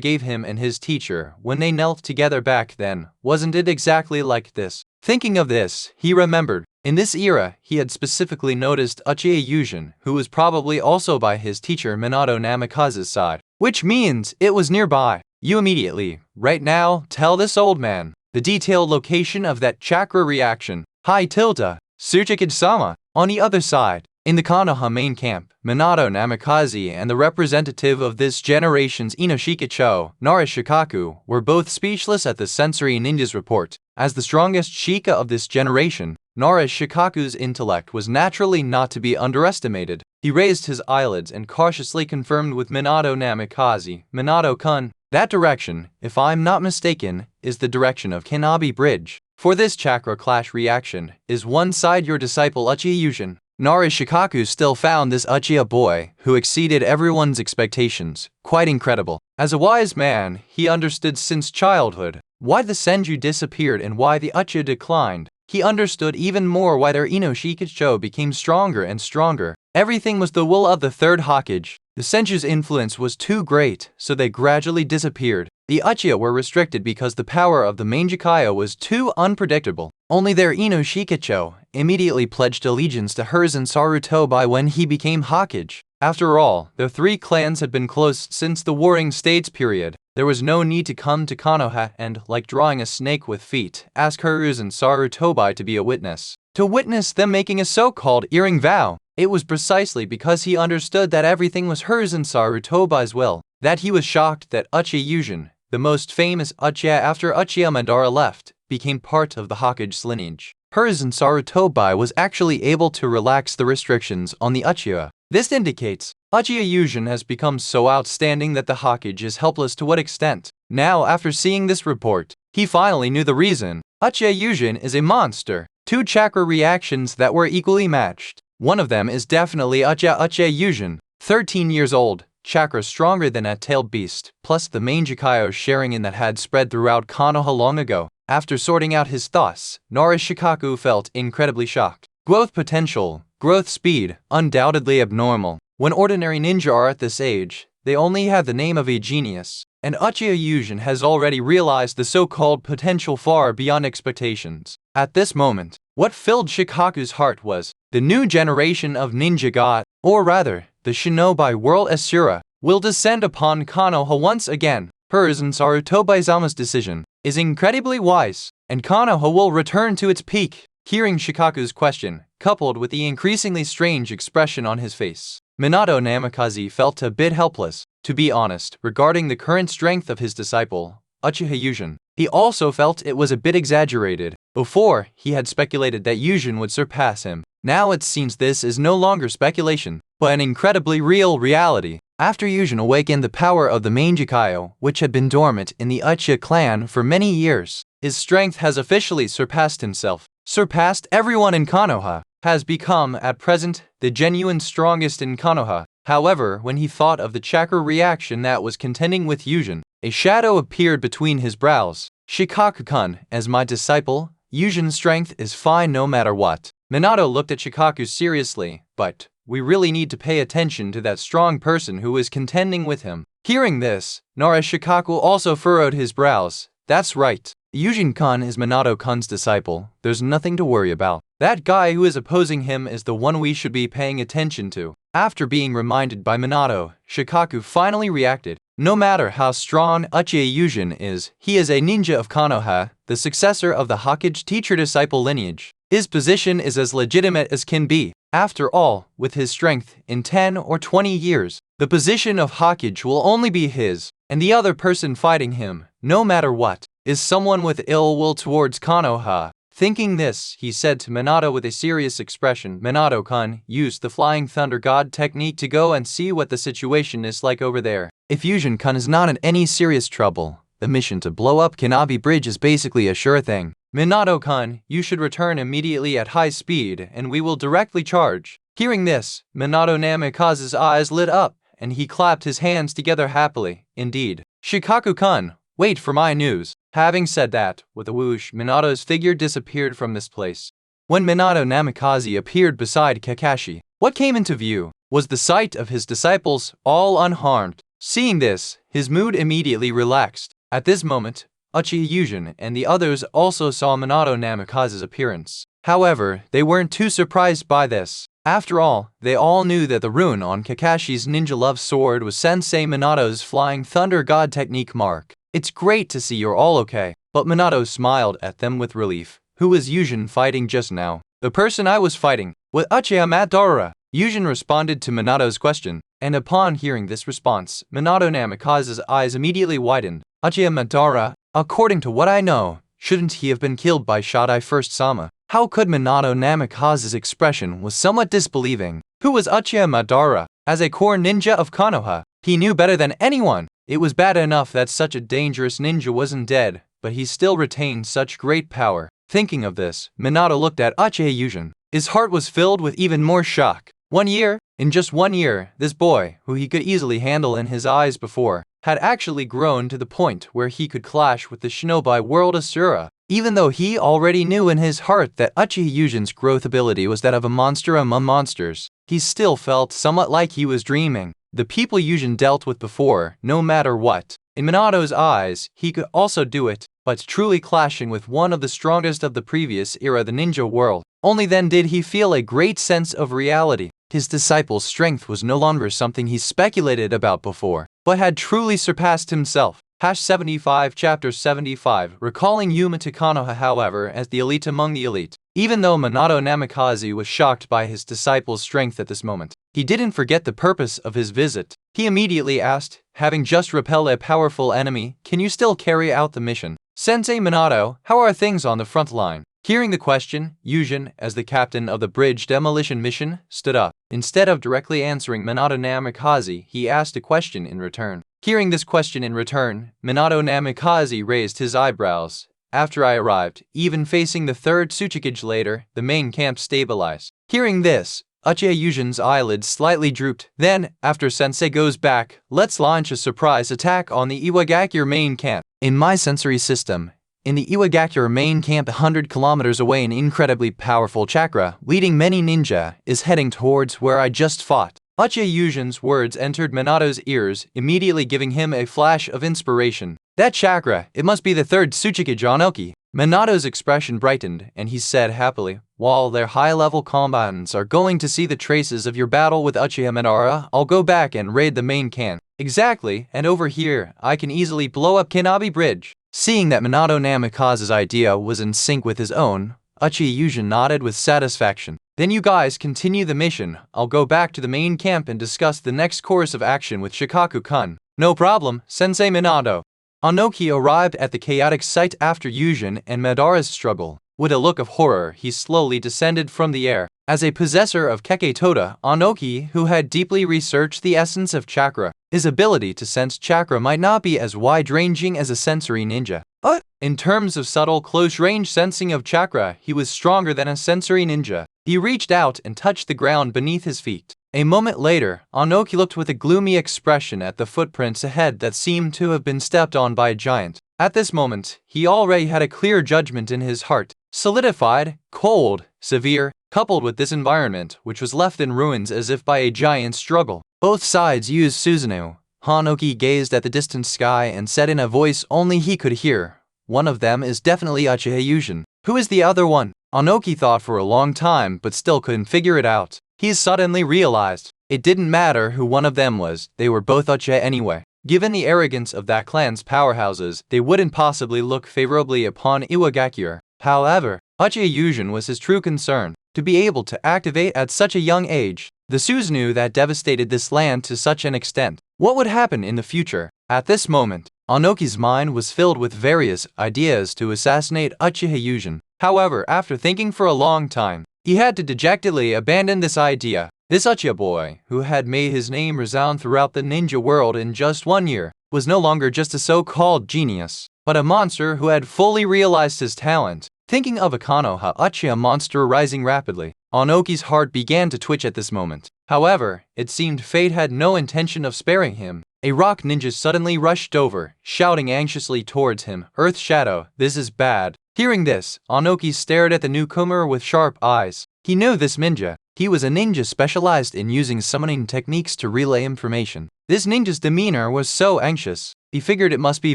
gave him and his teacher when they knelt together back then, wasn't it exactly like this? Thinking of this, he remembered. In this era, he had specifically noticed Uchiha Yujin, who was probably also by his teacher Minato Namikaze's side, which means it was nearby. You immediately, right now, tell this old man the detailed location of that chakra reaction. Hi tilde, Tsuchikage-sama. On the other side, in the Konoha main camp, Minato Namikaze and the representative of this generation's Inoshikacho, Narashikaku, were both speechless at the sensory ninja's report. As the strongest Shika of this generation, Narashikaku's intellect was naturally not to be underestimated. He raised his eyelids and cautiously confirmed with Minato Namikaze, Minato-kun, that direction, if I'm not mistaken, is the direction of Kanabi Bridge. For this chakra clash reaction, is one side your disciple Uchiha Yujin. Narashikaku still found this Uchiha boy, who exceeded everyone's expectations, quite incredible. As a wise man, he understood since childhood why the Senju disappeared and why the Uchiha declined. He understood even more why their Inoshikacho became stronger and stronger. Everything was the will of the third Hokage. The Senju's influence was too great, so they gradually disappeared. The Uchiha were restricted because the power of the main Jikaya was too unpredictable. Only their Inoshikacho immediately pledged allegiance to Hiruzen Sarutobi when he became Hokage. After all, the three clans had been close since the Warring States period. There was no need to come to Konoha and, like drawing a snake with feet, ask Hiruzen Sarutobi to be a witness. To witness them making a so-called earring vow. It was precisely because he understood that everything was Hiruzen Sarutobi's will, that he was shocked that Uchiha Yujin, the most famous Uchiha after Uchiha Madara left, became part of the Hokage's lineage. hers and Sarutobi was actually able to relax the restrictions on the Uchiha. This indicates Uchiha Yujin has become so outstanding that the Hokage is helpless to what extent. Now, after seeing this report, he finally knew the reason. Uchiha Yujin is a monster. 2 chakra reactions that were equally matched. One of them is definitely Uchiha Yujin, 13 years old, chakra stronger than a tailed beast, plus the Mangekyo sharing in that had spread throughout Konoha long ago. After sorting out his thoughts, Narration felt incredibly shocked. Growth potential, growth speed, undoubtedly abnormal. When ordinary ninja are at this age, they only have the name of a genius, and Uchiha Yujin has already realized the so-called potential far beyond expectations. At this moment, what filled Shikaku's heart was the new generation of ninja god, or rather, the shinobi world Asura, will descend upon Konoha once again. Hers and Sarutobi-zama's decision is incredibly wise, and Konoha will return to its peak. Hearing Shikaku's question, coupled with the increasingly strange expression on his face, Minato Namikaze felt a bit helpless. To be honest, regarding the current strength of his disciple, Uchiha Yujin, he also felt it was a bit exaggerated. Before, he had speculated that Yujin would surpass him. Now it seems this is no longer speculation, but an incredibly real reality. After Yujin awakened the power of the Mangekyo, which had been dormant in the Uchiha clan for many years, his strength has officially surpassed himself. Surpassed everyone in Konoha, has become, at present, the genuine strongest in Konoha. However, when he thought of the chakra reaction that was contending with Yujin, a shadow appeared between his brows. Shikaku-kun, as my disciple, Yujin's strength is fine no matter what. Minato looked at Shikaku seriously, but we really need to pay attention to that strong person who is contending with him. Hearing this, Shikaku also furrowed his brows. That's right. Yujin-kun is Minato-kun's disciple. There's nothing to worry about. That guy who is opposing him is the one we should be paying attention to. After being reminded by Minato, Shikaku finally reacted. No matter how strong Uchiha Yujin is, he is a ninja of Konoha, the successor of the Hokage teacher-disciple lineage. His position is as legitimate as can be. After all, with his strength, in 10 or 20 years, the position of Hokage will only be his, and the other person fighting him, no matter what, is someone with ill will towards Konoha. Thinking this, he said to Minato with a serious expression, Minato-kun used the Flying Thunder God technique to go and see what the situation is like over there. If Yujin-kun is not in any serious trouble, the mission to blow up Kanabi Bridge is basically a sure thing. Minato-kun, you should return immediately at high speed, and we will directly charge. Hearing this, Minato Namikaze's eyes lit up, and he clapped his hands together happily. Indeed. Shikaku-kun, wait for my news. Having said that, with a whoosh, Minato's figure disappeared from this place. When Minato Namikaze appeared beside Kakashi, what came into view was the sight of his disciples, all unharmed. Seeing this, his mood immediately relaxed. At this moment, Uchiha Yujin and the others also saw Minato Namikaze's appearance. However, they weren't too surprised by this. After all, they all knew that the rune on Kakashi's ninja love sword was Sensei Minato's Flying Thunder God technique mark. It's great to see you're all okay. But Minato smiled at them with relief. Who was Yujin fighting just now? The person I was fighting, with Uchiha Madara. Yujin responded to Minato's question, and upon hearing this response, Minato Namikaze's eyes immediately widened. Uchiha Madara, according to what I know, shouldn't he have been killed by Shadai First Sama? How could Minato Namikaze's expression was somewhat disbelieving. Who was Uchiha Madara? As a core ninja of Konoha, he knew better than anyone. It was bad enough that such a dangerous ninja wasn't dead, but he still retained such great power. Thinking of this, Minato looked at Uchiha Yujin. His heart was filled with even more shock. 1 year? In just 1 year, this boy, who he could easily handle in his eyes before, had actually grown to the point where he could clash with the shinobi world Asura. Even though he already knew in his heart that Uchiha Yujin's growth ability was that of a monster among monsters, he still felt somewhat like he was dreaming. The people Yujin dealt with before, no matter what, in Minato's eyes, he could also do it, but truly clashing with one of the strongest of the previous era, the ninja world. Only then did he feel a great sense of reality. His disciple's strength was no longer something he speculated about before, but had truly surpassed himself. 75 Chapter 75 Recalling Yuma to Konoha, however, as the elite among the elite. Even though Minato Namikaze was shocked by his disciple's strength at this moment, he didn't forget the purpose of his visit. He immediately asked, having just repelled a powerful enemy, can you still carry out the mission? Sensei Minato, how are things on the front line? Hearing the question, Yujin, as the captain of the bridge demolition mission, stood up. Instead of directly answering Minato Namikaze, he asked a question in return. Hearing this question in return, Minato Namikaze raised his eyebrows. After I arrived, even facing the third Tsuchikage later, the main camp stabilized. Hearing this, Uchiha Yujin's eyelids slightly drooped. Then, after Sensei goes back, let's launch a surprise attack on the Iwagakure main camp. In my sensory system, in the Iwagakure main camp 100 kilometers away, an incredibly powerful chakra, leading many ninja, is heading towards where I just fought. Uchiha Yujin's words entered Minato's ears, immediately giving him a flash of inspiration. That chakra, it must be the third Tsuchikage Onoki. Minato's expression brightened, and he said happily, while their high-level combatants are going to see the traces of your battle with Uchiha Madara, I'll go back and raid the main camp. Exactly, and over here, I can easily blow up Kanabi Bridge. Seeing that Minato Namikaze's idea was in sync with his own, Uchiha Yujin nodded with satisfaction. Then you guys continue the mission. I'll go back to the main camp and discuss the next course of action with Shikaku-kun. No problem, Sensei Minato. Onoki arrived at the chaotic site after Yujin and Madara's struggle. With a look of horror, he slowly descended from the air. As a possessor of Kekkei Toda, Onoki, who had deeply researched the essence of chakra, his ability to sense chakra might not be as wide-ranging as a sensory ninja. But in terms of subtle, close-range sensing of chakra, he was stronger than a sensory ninja. He reached out and touched the ground beneath his feet. A moment later, Onoki looked with a gloomy expression at the footprints ahead that seemed to have been stepped on by a giant. At this moment, he already had a clear judgment in his heart. Solidified, cold, severe, coupled with this environment, which was left in ruins as if by a giant struggle. Both sides used Susanoo. Onoki gazed at the distant sky and said in a voice only he could hear, "One of them is definitely Uchiha Yujin. Who is the other one?" Onoki thought for a long time but still couldn't figure it out. He suddenly realized, it didn't matter who one of them was, they were both Uchiha anyway. Given the arrogance of that clan's powerhouses, they wouldn't possibly look favorably upon Iwagakure. However, Uchiha Yujin was his true concern, to be able to activate at such a young age. The Susanoo that devastated this land to such an extent. What would happen in the future? At this moment, Onoki's mind was filled with various ideas to assassinate Uchiha Yujin. However, after thinking for a long time, he had to dejectedly abandon this idea. This Uchiha boy, who had made his name resound throughout the ninja world in just 1 year, was no longer just a so-called genius, but a monster who had fully realized his talent. Thinking of a Konoha Uchiha monster rising rapidly, Onoki's heart began to twitch at this moment. However, it seemed fate had no intention of sparing him. A rock ninja suddenly rushed over, shouting anxiously towards him, "Earth Shadow, this is bad." Hearing this, Onoki stared at the newcomer with sharp eyes. He knew this ninja. He was a ninja specialized in using summoning techniques to relay information. This ninja's demeanor was so anxious, he figured it must be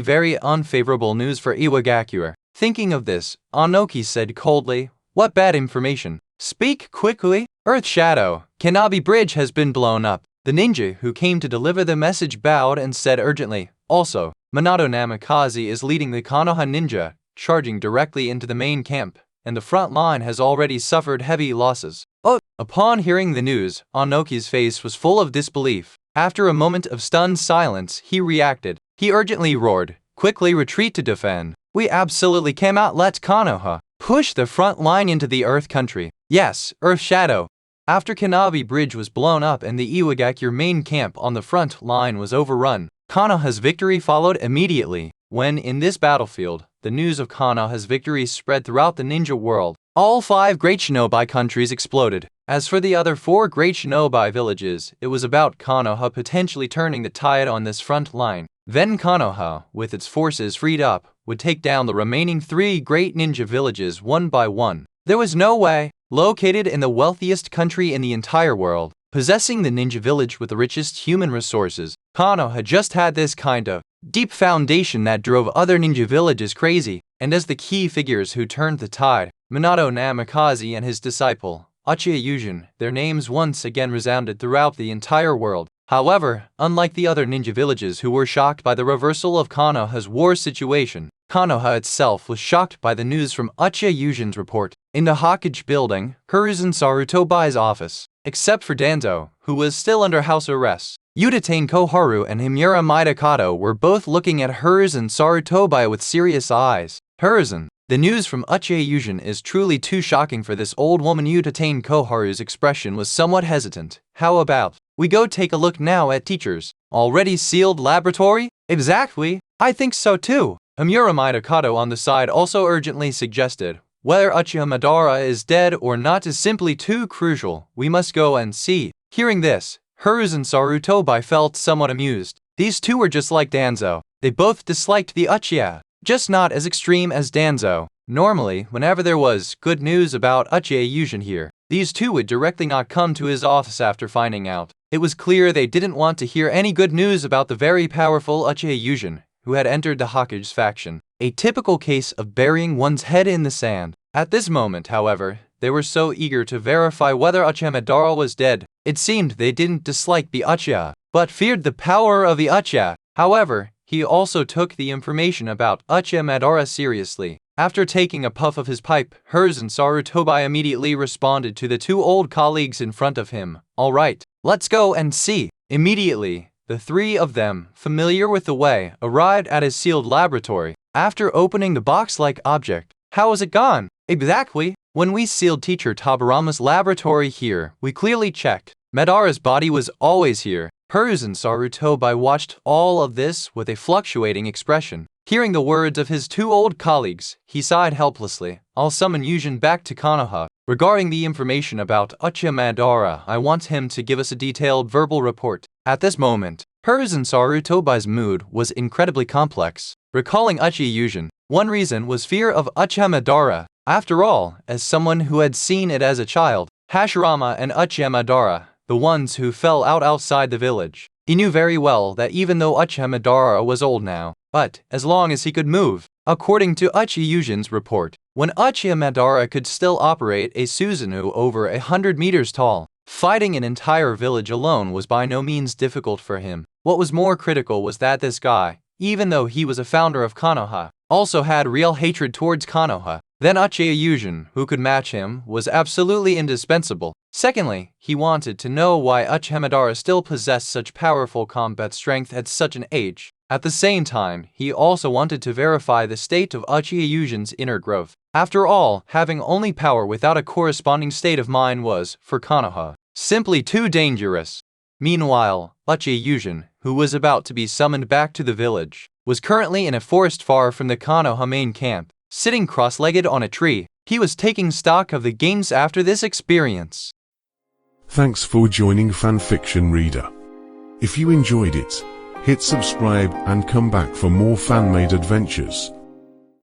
very unfavorable news for Iwagakure. Thinking of this, Onoki said coldly, "What bad information? Speak quickly." "Earth Shadow, Kanabi Bridge has been blown up." The ninja who came to deliver the message bowed and said urgently, "Also, Minato Namikaze is leading the Konoha ninja, charging directly into the main camp, and the front line has already suffered heavy losses." Upon hearing the news, Onoki's face was full of disbelief. After a moment of stunned silence, he reacted. He urgently roared, "Quickly retreat to defend. We absolutely cannot let Konoha push the front line into the Earth Country." Yes, Earth Shadow. After Kanabi Bridge was blown up and the Iwagakure main camp on the front line was overrun, Konoha's victory followed immediately. When in this battlefield, the news of Konoha's victory spread throughout the ninja world, all 5 great shinobi countries exploded. As for the other 4 great shinobi villages, it was about Konoha potentially turning the tide on this front line. Then Konoha, with its forces freed up, would take down the remaining 3 great ninja villages one by one. There was no way. Located in the wealthiest country in the entire world, possessing the ninja village with the richest human resources, Konoha just had this kind of deep foundation that drove other ninja villages crazy. And as the key figures who turned the tide, Minato Namikaze and his disciple, Uchiha Yujin, their names once again resounded throughout the entire world. However, unlike the other ninja villages who were shocked by the reversal of Konoha's war situation, Konoha itself was shocked by the news from Uchiha Yujin's report. In the Hokage building, Hiruzen Sarutobai's office, except for Danzo, who was still under house arrest, Udatane Koharu and Himura Maida Kato were both looking at Hiruzen Sarutobai with serious eyes. "Hiruzen, The news from Uchiha Yujin is truly too shocking for this old woman. Utatane Koharu's expression was somewhat hesitant. How about we go take a look now at teacher's already sealed laboratory? Exactly, I think so too. Amura Mitakato on the side also urgently suggested. Whether Uchiha Madara is dead or not is simply too crucial. We must go and see. Hearing this, Hiruz and Sarutobi felt somewhat amused. These two were just like Danzo. They both disliked the Uchiha, just not as extreme as Danzo. Normally, whenever there was good news about Uchiha Yujin here, these two would directly not come to his office after finding out. It was clear they didn't want to hear any good news about the very powerful Uchiha Yujin, who had entered the Hokage's faction. A typical case of burying one's head in the sand. At this moment, however, they were so eager to verify whether Uchiha Madara was dead, it seemed they didn't dislike the Uchiha, but feared the power of the Uchiha. However, he also took the information about Uchiha Madara seriously. After taking a puff of his pipe, Hiruz and Sarutobi immediately responded to the two old colleagues in front of him. All right, let's go and see. Immediately, the three of them, familiar with the way, arrived at his sealed laboratory. After opening the box-like object, how was it gone? Exactly. When we sealed teacher Tobirama's laboratory here, we clearly checked. Madara's body was always here. Hiruz and Sarutobi watched all of this with a fluctuating expression. Hearing the words of his two old colleagues, he sighed helplessly. I'll summon Yujin back to Konoha. Regarding the information about Uchiha Madara, I want him to give us a detailed verbal report. At this moment, Hiruz and Sarutobi's mood was incredibly complex. Recalling Uchiha Yujin, one reason was fear of Uchiha Madara. After all, as someone who had seen it as a child, Hashirama and Uchiha Madara, the ones who fell out outside the village, he knew very well that even though Uchiha Madara was old now, but as long as he could move, according to Uchiha Yujin's report, when Uchiha Madara could still operate a Susanoo over 100 meters tall, fighting an entire village alone was by no means difficult for him. What was more critical was that this guy, even though he was a founder of Konoha, also had real hatred towards Konoha. Then Uchiha Yujin, who could match him, was absolutely indispensable. Secondly, he wanted to know why Uchiha Madara still possessed such powerful combat strength at such an age. At the same time, he also wanted to verify the state of Uchiha Yujin's inner growth. After all, having only power without a corresponding state of mind was, for Konoha, simply too dangerous. Meanwhile, Uchiha Yujin, who was about to be summoned back to the village, was currently in a forest far from the Konoha main camp. Sitting cross-legged on a tree, he was taking stock of the games after this experience. Thanks for joining Fanfiction Reader. If you enjoyed it, hit subscribe and come back for more fan-made adventures.